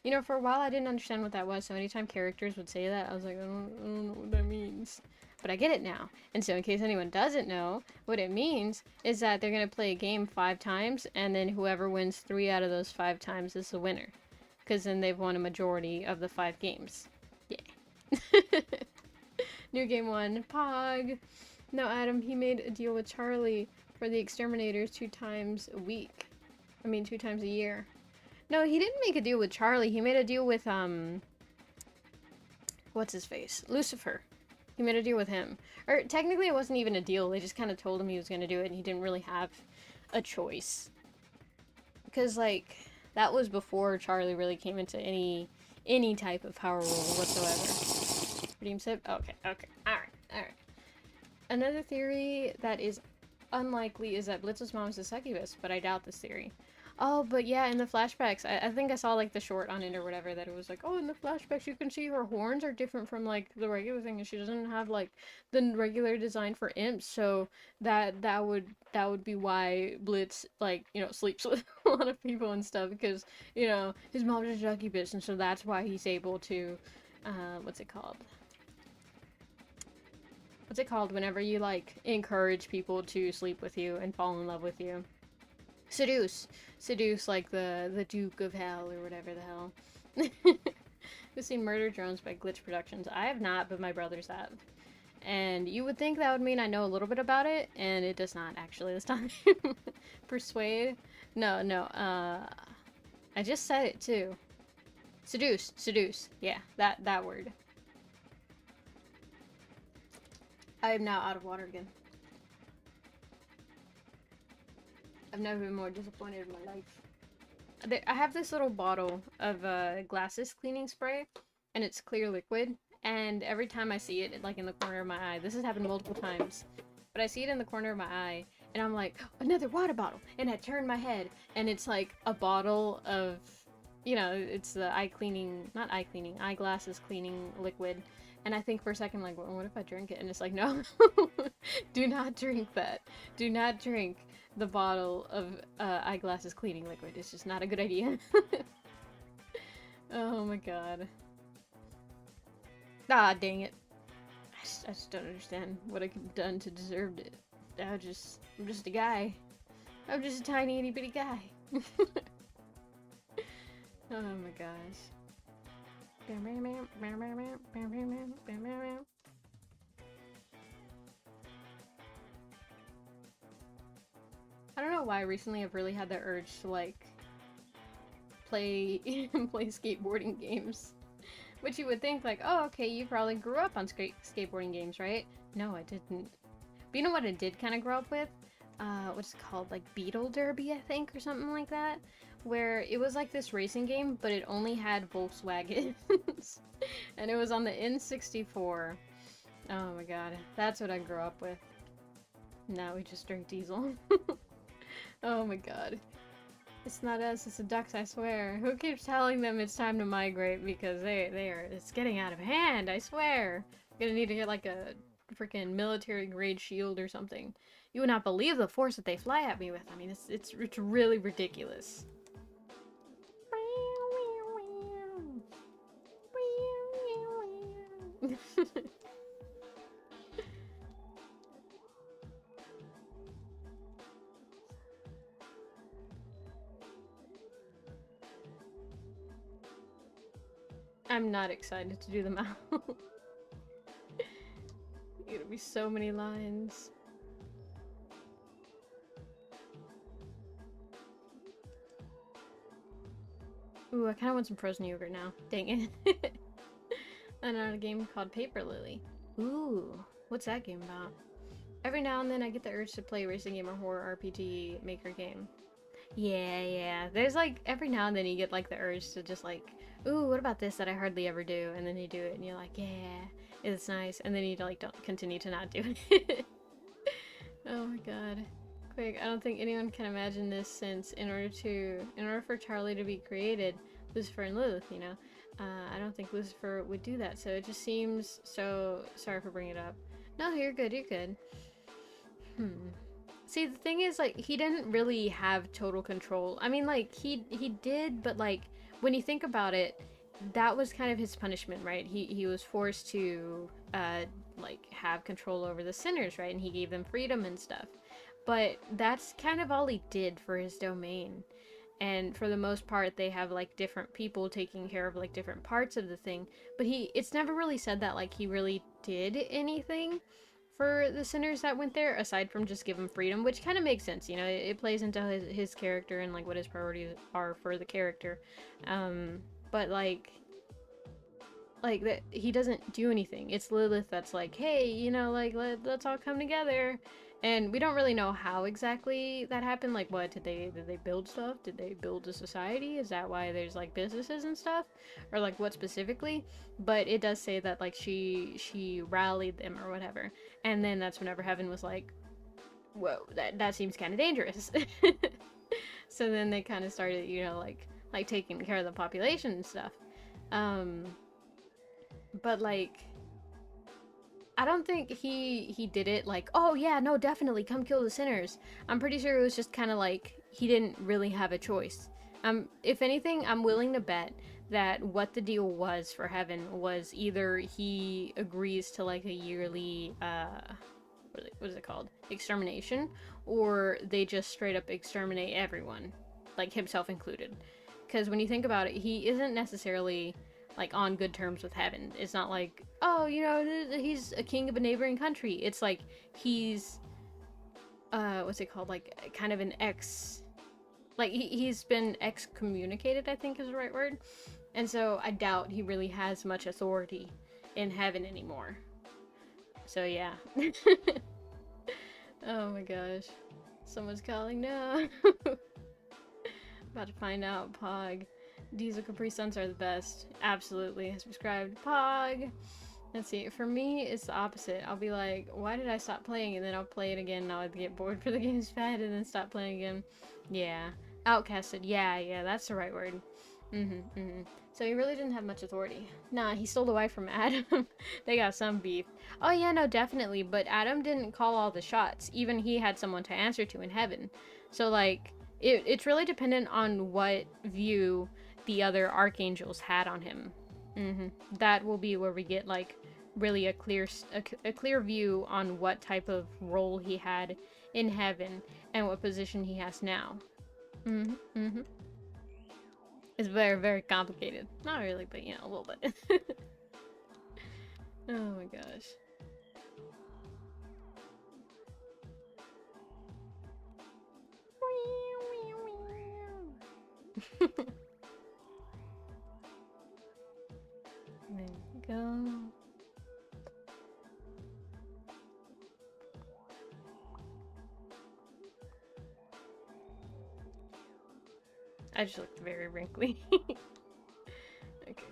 You know, for a while I didn't understand what that was, so anytime characters would say that, I was like, I don't know what that means. But I get it now. And so in case anyone doesn't know, what it means is that they're going to play a game 5 times, and then whoever wins 3 out of those 5 times is the winner. Because then they've won a majority of the 5 games. Yeah. New game 1. Pog. No, Adam, he made a deal with Charlie for the exterminators 2 times a week. I mean, 2 times a year. No, he didn't make a deal with Charlie. He made a deal with, what's his face? Lucifer. He made a deal with him. Or, technically it wasn't even a deal. They just kind of told him he was going to do it, and he didn't really have a choice. Because, like, that was before Charlie really came into any type of power role whatsoever. Redeem sip? Okay. Alright. Another theory that is unlikely is that Blitz's mom is a succubus, but I doubt this theory. Oh, but yeah, in the flashbacks, I think I saw, like, the short on it or whatever, that it was like, oh, in the flashbacks you can see her horns are different from, like, the regular thing, and she doesn't have, like, the regular design for imps, so that would be why Blitz, like, you know, sleeps with a lot of people and stuff, because, you know, his mom's a succubus, and so that's why he's able to, what's it called? What's it called whenever you, like, encourage people to sleep with you and fall in love with you? Seduce, like the Duke of Hell or whatever the hell. We've seen Murder Drones by Glitch Productions. I have not, but my brothers have. And you would think that would mean I know a little bit about it, and it does not actually this time. Persuade? No. I just said it too. Seduce. Yeah, that word. I am now out of water again. I've never been more disappointed in my life. I have this little bottle of glasses cleaning spray, and it's clear liquid. And every time I see it, like in the corner of my eye, this has happened multiple times, but I see it in the corner of my eye, and I'm like, another water bottle, and I turn my head, and it's like a bottle of, you know, it's the eyeglasses cleaning liquid. And I think for a second, like, well, what if I drink it? And it's like, no, do not drink that. Do not drink the bottle of eyeglasses cleaning liquid. It's just not a good idea. Oh my god. Ah, dang it. I just don't understand what I could have done to deserve it. I'm just a guy. I'm just a tiny itty bitty guy. Oh my gosh. I don't know why recently I've really had the urge to like play skateboarding games. Which you would think like, oh okay, you probably grew up on skateboarding games, right? No, I didn't. But you know what I did kind of grow up with? What's it called? Like Beetle Derby, I think, or something like that? Where it was like this racing game, but it only had Volkswagens. And it was on the N64. Oh my god, that's what I grew up with. Now we just drink diesel. Oh my god. It's not us, it's the ducks, I swear. Who keeps telling them it's time to migrate? Because it's getting out of hand, I swear. I'm gonna need to get like a freaking military grade shield or something. You would not believe the force that they fly at me with. I mean, it's really ridiculous. I'm not excited to do them out. It'll be so many lines. Ooh, I kind of want some frozen yogurt now. Dang it. Another game called Paper Lily. Ooh, what's that game about? Every now and then I get the urge to play a racing game or horror RPG maker game. Yeah. There's like, every now and then you get like the urge to just like, ooh, what about this that I hardly ever do? And then you do it and you're like, yeah, it's nice. And then you like don't continue to not do it. Oh my god. Quick, I don't think anyone can imagine this since in order for Charlie to be created, Lucifer and Lilith, you know, I don't think Lucifer would do that. So it just seems so, sorry for bringing it up. No, you're good. See, the thing is, like, he didn't really have total control. I mean, like, he did, but, like, when you think about it, that was kind of his punishment, right? He was forced to, like, have control over the sinners, right? And he gave them freedom and stuff. But that's kind of all he did for his domain. And for the most part, they have, like, different people taking care of, like, different parts of the thing. But it's never really said that, like, he really did anything for the sinners that went there, aside from just give them freedom, which kind of makes sense, you know, it plays into his character and like what his priorities are for the character. But like that he doesn't do anything. It's Lilith that's like, hey, you know, like let's all come together. And we don't really know how exactly that happened. Like, what did they build stuff? Did they build a society? Is that why there's like businesses and stuff, or like what specifically? But it does say that like she rallied them or whatever, and then that's whenever Heaven was like, whoa, that seems kind of dangerous. So then they kind of started, you know, like taking care of the population and stuff. But like, I don't think he did it like, oh yeah, no, definitely come kill the sinners. I'm pretty sure it was just kind of like he didn't really have a choice. If anything, I'm willing to bet that what the deal was for Heaven was either he agrees to like a yearly what is it called, extermination, or they just straight up exterminate everyone, like himself included. Because when you think about it, he isn't necessarily like on good terms with Heaven. It's not like, oh, you know, he's a king of a neighboring country. It's like he's what's it called, like kind of an like he's been excommunicated, I think is the right word. And so I doubt he really has much authority in Heaven anymore. So yeah. Oh my gosh. Someone's calling now. About to find out. Pog. Diesel Capri Suns are the best. Absolutely. Subscribed. Pog. Let's see. For me, it's the opposite. I'll be like, why did I stop playing? And then I'll play it again and I'll get bored for the game's bad and then stop playing again. Yeah. Outcasted. Yeah, that's the right word. So he really didn't have much authority. Nah, he stole the wife from Adam. They got some beef. Oh yeah, no, definitely. But Adam didn't call all the shots. Even he had someone to answer to in heaven. So like, it's really dependent on what view the other archangels had on him. That will be where we get like really a clear view on what type of role he had in heaven and what position he has now. It's very, very complicated. Not really, but you know, a little bit. Oh my gosh. There we go. I just looked very wrinkly. Okay,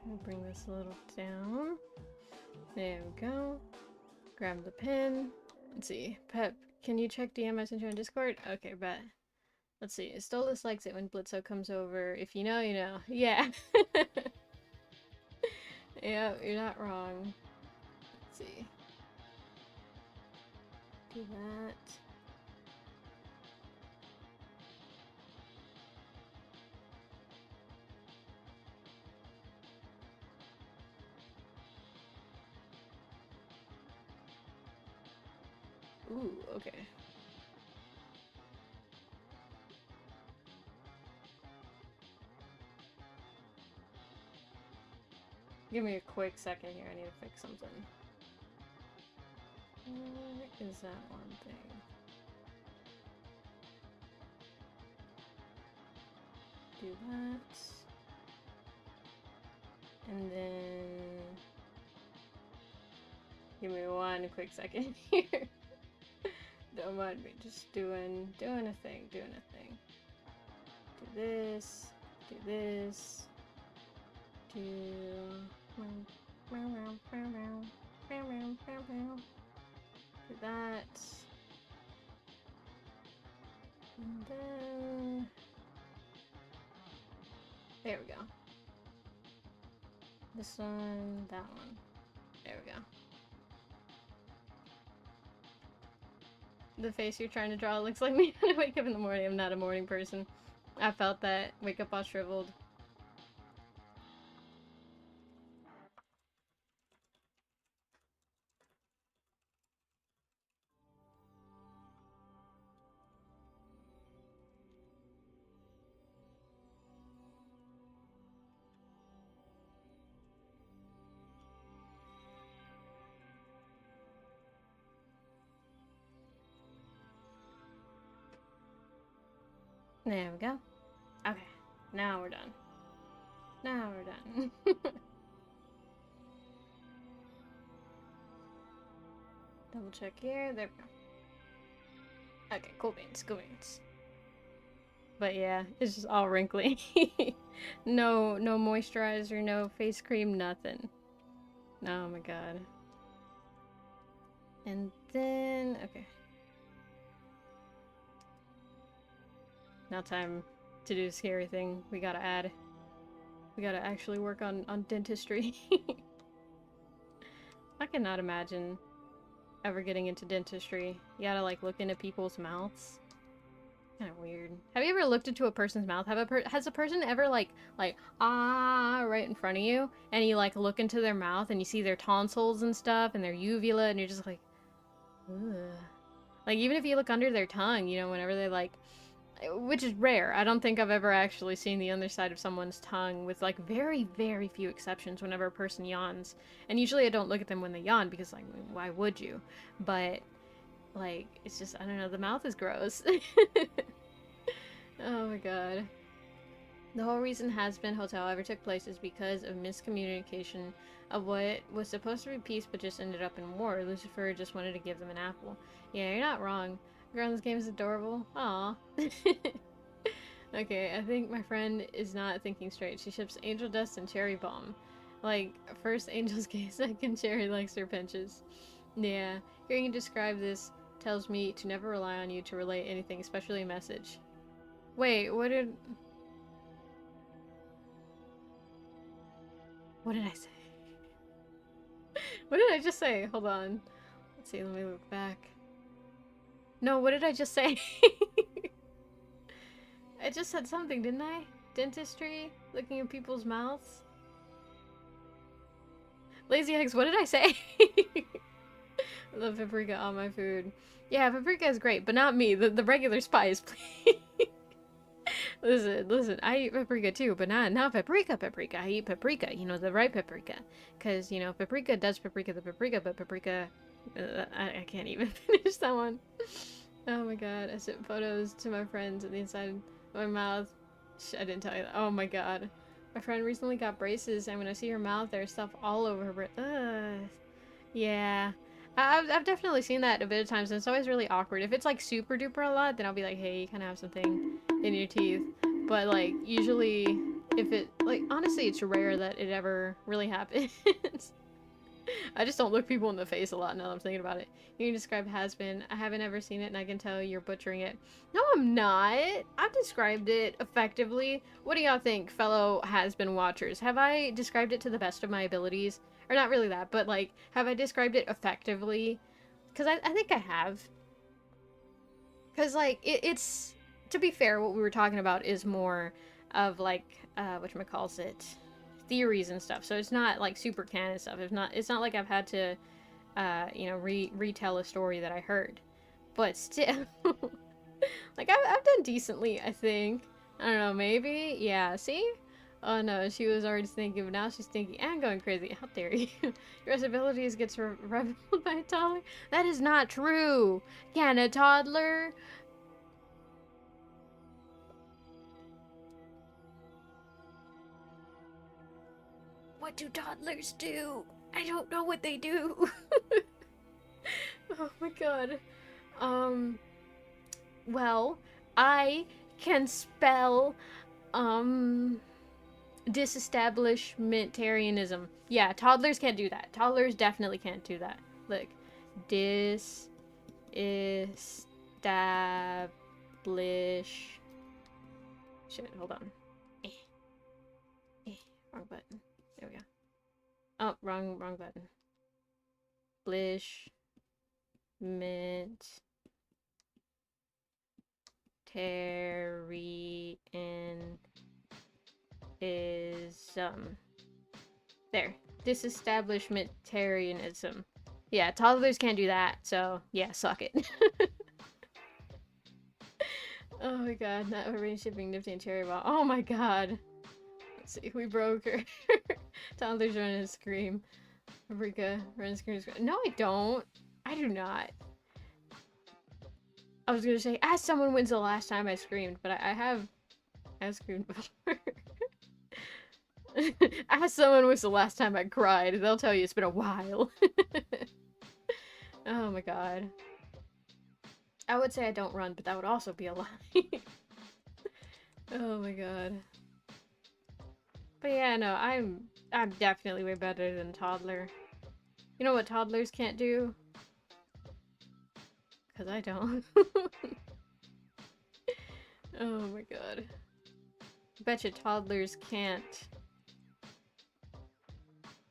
I'll bring this a little down. There we go. Grab the pen. Let's see. Pep, can you check DM Messenger on Discord? Okay, bet. Let's see. Stolas likes it when Blitzo comes over. If you know, you know. Yeah. Yeah, you're not wrong. Let's see. Do that. Ooh, okay. Give me a quick second here, I need to fix something. Where is that one thing? Do that. And then... Give me one quick second here. Don't mind me, just doing a thing. Do this, do this, do that, and then there we go. This one, that one. There we go. The face you're trying to draw looks like me when I wake up in the morning. I'm not a morning person. I felt that. Wake up all shriveled. There we go. Okay, now we're done. Now we're done. Double check here. There we go. Okay, cool beans, cool beans. But yeah, it's just all wrinkly. No moisturizer, no face cream, nothing. Oh my god. And then, okay. Now time to do a scary thing. We gotta actually work on dentistry. I cannot imagine ever getting into dentistry. You gotta like look into people's mouths. Kind of weird. Have you ever looked into a person's mouth? Has a person ever like right in front of you, and you like look into their mouth and you see their tonsils and stuff and their uvula, and you're just like, ugh. Like even if you look under their tongue, you know, whenever they like, which is rare. I don't think I've ever actually seen the underside of someone's tongue, with like very, very few exceptions whenever a person yawns. And usually I don't look at them when they yawn because like, why would you? But like, it's just, I don't know, the mouth is gross. Oh my god. The whole reason Has-Been Hotel ever took place is because of miscommunication of what was supposed to be peace but just ended up in war. Lucifer just wanted to give them an apple. Yeah, you're not wrong. Girl in this game is adorable. Aw. Okay, I think my friend is not thinking straight. She ships angel dust and cherry bomb. Like, first angel's gay, second cherry likes her pinches. Yeah, hearing you describe this tells me to never rely on you to relay anything, especially a message. Wait, what did I say? What did I just say? Hold on. Let's see, let me look back. No, what did I just say? I just said something, didn't I? Dentistry? Looking at people's mouths? Lazy eggs, what did I say? I love paprika on my food. Yeah, paprika is great, but not me. The regular spice, please. Listen, I eat paprika too, but not paprika. I eat paprika, you know, the right paprika. Because, you know, paprika does paprika the paprika, but paprika... I can't even finish that one. Oh my god, I sent photos to my friends at the inside of my mouth. I didn't tell you that. Oh my god. My friend recently got braces, and when I see her mouth, there's stuff all over her. Ugh. Yeah. I've definitely seen that a bit of times, and it's always really awkward. If it's like super duper a lot, then I'll be like, hey, you kind of have something in your teeth. But like, usually, if it, like, honestly, it's rare that it ever really happens. I just don't look people in the face a lot now that I'm thinking about it. You can describe Has-Been. I haven't ever seen it, and I can tell you're butchering it. No, I'm not. I've described it effectively. What do y'all think, fellow Has-Been watchers? Have I described it to the best of my abilities? Or not really that, but like, have I described it effectively? Because I think I have. Because like, it's... To be fair, what we were talking about is more of like, whatchamacallit, theories and stuff. So it's not like super canon stuff. It's not like I've had to, you know, retell a story that I heard. But still, like I've done decently, I think. I don't know, maybe? Yeah, see? Oh no, she was already thinking, but now she's thinking and going crazy. How dare you? Your abilities gets revealed by a toddler? That is not true! Can a toddler? What do toddlers do? I don't know what they do. Oh my god. Well, I can spell, disestablishmentarianism. Yeah, toddlers can't do that. Toddlers definitely can't do that. Look. Disestablish... Shit, hold on. Wrong button. There we go. Oh, wrong button. Disestablishmentarianism. There. Disestablishmentarianism. Yeah, toddlers can't do that, so yeah, suck it. Oh my god, not arrange shipping Nifty and Cherry Bomb. Oh my god. Let's see, we broke her. Toddlers run and scream. Paprika, run and scream. No, I don't. I do not. I was gonna say, ask someone when's the last time I screamed, but I screamed before. Ask someone when's the last time I cried. They'll tell you it's been a while. Oh my god. I would say I don't run, but that would also be a lie. Oh my god. But yeah, no, I'm definitely way better than toddler. You know what toddlers can't do? Cause I don't. Oh my god. Betcha toddlers can't.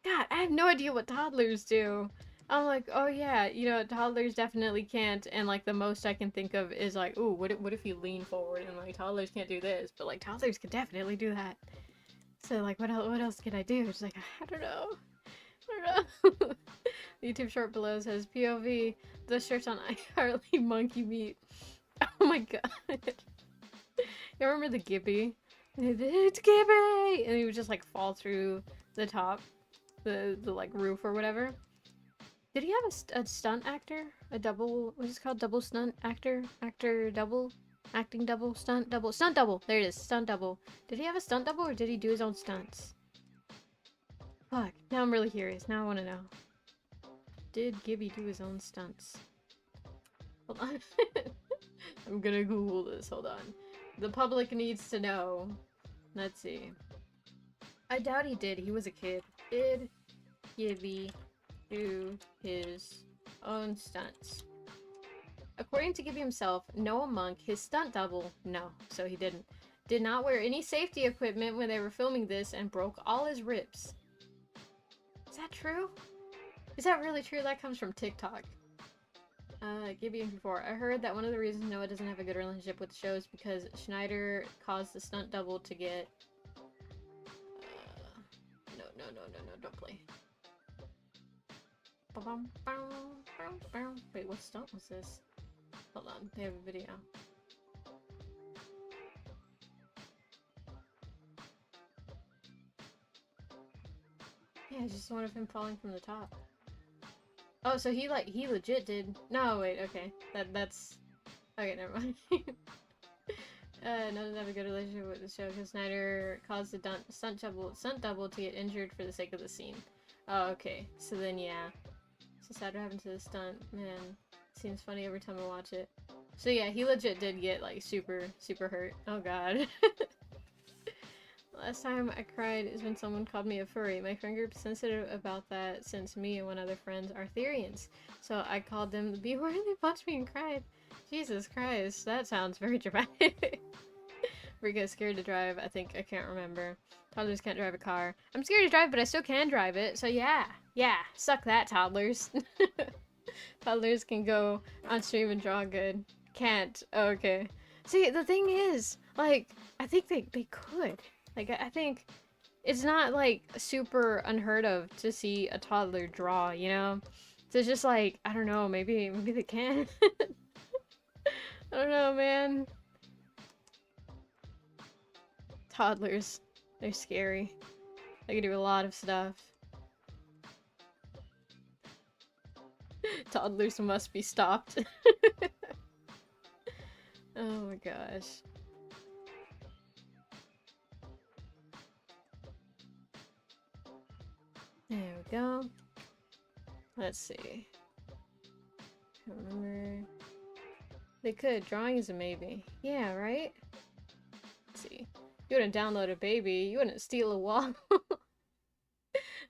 God, I have no idea what toddlers do. I'm like, oh yeah, you know, toddlers definitely can't, and like the most I can think of is like, ooh, what if you lean forward, and like toddlers can't do this, but like toddlers can definitely do that. So like, what else can I do? It's like, I don't know. The YouTube short below says POV, the shirts on iHeartly monkey meat. Oh my god. You remember the Gibby? It's Gibby! And he would just like fall through the top, the like roof or whatever. Did he have a stunt actor? A double, what's it called? Double stunt actor? Actor double? Acting double, stunt double, stunt double. There it is, stunt double. Did he have a stunt double or did he do his own stunts? Fuck, now I'm really curious. Now I want to know. Did Gibby do his own stunts? Hold on. I'm gonna Google this, hold on. The public needs to know. Let's see. I doubt he did, he was a kid. Did Gibby do his own stunts? According to Gibby himself, Noah Monk, his stunt double, no, so he didn't, did not wear any safety equipment when they were filming this and broke all his ribs. Is that true? Is that really true? That comes from TikTok. Gibby and before. I heard that one of the reasons Noah doesn't have a good relationship with the show is because Schneider caused the stunt double to get... No, don't play. Wait, what stunt was this? Hold on, they have a video. Yeah, it's just one of him falling from the top. Oh, so he legit did. No, wait, okay. That's okay, never mind. No, doesn't have a good relationship with the show because Snyder caused the stunt double to get injured for the sake of the scene. Oh, okay. So then, yeah. So sad what happened to the stunt. Man, seems funny every time I watch it. So yeah, he legit did get like super hurt. Oh god. Last time I cried is when someone called me a furry. My friend group's sensitive about that since me and one other friends are Therians. So I called them the B word and they punched me and cried. Jesus Christ, that sounds very dramatic. Rika scared to drive, I think, I can't remember. Toddlers can't drive a car. I'm scared to drive, but I still can drive it, so yeah. Yeah, suck that, toddlers. Toddlers can go on stream and draw good. Can't. Oh, okay. See, the thing is, like, I think they could. Like, I think it's not, like, super unheard of to see a toddler draw, you know? So it's just like, I don't know, maybe they can. I don't know, man. Toddlers. They're scary. They can do a lot of stuff. Toddlers must be stopped. Oh my gosh. There we go. Let's see. I remember. They could. Drawing is a maybe. Yeah, right? Let's see. You wouldn't download a baby. You wouldn't steal a wall.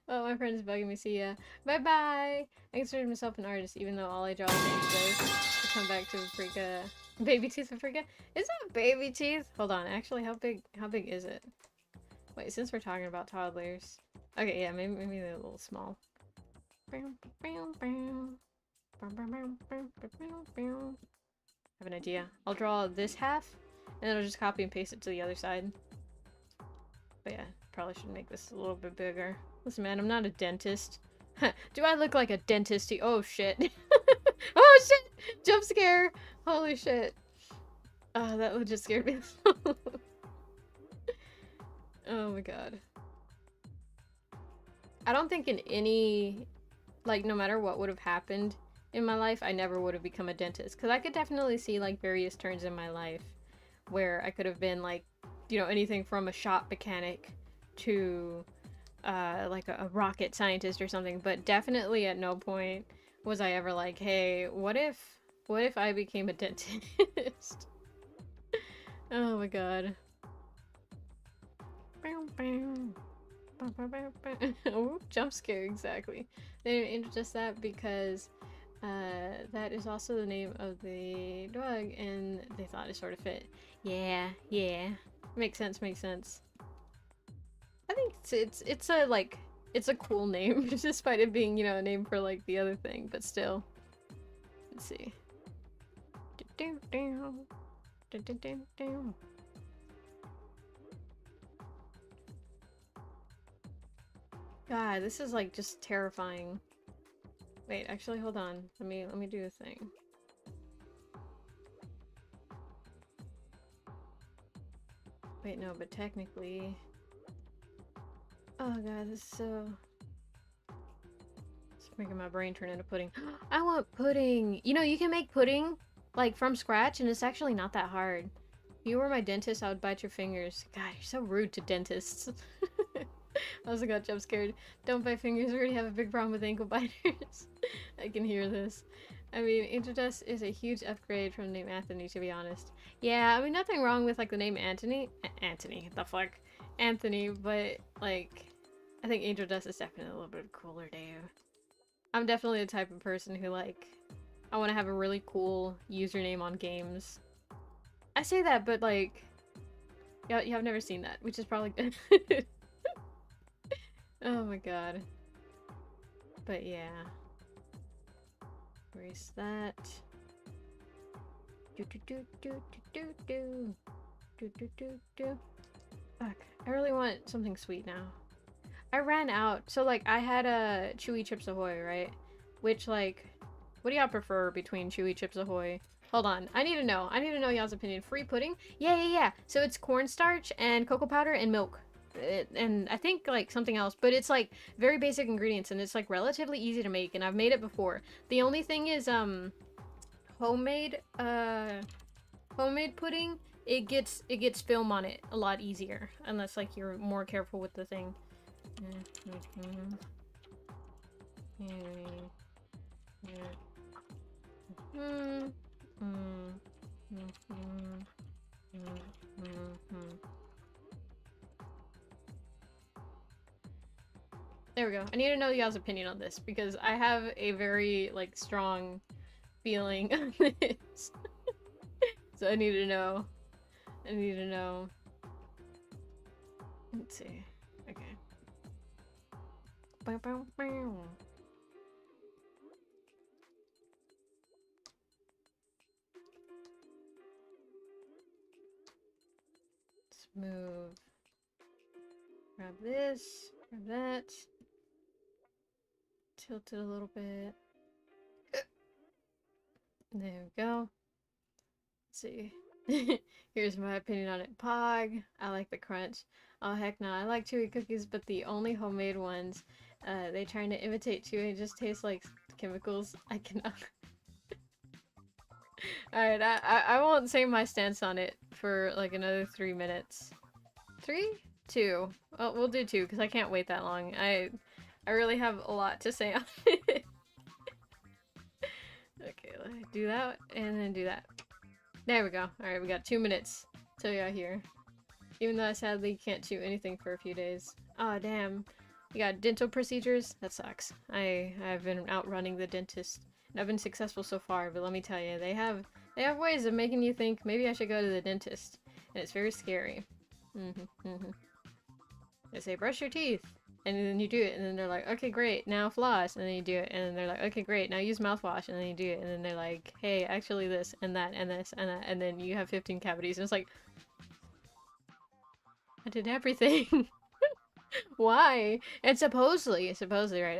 Oh, my friend is bugging me. See ya. Bye-bye! I consider myself an artist, even though all I draw is angels. To come back to Africa. Baby teeth Africa? Is that baby teeth? Hold on. Actually, how big is it? Wait, since we're talking about toddlers. Okay, yeah, maybe they're a little small. I have an idea. I'll draw this half, and then I'll just copy and paste it to the other side. But yeah, probably should make this a little bit bigger. Listen, man, I'm not a dentist. Do I look like a dentist? Oh, shit. Oh, shit! Jump scare! Holy shit. Oh, that would just scare me. Oh my god. I don't think in any, like, no matter what would have happened in my life, I never would have become a dentist. Because I could definitely see, like, various turns in my life where I could have been, like, you know, anything from a shop mechanic to, like, a rocket scientist or something. But definitely at no point was I ever like, hey, what if I became a dentist? Oh my god. Oh, jump scare, exactly. They didn't just that because that is also the name of the drug and they thought it sort of fit. Yeah. Makes sense. I think it's a like it's a cool name despite it being, you know, a name for like the other thing, but still. Let's see. God, this is like just terrifying. Wait, actually, hold on. Let me do a thing. Wait, no, but technically... Oh god, this is so... It's making my brain turn into pudding. I want pudding! You know, you can make pudding like from scratch, and it's actually not that hard. If you were my dentist, I would bite your fingers. God, you're so rude to dentists. I also got jump scared. Don't bite fingers, I already have a big problem with ankle biters. I can hear this. I mean, Interdust is a huge upgrade from the name Anthony, to be honest. Yeah, I mean, nothing wrong with, like, the name Anthony. Anthony, the fuck? Anthony, but, like, I think Angel Dust is definitely a little bit cooler, dude. I'm definitely the type of person who, like, I want to have a really cool username on games. I say that, but, like, you have never seen that, which is probably good. Oh my god. But yeah. Erase that. Do do do do do do do do do do. Fuck. I really want something sweet now. I ran out. So like I had a Chewy Chips Ahoy, right? Which like, what do y'all prefer between Chewy Chips Ahoy? Hold on. I need to know. I need to know y'all's opinion. Free pudding? Yeah. So it's cornstarch and cocoa powder and milk. And I think like something else, but it's like very basic ingredients and it's like relatively easy to make and I've made it before. The only thing is homemade pudding, it gets film on it a lot easier unless like you're more careful with the thing. There we go. I need to know y'all's opinion on this because I have a very like strong feeling on this. So I need to know. I need to know. Let's see. Okay. Bow, bow, bow. Let's move. Grab this. Grab that. Tilt it a little bit. There we go. Let's see. Here's my opinion on it. Pog. I like the crunch. Oh heck no, I like chewy cookies, but the only homemade ones, they trying to imitate chewy just taste like chemicals. I cannot. Alright, I won't say my stance on it for like another 3 minutes. 3? 2. Well, we'll do 2 because I can't wait that long. I really have a lot to say on it. Okay, let me do that and then do that. There we go. Alright, we got 2 minutes till y'all here. Even though I sadly can't do anything for a few days. Aw, damn. You got dental procedures? That sucks. I've been outrunning the dentist. And I've been successful so far, but let me tell you, they have ways of making you think maybe I should go to the dentist. And it's very scary. They say, brush your teeth. And then you do it, and then they're like, okay, great, now floss. And then you do it, and then they're like, okay, great, now use mouthwash. And then you do it, and then they're like, hey, actually this, and that, and this, and that. And then you have 15 cavities. And it's like, I did everything. Why? And supposedly, right,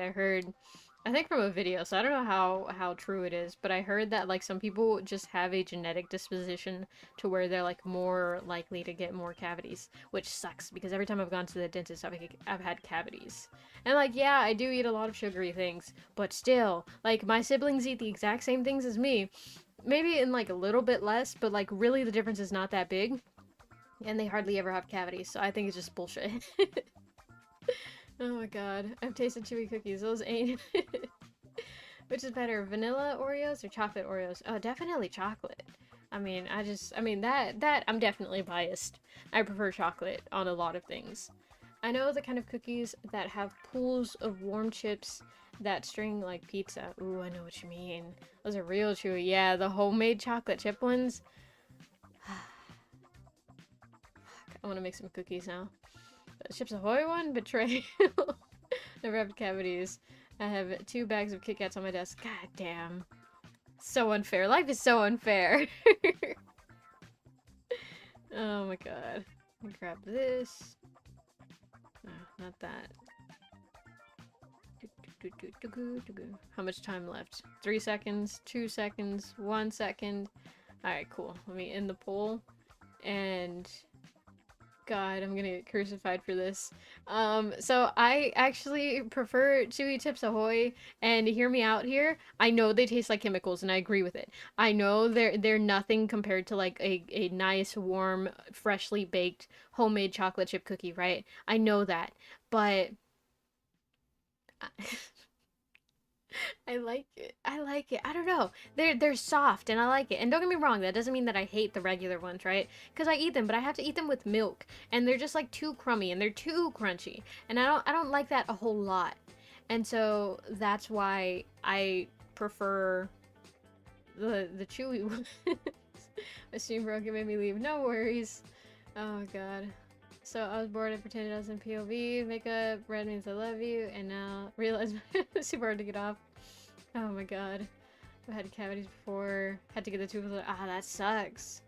I think from a video, so I don't know how true it is, but I heard that like some people just have a genetic disposition to where they're like more likely to get more cavities, which sucks because every time I've gone to the dentist, I've had cavities. And like, yeah, I do eat a lot of sugary things, but still, like my siblings eat the exact same things as me, maybe in like a little bit less, but like really the difference is not that big, and they hardly ever have cavities, so I think it's just bullshit. Oh my god, I've tasted chewy cookies. Those ain't. Which is better, vanilla Oreos or chocolate Oreos? Oh, definitely chocolate. I mean, that I'm definitely biased. I prefer chocolate on a lot of things. I know the kind of cookies that have pools of warm chips that string like pizza. Ooh, I know what you mean. Those are real chewy. Yeah, the homemade chocolate chip ones. I want to make some cookies now. Chips Ahoy one? Betrayal. Never have cavities. I have 2 bags of Kit Kats on my desk. God damn. So unfair. Life is so unfair. Oh my god. Let me grab this. No, not that. How much time left? 3 seconds, 2 seconds, 1 second. Alright, cool. Let me end the poll. And God, I'm gonna get crucified for this. So I actually prefer Chewy Chips Ahoy, and hear me out here. I know they taste like chemicals, and I agree with it. I know they're nothing compared to like a nice, warm, freshly baked homemade chocolate chip cookie, right? I know that, but I like it. I like it. I don't know. They're soft and I like it. And don't get me wrong, that doesn't mean that I hate the regular ones, right? Because I eat them, but I have to eat them with milk, and they're just like too crummy and they're too crunchy, and I don't like that a whole lot. And so that's why I prefer the chewy ones. My stream broke, it made me leave. No worries. Oh god. So I was bored, I pretended I was in POV, makeup, red means I love you, and now realize it's super hard to get off. Oh my god. I've had cavities before, had to get the tooth. Ah, that sucks.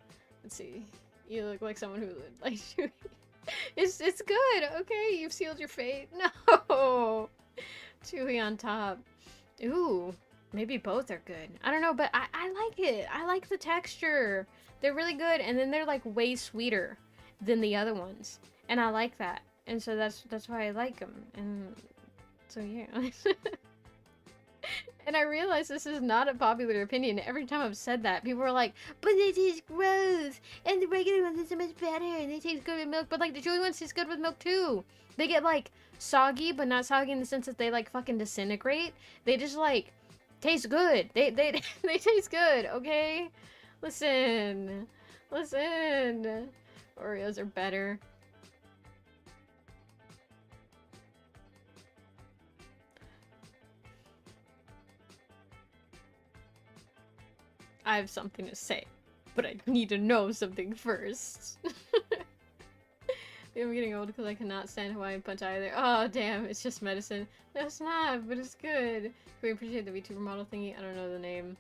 Let's see. You look like someone who would like Chewy. It's good, okay? You've sealed your fate. No! Chewy on top. Ooh, maybe both are good. I don't know, but I like it. I like the texture. They're really good, and then they're like way sweeter than the other ones, and I like that. And so that's why I like them. And so yeah. And I realize this is not a popular opinion. Every time I've said that, people are like, but they taste gross, and the regular ones are so much better, and they taste good with milk. But like the chewy ones taste good with milk too. They get like soggy, but not soggy in the sense that they like fucking disintegrate. They just like taste good. They they taste good. Okay, listen, listen. Oreos are better. I have something to say, but I need to know something first. I'm getting old because I cannot stand Hawaiian Punch either. Oh, damn, it's just medicine. No, it's not, but it's good. We appreciate the VTuber model thingy. I don't know the name.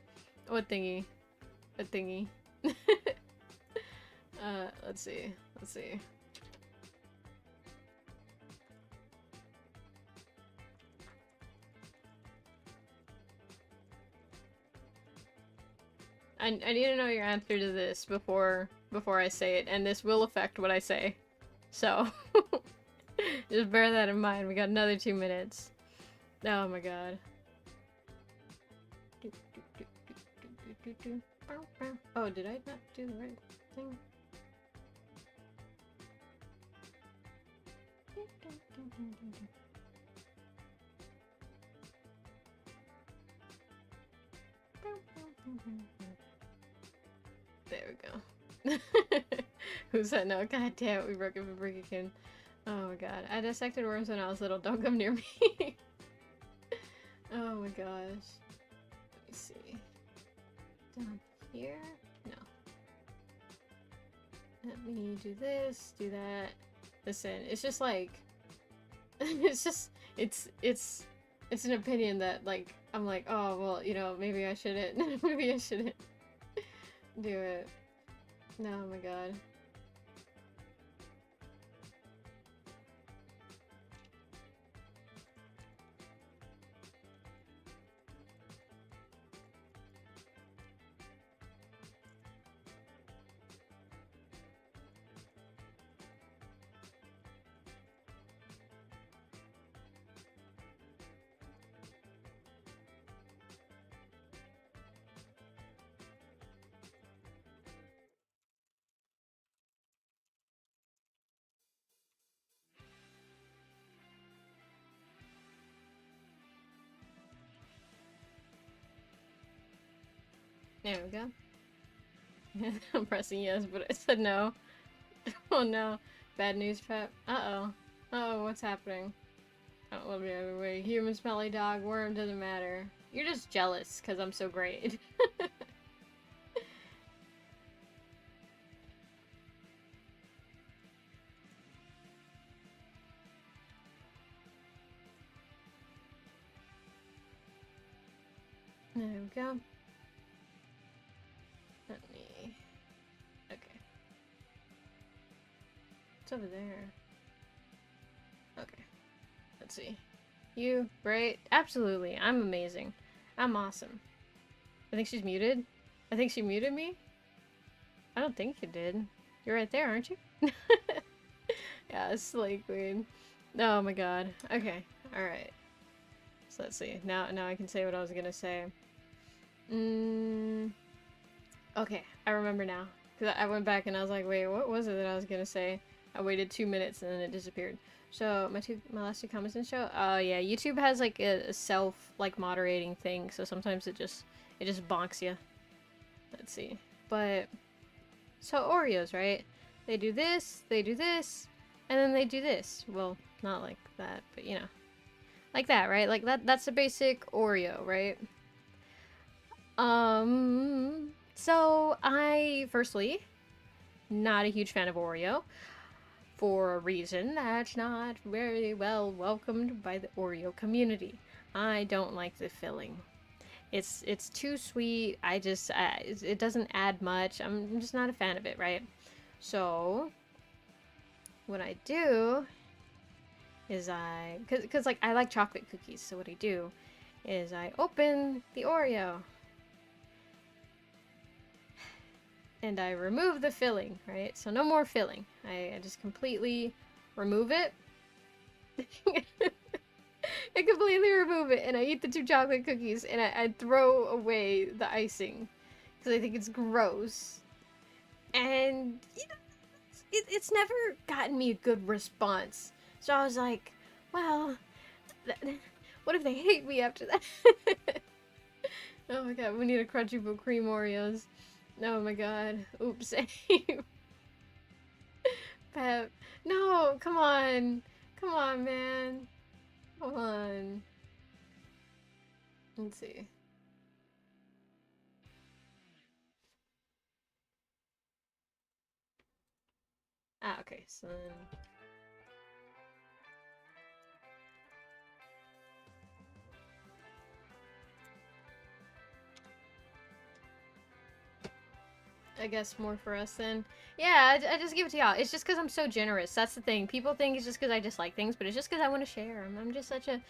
What thingy? What thingy? Let's see. Let's see. I need to know your answer to this before I say it, and this will affect what I say. So, just bear that in mind. We got another 2 minutes. Oh my god. Oh, did I not do the right thing? There we go. Who said no? God damn it, we broke up a brick again. Oh my god. I dissected worms when I was little. Don't come near me. Oh my gosh. Let me see. Down here? No. Let me do this, do that. Listen, it's just like... it's just... It's an opinion that, like, I'm like, oh, well, you know, maybe I shouldn't. Maybe I shouldn't do it. No, oh my god. There we go. I'm pressing yes, but I said no. Oh no. Bad news, Pep. Uh-oh. Uh-oh, what's happening? Oh, we'll be either way. Human, smelly dog, worm, doesn't matter. You're just jealous because I'm so great. There we go. Let me... Okay. It's over there. Okay. Let's see. You, great. Absolutely. I'm amazing. I'm awesome. I think she's muted. I think she muted me. I don't think you did. You're right there, aren't you? Yeah, Slay Queen. Oh my god. Okay. Alright. So let's see. Now I can say what I was gonna say. Okay, I remember now. Because I went back and I was like, wait, what was it that I was gonna say? I waited 2 minutes and then it disappeared. So, my last 2 comments in the show? Yeah, YouTube has like a self, like, moderating thing, so sometimes it just bonks you. Let's see. But, so Oreos, right? They do this, and then they do this. Well, not like that, but you know. Like that, right? Like that's a basic Oreo, right? So I, firstly, not a huge fan of Oreo. For a reason that's not very well welcomed by the Oreo community. I don't like the filling. It's too sweet. It doesn't add much. I'm just not a fan of it, right? So what I do is cause like I like chocolate cookies. So what I do is I open the Oreo and I remove the filling, right? So no more filling. I just completely remove it. I completely remove it and I eat the 2 chocolate cookies and I throw away the icing because I think it's gross. And you know, it's never gotten me a good response. So I was like, well, what if they hate me after that? Oh my god, we need a Crunchyroll cream Oreos. Oh my god. Oops. Pep. No, come on. Come on, man. Come on. Let's see. Ah, okay, so then... I guess more for us then. Yeah, I just give it to y'all. It's just because I'm so generous. That's the thing. People think it's just because I dislike things, but it's just because I want to share. I'm just such a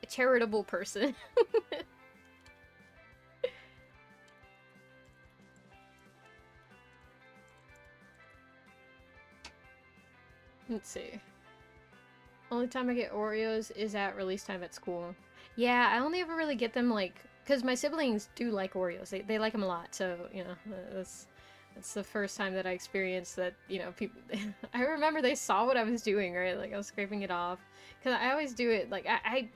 charitable person. Let's see. Only time I get Oreos is at release time at school. Yeah, I only ever really get them like because my siblings do like Oreos. They like them a lot. So you know that's the first time that I experienced that. You know, people. I remember they saw what I was doing, right? Like I was scraping it off because I always do it. Like I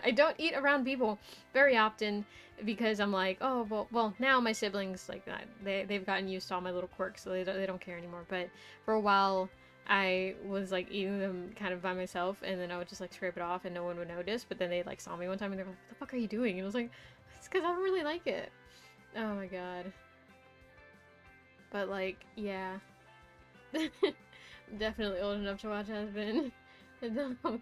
I don't eat around people very often because I'm like, oh well now my siblings like they've gotten used to all my little quirks, so they don't care anymore. But for a while I was like eating them kind of by myself, and then I would just like scrape it off and no one would notice. But then they like saw me one time and they were like, what the fuck are you doing? And I was like, it's because I don't really like it. Oh my god. But like, yeah. Definitely old enough to watch Husband. Oh my god.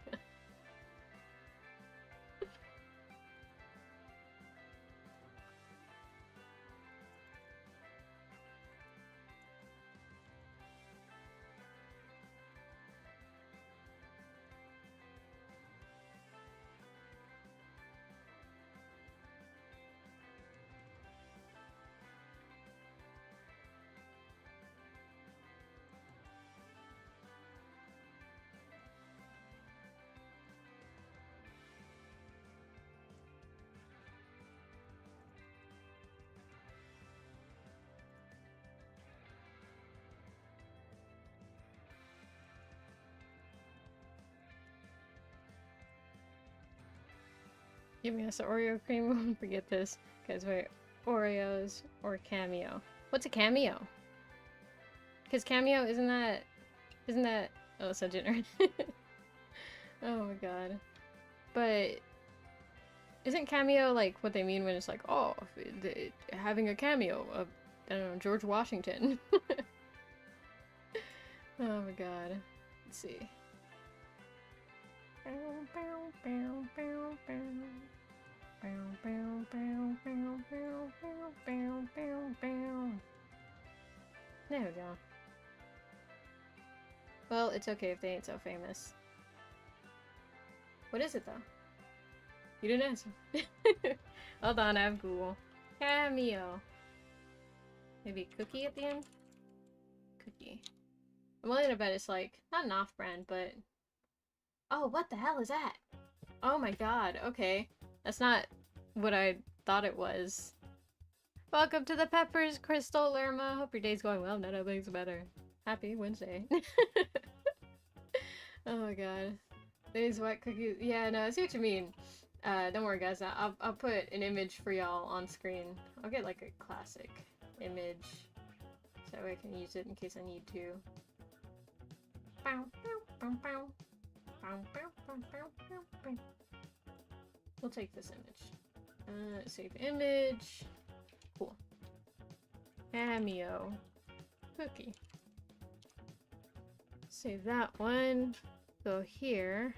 Give me us an Oreo cream. Forget this. Guys, wait. Oreos or Cameo. What's a Cameo? Because Cameo, isn't that... Oh, so generic. Oh my god. But... Isn't Cameo like what they mean when it's like, oh, having a cameo of, I don't know, George Washington? Oh my god. Let's see. There we go. Well, it's okay if they ain't so famous. What is it, though? You didn't answer. Hold on, I have Google. Cameo. Maybe cookie at the end? Cookie. I'm willing to bet it's like, not an off-brand, but... Oh, what the hell is that? Oh my god, okay. That's not what I thought it was. Welcome to the Peppers, Crystal Lerma. Hope your day's going well. None of things better. Happy Wednesday. Oh my god. These wet cookies. Yeah, no, I see what you mean. Don't worry, guys. I'll put an image for y'all on screen. I'll get like a classic image so I can use it in case I need to. We'll take this image. Save image. Cool. Cameo. Cookie. Save that one. Go here.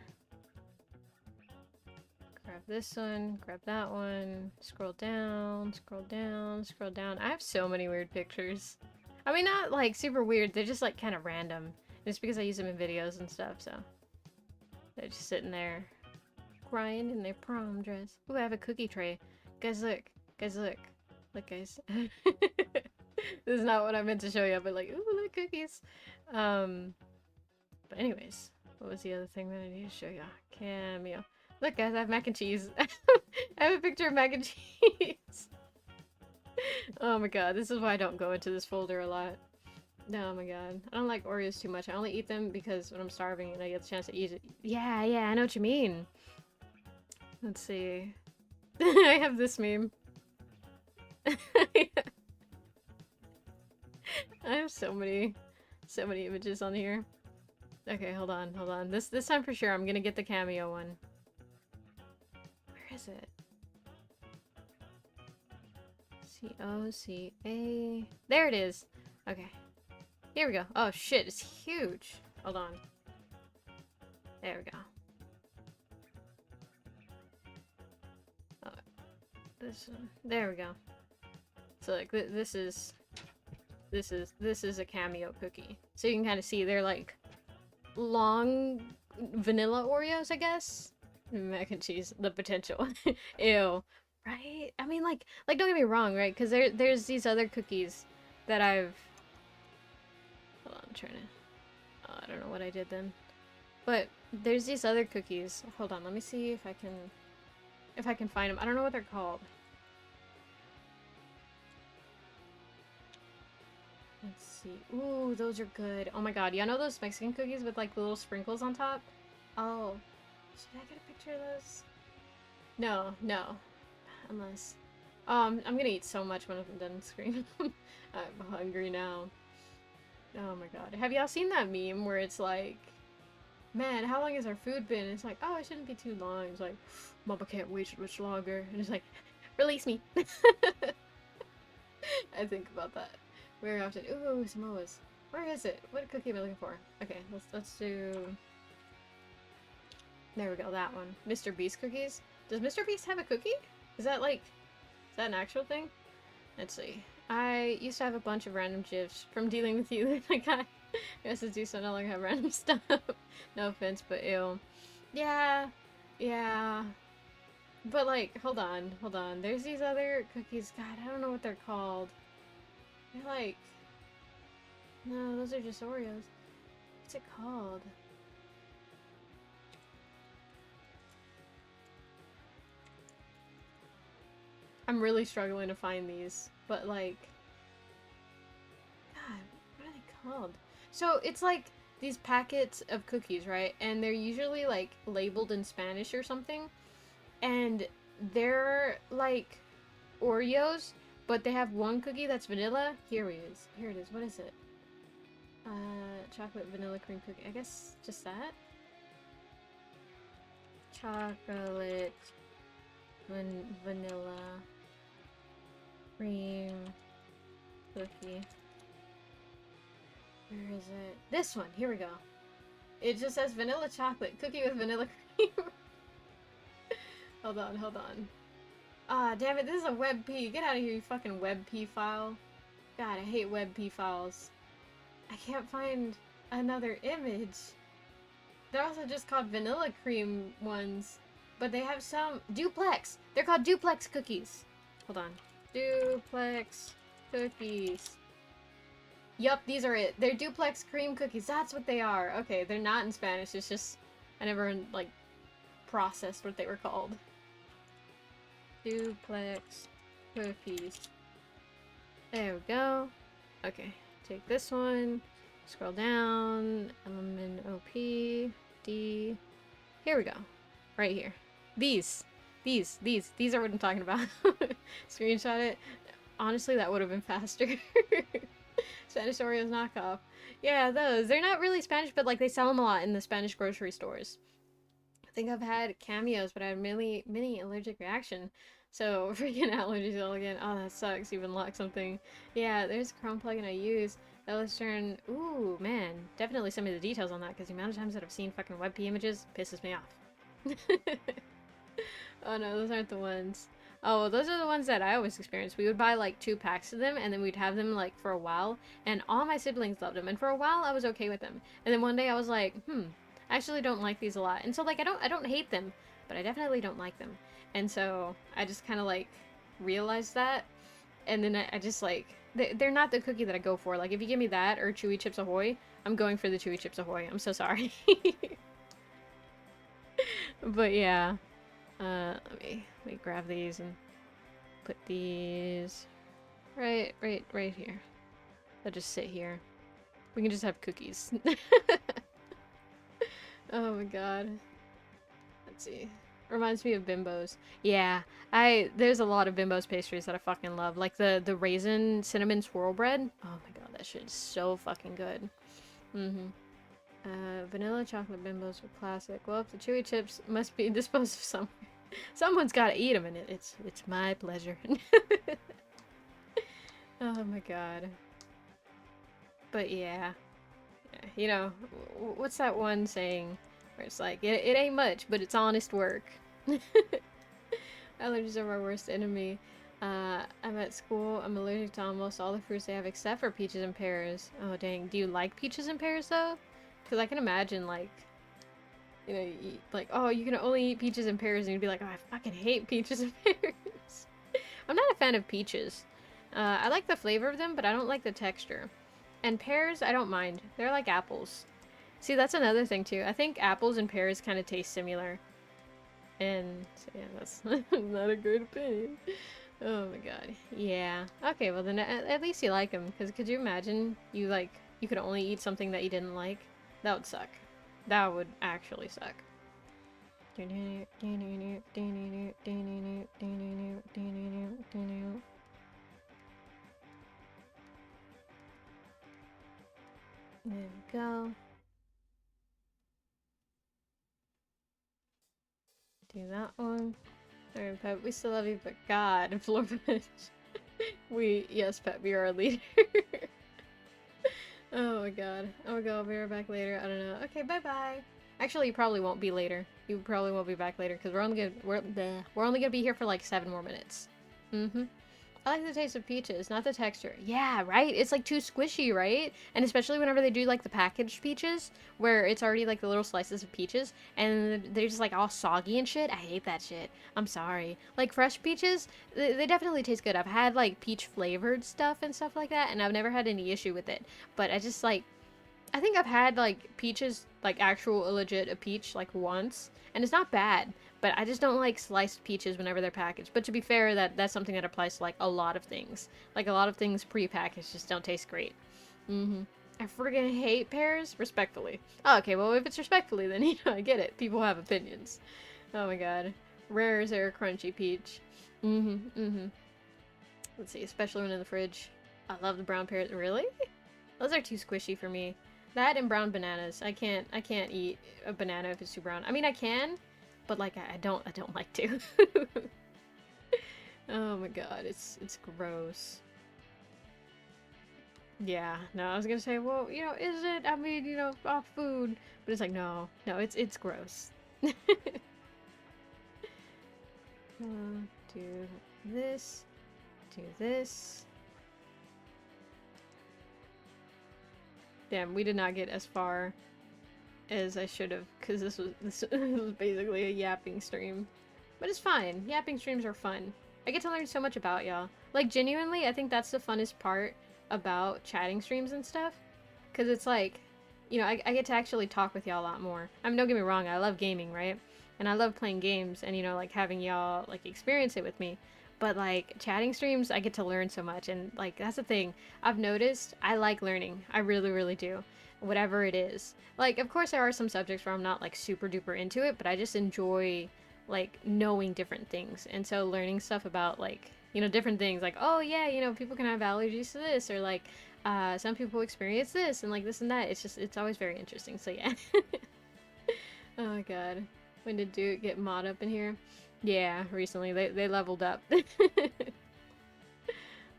Grab this one. Grab that one. Scroll down. Scroll down. Scroll down. I have so many weird pictures. I mean, not like super weird. They're just like kind of random. It's because I use them in videos and stuff, so. They're just sitting there. Crying in their prom dress. Ooh, I have a cookie tray. Guys, look. Guys, look. Look, guys. This is not what I meant to show you, but like, ooh, look, cookies. But anyways, what was the other thing that I need to show you? Cameo. Look, guys, I have mac and cheese. I have a picture of mac and cheese. Oh my god, this is why I don't go into this folder a lot. Oh my god. I don't like Oreos too much. I only eat them because when I'm starving and I get the chance to eat it. Yeah, I know what you mean. Let's see. I have this meme. I have so many images on here. Okay, hold on. This time for sure I'm gonna get the cameo one. Where is it? C-O-C-A. There it is. Okay. Here we go. Oh shit, it's huge. Hold on. There we go. Oh, this one. There we go. So like this is a cameo cookie. So you can kind of see they're like long vanilla Oreos, I guess. Mac and cheese, the potential. Ew. Right? I mean, like don't get me wrong, right? Because there's these other cookies that I've... Hold on, I'm trying to... Oh, I don't know what I did then. But there's these other cookies. Hold on, let me see if I can find them. I don't know what they're called. Let's see. Ooh, those are good. Oh my god, y'all know those Mexican cookies with like the little sprinkles on top? Oh. Should I get a picture of those? No. Unless... I'm gonna eat so much when I'm done screaming. I'm hungry now. Oh my god. Have y'all seen that meme where it's like, man, how long has our food been? And it's like, oh, it shouldn't be too long. It's like, Mama can't wait much longer. And it's like, release me. I think about that very often. Ooh, Samoas. Where is it? What cookie am I looking for? Okay, let's do... There we go, that one. Mr. Beast cookies? Does Mr. Beast have a cookie? Is that like... Is that an actual thing? Let's see. I used to have a bunch of random gifs from dealing with you. Like, I guess it's do so no longer have random stuff. No offense, but ew. Yeah. But like, hold on. There's these other cookies. God, I don't know what they're called. They're like... No, those are just Oreos. What's it called? I'm really struggling to find these, but like... God, what are they called? So, it's like these packets of cookies, right? And they're usually like labeled in Spanish or something. And they're like Oreos, but they have one cookie that's vanilla. Here it is. What is it? Chocolate vanilla cream cookie. I guess just that? Chocolate vanilla cream cookie. Where is it? This one. Here we go. It just says vanilla chocolate cookie with vanilla cream. Hold on. Ah, damn it. This is a WebP. Get out of here, you fucking WebP file. God, I hate WebP files. I can't find another image. They're also just called vanilla cream ones. But they have some... Duplex! They're called duplex cookies. Hold on. Duplex cookies. Yup, these are it. They're duplex cream cookies. That's what they are. Okay, they're not in Spanish. It's just I never like processed what they were called. Duplex cookies. There we go. Okay, take this one. Scroll down. MNOP D. Here we go. Right here. These are what I'm talking about. Screenshot it. Honestly, that would have been faster. Spanish Oreos knockoff. Yeah, those. They're not really Spanish, but like they sell them a lot in the Spanish grocery stores. I think I've had cameos, but I had mini allergic reaction. So freaking allergies all again. Oh, that sucks. Even lock something. Yeah, there's a Chrome plugin I use. That was turn. Ooh, man. Definitely send me the details on that, because the amount of times that I've seen fucking WebP images pisses me off. Oh no, those aren't the ones. Oh, well, those are the ones that I always experienced. We would buy like 2 packs of them, and then we'd have them like for a while, and all my siblings loved them, and for a while I was okay with them. And then one day I was like, I actually don't like these a lot. And so like I don't hate them, but I definitely don't like them. And so I just kind of like realized that, and then I just like they're not the cookie that I go for. Like if you give me that or Chewy Chips Ahoy, I'm going for the Chewy Chips Ahoy. I'm so sorry. But yeah. Let me grab these and put these right here. They'll just sit here. We can just have cookies. Oh my god. Let's see. Reminds me of Bimbo's. Yeah, there's a lot of Bimbo's pastries that I fucking love. Like the raisin cinnamon swirl bread. Oh my god, that shit is so fucking good. Vanilla chocolate Bimbos are classic. Well, the Chewy Chips must be disposed of somewhere. Someone's got to eat them, and it's my pleasure. Oh my god. But yeah, you know, what's that one saying where it's like, it ain't much, but it's honest work. Allergies are my worst enemy. I'm at school. I'm allergic to almost all the fruits they have except for peaches and pears. Oh dang, do you like peaches and pears though? Because I can imagine like, you know, like, oh, you can only eat peaches and pears, and you'd be like, oh, I fucking hate peaches and pears. I'm not a fan of peaches. I like the flavor of them, but I don't like the texture. And pears, I don't mind. They're like apples. See, that's another thing too. I think apples and pears kind of taste similar. And so yeah, that's not a great opinion. Oh my god. Yeah. Okay, well then at least you like them. Because could you imagine you could only eat something that you didn't like? That would suck. That would actually suck. There we go. Do that one. Alright, Pep, we still love you, but God, Floor Bench. Yes, Pep, you're our leader. Oh my god. Oh my god, I'll be right back later. I don't know. Okay, bye-bye. Actually, you probably won't be later. You probably won't be back later, because we're only gonna be here for like 7 more minutes. I like the taste of peaches, not the texture. Yeah, right? It's like too squishy, right? And especially whenever they do like the packaged peaches, where it's already like the little slices of peaches, and they're just like all soggy and shit. I hate that shit. I'm sorry. Like fresh peaches, they definitely taste good. I've had like peach flavored stuff and stuff like that, and I've never had any issue with it. But I just like, I think I've had like peaches, like actual legit a peach like once, and it's not bad. But I just don't like sliced peaches whenever they're packaged. But to be fair, that's something that applies to like a lot of things. Like a lot of things pre-packaged just don't taste great. I friggin' hate pears, respectfully. Oh, okay, well if it's respectfully, then you know I get it. People have opinions. Oh my god, rare is a crunchy peach. Let's see, especially when in the fridge. I love the brown pears. Really? Those are too squishy for me. That and brown bananas. I can't eat a banana if it's too brown. I mean I can. But like I don't like to. Oh my god, it's gross. Yeah, no, I was gonna say, well, you know, is it? I mean, you know, off food, but it's like no, it's gross. Do this, do this. Damn, we did not get as far as I should have, because this was basically a yapping stream. But it's fine. Yapping streams are fun. I get to learn so much about y'all. Like, genuinely, I think that's the funnest part about chatting streams and stuff, because it's like, you know, I get to actually talk with y'all a lot more. I mean, don't get me wrong, I love gaming, right? And I love playing games and, you know, like having y'all like experience it with me. But like chatting streams, I get to learn so much, and like that's the thing. I've noticed I like learning. I really, really do. Whatever it is. Like, of course there are some subjects where I'm not like super duper into it, but I just enjoy like knowing different things. And so learning stuff about like, you know, different things like, oh yeah, you know, people can have allergies to this, or like some people experience this and like this and that. It's just, it's always very interesting. So yeah. Oh my god. When did Duke get mod up in here? Yeah, recently. They leveled up.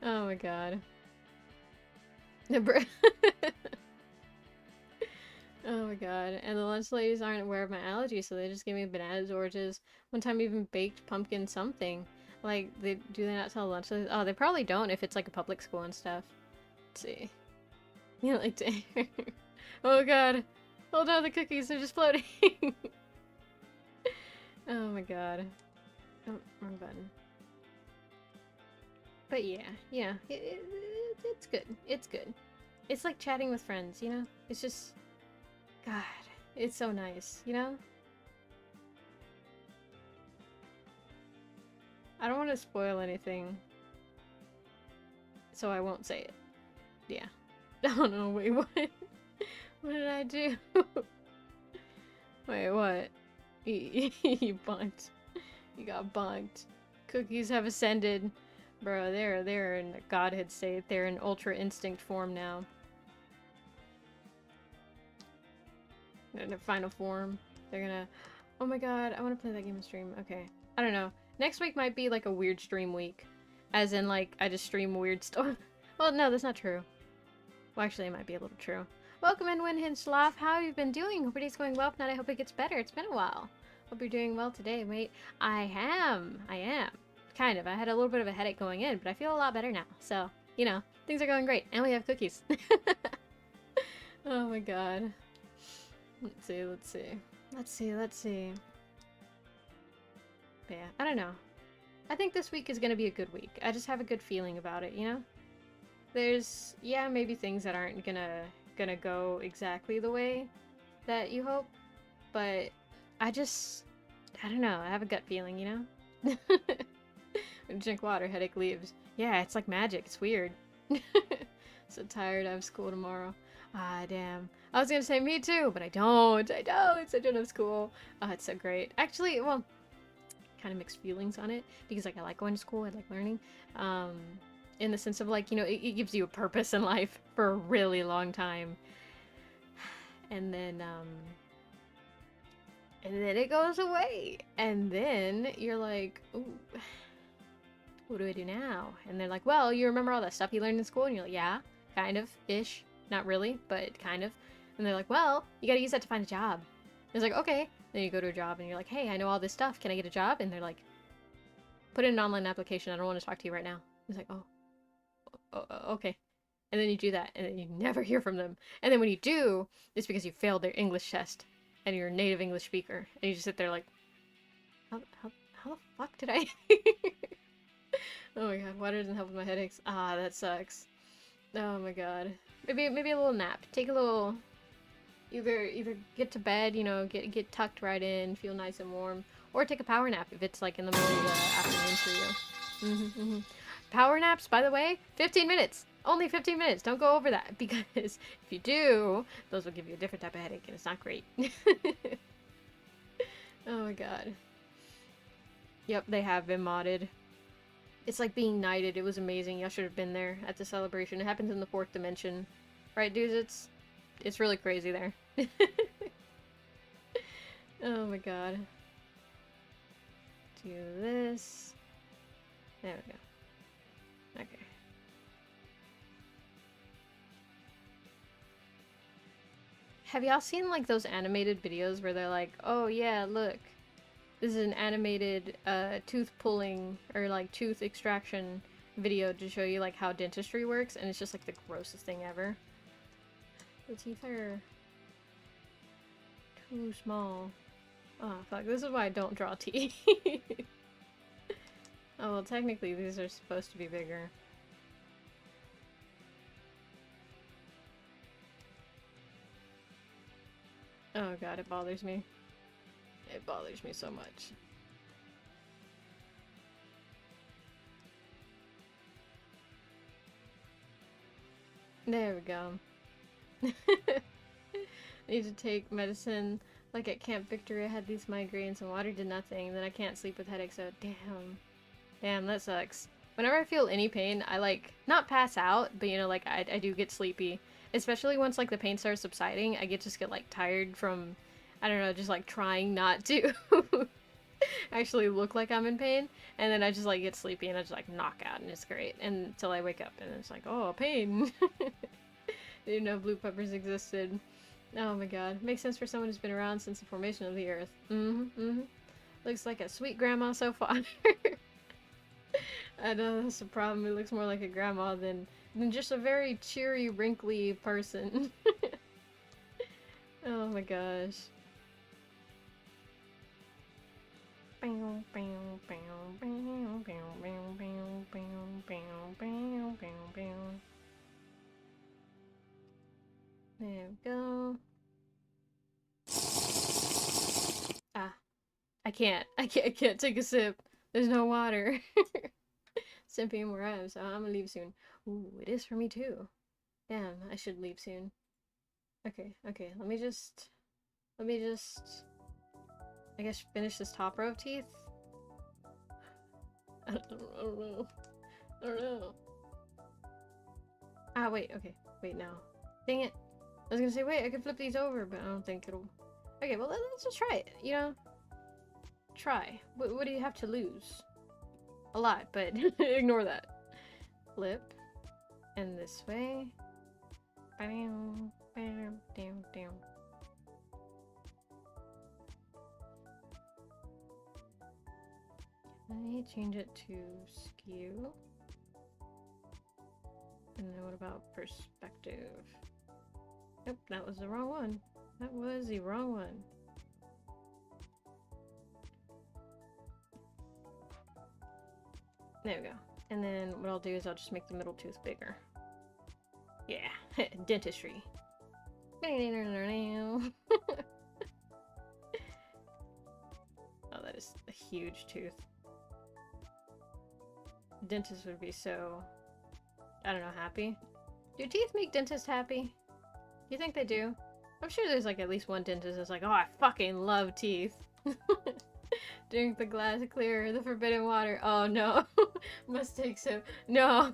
Oh my god. Oh my god. And the lunch ladies aren't aware of my allergies, so they just give me bananas, oranges. One time even baked pumpkin something. Like, do they not tell lunch ladies? Oh, they probably don't if it's like a public school and stuff. Let's see. You know, like, oh god. Oh no, the cookies are just floating. Oh my god. Oh, wrong button. But yeah, it's good. It's good. It's like chatting with friends, you know? It's just, God, it's so nice, you know? I don't want to spoil anything, so I won't say it. Yeah. Oh no, wait, what? What did I do? Wait, what? You bunked. You got bunked. Cookies have ascended. Bro, they're in the godhead state. They're in ultra instinct form now. They're in their final form. They're gonna... Oh my god, I want to play that game on stream. Okay. I don't know. Next week might be like a weird stream week. As in, like, I just stream weird stuff. Well, no, that's not true. Well, actually, it might be a little true. Welcome in, Winhinslav. How have you been doing? Hope it's going well. If not, I hope it gets better. It's been a while. Hope you're doing well today, mate. I am. Kind of. I had a little bit of a headache going in, but I feel a lot better now. So, you know, things are going great. And we have cookies. Oh my god. Let's see. But yeah, I don't know. I think this week is gonna be a good week. I just have a good feeling about it, you know? There's, yeah, maybe things that aren't gonna go exactly the way that you hope, but I don't know, I have a gut feeling, you know? When you drink water, headache leaves. Yeah, it's like magic, it's weird. So tired, I have school tomorrow. Ah, damn. I was gonna say me too, but I don't have school. Oh, it's so great. Actually, well, kind of mixed feelings on it, because like I like going to school, I like learning. In the sense of like, you know, it gives you a purpose in life for a really long time. And then it goes away. And then you're like, ooh, what do I do now? And they're like, well, you remember all that stuff you learned in school? And you're like, yeah, kind of, ish. Not really, but kind of. And they're like, well, you gotta use that to find a job. And it's like, okay. Then you go to a job and you're like, hey, I know all this stuff. Can I get a job? And they're like, put in an online application. I don't want to talk to you right now. It's like, oh, okay. And then you do that, and then you never hear from them. And then when you do, it's because you failed their English test, and you're a native English speaker. And you just sit there like, how the fuck did I... Oh my god, water doesn't help with my headaches. Ah, that sucks. Oh my god. Maybe a little nap. Take a little... Either get to bed, you know, get tucked right in, feel nice and warm, or take a power nap if it's like in the middle of the afternoon for you. Power naps, by the way, 15 minutes. Only 15 minutes. Don't go over that, because if you do, those will give you a different type of headache, and it's not great. Oh my god. Yep, they have been modded. It's like being knighted. It was amazing. Y'all should have been there at the celebration. It happens in the 4th dimension. Right, dudes? It's really crazy there. Oh my god. Do this. There we go. Okay. Have y'all seen like those animated videos where they're like, oh yeah, look, this is an animated tooth pulling or like tooth extraction video to show you like how dentistry works, and it's just like the grossest thing ever. The teeth are too small. Oh fuck, this is why I don't draw teeth. Oh well, technically these are supposed to be bigger. Oh god, it bothers me. It bothers me so much. There we go. Need to take medicine. Like at Camp Victory, I had these migraines and water did nothing. Then I can't sleep with headaches, so damn. Damn, that sucks. Whenever I feel any pain, I like, not pass out, but you know, like I do get sleepy. Especially once like the pain starts subsiding, I just get like tired from, I don't know, just like trying not to actually look like I'm in pain. And then I just like get sleepy and I just like knock out and it's great. And until I wake up and it's like, oh, pain. Didn't know blue peppers existed. Oh my god. Makes sense for someone who's been around since the formation of the earth. Looks like a sweet grandma so far. I know that's the problem. It looks more like a grandma than just a very cheery, wrinkly person. Oh my gosh. There we go. Ah, I can't take a sip. There's no water. Simping where I am, so I'm gonna leave soon. Ooh, it is for me too. Damn, I should leave soon. Okay, let me just, I guess finish this top row of teeth. I don't know. I don't know. Ah, wait, okay. Wait, now. Dang it. I was gonna say, wait, I could flip these over, but I don't think it'll... Okay, well, let's just try it, you know? Try. What do you have to lose? A lot, but ignore that. Flip. And this way. Bam, bam, down, down. Can I change it to skew? And then what about perspective? Nope, that was the wrong one. That was the wrong one. There we go. And then what I'll do is I'll just make the middle tooth bigger. Yeah, dentistry. Oh, that is a huge tooth. Dentists would be so, I don't know, happy. Do teeth make dentists happy? Do you think they do? I'm sure there's like at least one dentist that's like, oh, I fucking love teeth. Drink the glass clear, the forbidden water. Oh no. Must take sip. No.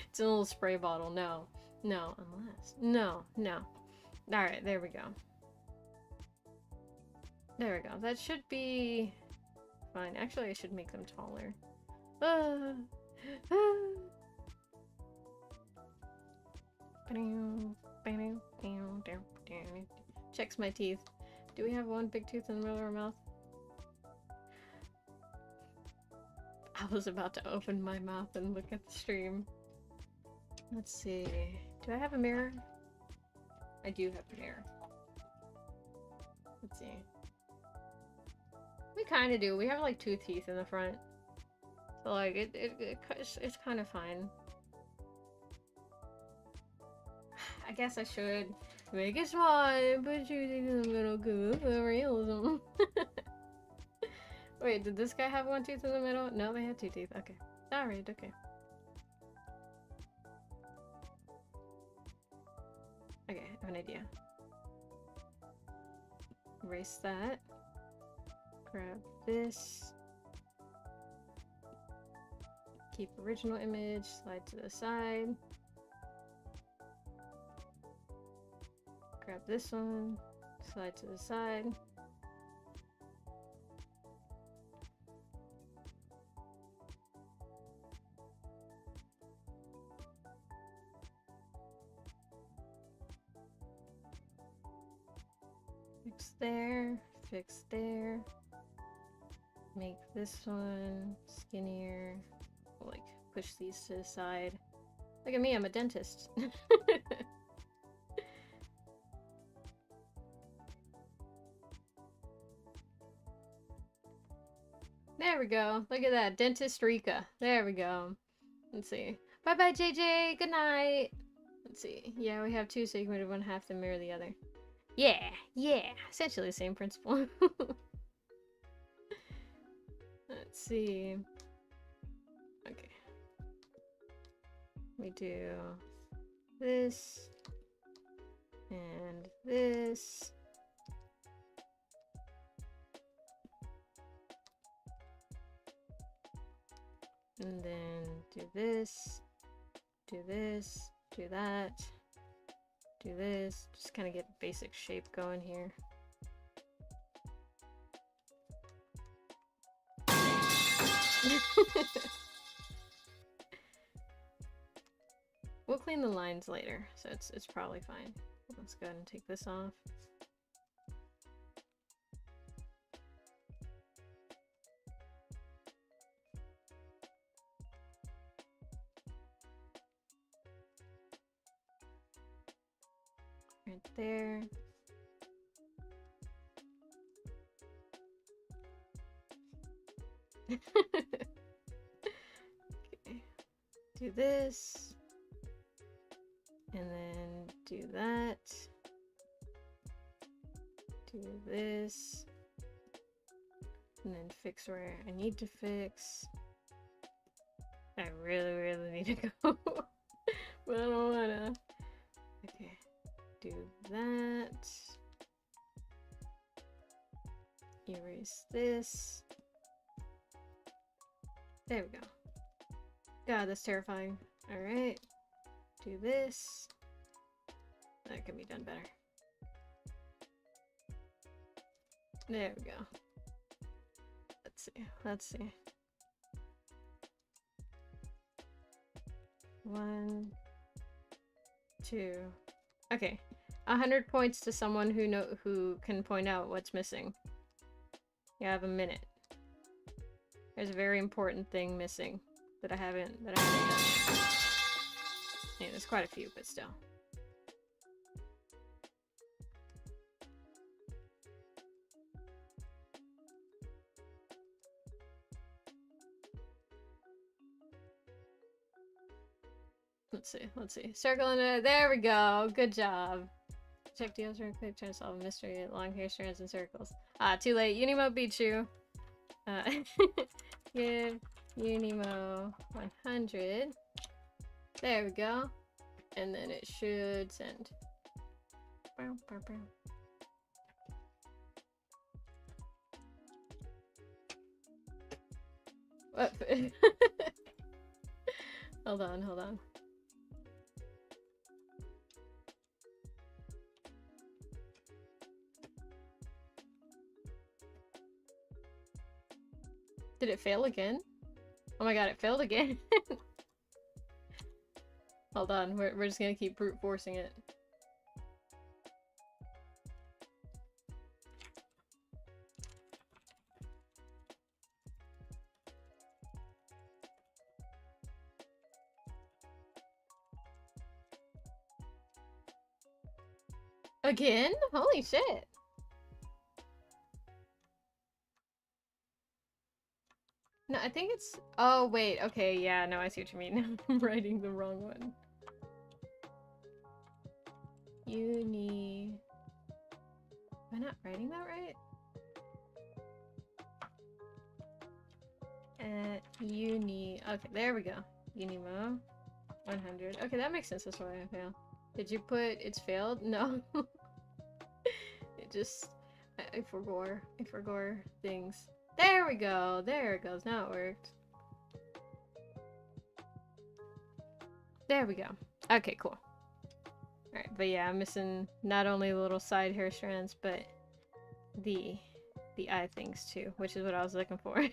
It's a little spray bottle. No. No. Unless. No. No. Alright, there we go. There we go. That should be fine. Actually, I should make them taller. Checks my teeth. Do we have one big tooth in the middle of our mouth? I was about to open my mouth and look at the stream. Let's see. Do I have a mirror? I do have a mirror. Let's see. We kind of do. We have like 2 teeth in the front. So like, it's kind of fine. I guess I should make it small and put you in the middle because of realism. Wait, did this guy have 1 tooth in the middle? No, they had 2 teeth. Okay. Alright, okay. Okay, I have an idea. Erase that. Grab this. Keep original image, slide to the side. Grab this one, slide to the side. Fix there, fix there. Make this one skinnier. Like, push these to the side. Look at me, I'm a dentist. There we go. Look at that. Dentist Rika. There we go. Let's see. Bye-bye, JJ. Good night. Let's see. Yeah, we have 2, so you can move one half to mirror the other. Yeah, yeah. Essentially the same principle. Let's see. Okay. We do this and this. And then do this, do this, do that, do this. Just kind of get basic shape going here. We'll clean the lines later, so it's probably fine. Let's go ahead and take this off. Right there. Okay. Do this. And then do that. Do this. And then fix where I need to fix. I really need to go. But I don't wanna. Okay. Do that. Erase this. There we go. God, that's terrifying. Alright. Do this. That can be done better. There we go. Let's see. Let's see. 1, 2. Okay. 100 points to someone who can point out what's missing. You have a minute. There's a very important thing missing that I haven't done. Yeah, there's quite a few, but still. Let's see. Circle in it. There we go. Good job. Check deals real quick. Trying to solve a mystery. Long hair strands and circles. Ah, too late. Unimo beat you. Give Unimo 100. There we go. And then it should send. What? Hold on. Did it fail again? Oh my god, it failed again. Hold on, we're just gonna keep brute forcing it. Again? Holy shit. No, I think it's... Oh, wait. Okay, yeah, no, I see what you mean. I'm writing the wrong one. Uni... Am I not writing that right? Uni... Okay, there we go. Unimo. 100. Okay, that makes sense. That's why I failed. Did you put it's failed? No. It just... I forgot. I forgot things. There we go. There it goes. Now it worked. There we go. Okay, cool. Alright, but yeah, I'm missing not only the little side hair strands, but the eye things too, which is what I was looking for. There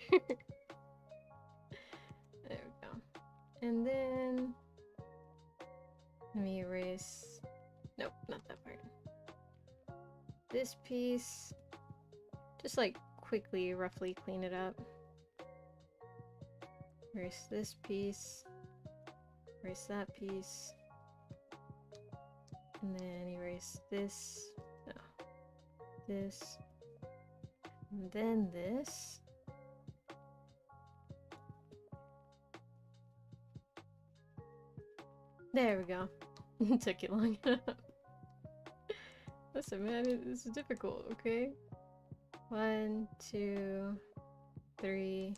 we go. And then... Let me erase... Nope, not that part. This piece... Just like quickly, roughly clean it up. Erase this piece. Erase that piece. And then erase this. No. This. And then this. There we go. Took you long enough. Listen, man, this is difficult, okay? 1, 2, 3.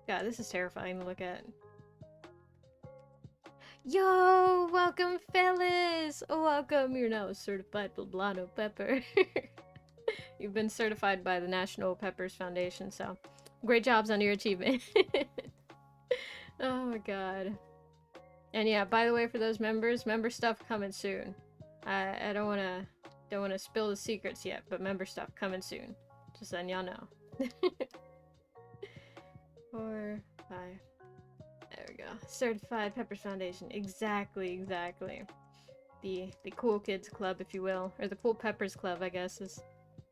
God, this is terrifying to look at. Yo, welcome, fellas! Welcome, you're now a certified poblano pepper. You've been certified by the National Peppers Foundation, so great jobs on your achievement. Oh my god. And yeah, by the way, for those members, member stuff coming soon. I don't wanna spill the secrets yet, but member stuff coming soon. Just letting y'all know. 4, 5. There we go. Certified Peppers Foundation. Exactly. The Cool Kids Club, if you will. Or the Cool Peppers Club, I guess, is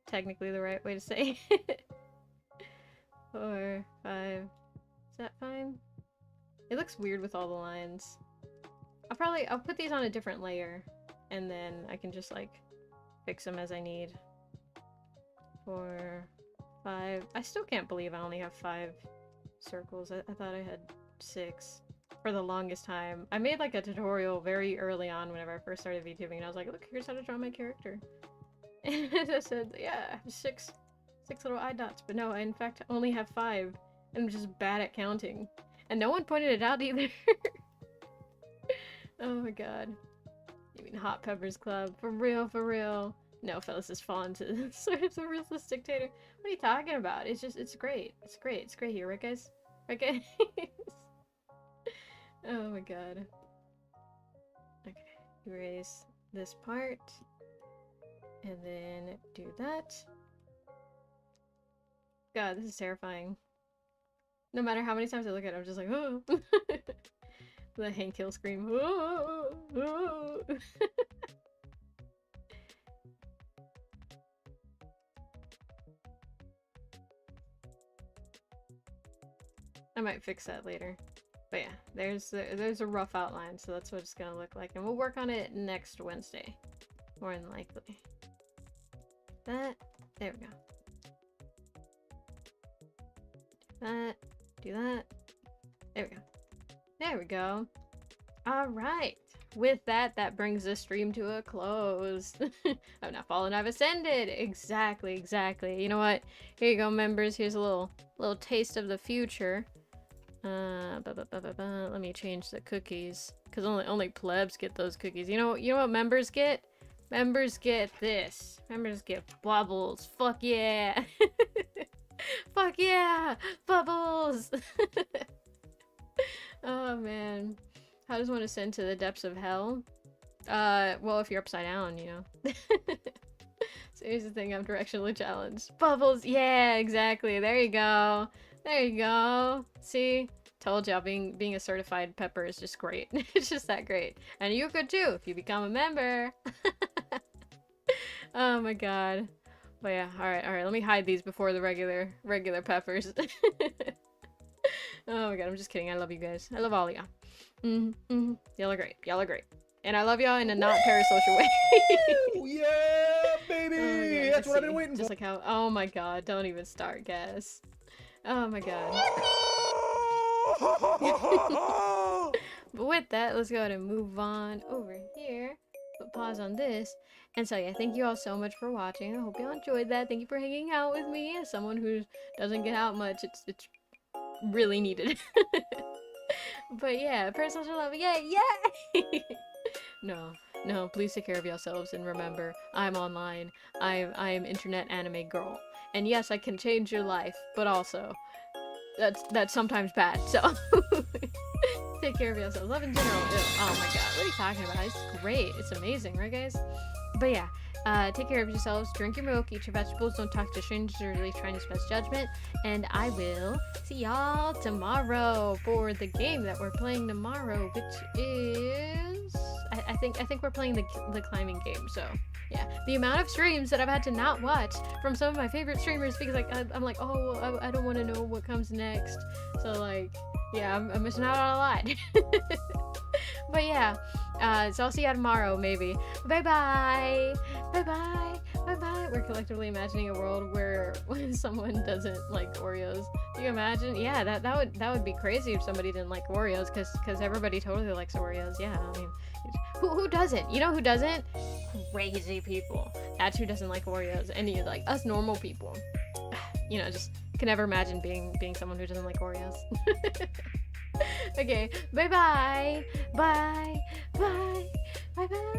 technically the right way to say it. 4, 5. Is that fine? It looks weird with all the lines. I'll put these on a different layer, and then I can just, like, fix them as I need. 4, 5. I still can't believe I only have 5 circles. I thought I had 6 for the longest time. I made, like, a tutorial very early on whenever I first started VTubing, and I was like, look, here's how to draw my character. And I said, yeah, I have 6 little eye dots, but no, I in fact only have 5, and I'm just bad at counting. And no one pointed it out either. Oh my god. You mean Hot Peppers Club? For real. No, fellas, has fallen to sort of a ruthless dictator. What are you talking about? It's great. It's great here, right guys? Right guys? Oh my god. Okay, erase this part. And then do that. God, this is terrifying. No matter how many times I look at it, I'm just like, oh. The Hank Hill scream. Oh, oh. I might fix that later. But yeah, there's a rough outline, so that's what it's gonna look like. And we'll work on it next Wednesday. More than likely. That. There we go. That. Do that. There we go. There we go. Alright. With that, that brings the stream to a close. I've not fallen, I've ascended. Exactly. You know what? Here you go, members. Here's a little taste of the future. Let me change the cookies. Because only plebs get those cookies. You know what members get? Members get this. Members get bubbles. Fuck yeah. Fuck yeah! Bubbles! Oh man. How does one ascend to the depths of hell? Well, if you're upside down, you know. So here's the thing, I'm directionally challenged. Bubbles! Yeah, exactly. There you go. There you go. See? Told y'all, being a certified pepper is just great. It's just that great. And you could too, if you become a member. Oh my god. But yeah, alright, let me hide these before the regular peppers. Oh my god, I'm just kidding. I love you guys. I love all of y'all. Y'all are great. And I love y'all in a not parasocial way. Yeah, baby! Oh god, that's what I've been waiting for. Just like how, oh my god, don't even start, guys. Oh my god. But with that, let's go ahead and move on over here. Put pause on this. And so yeah, thank you all so much for watching. I hope y'all enjoyed that. Thank you for hanging out with me. As someone who doesn't get out much, it's really needed. But yeah, parasocial love, yay! No, please take care of yourselves and remember, I'm online. I am internet anime girl. And yes, I can change your life, but also that's sometimes bad. So take care of yourselves. Love in general. Ew. Oh my god, what are you talking about? It's great. It's amazing, right guys? But yeah, take care of yourselves, drink your milk, eat your vegetables, don't talk to strangers or really trying to pass judgment, and I will see y'all tomorrow for the game that we're playing tomorrow, which is I think we're playing the climbing game. So yeah, the amount of streams that I've had to not watch from some of my favorite streamers because like I'm like, oh well, I don't want to know what comes next, so like yeah, I'm missing out on a lot. But yeah, so I'll see you tomorrow maybe. Bye bye. Bye bye. We're collectively imagining a world where when someone doesn't like Oreos. Do you imagine? Yeah, that would be crazy if somebody didn't like Oreos, because everybody totally likes Oreos. Yeah, I mean, who doesn't? You know who doesn't? Crazy people. That's who doesn't like Oreos. And you like us normal people. You know, just can never imagine being someone who doesn't like Oreos. Okay, bye bye. Bye. Bye. Bye bye.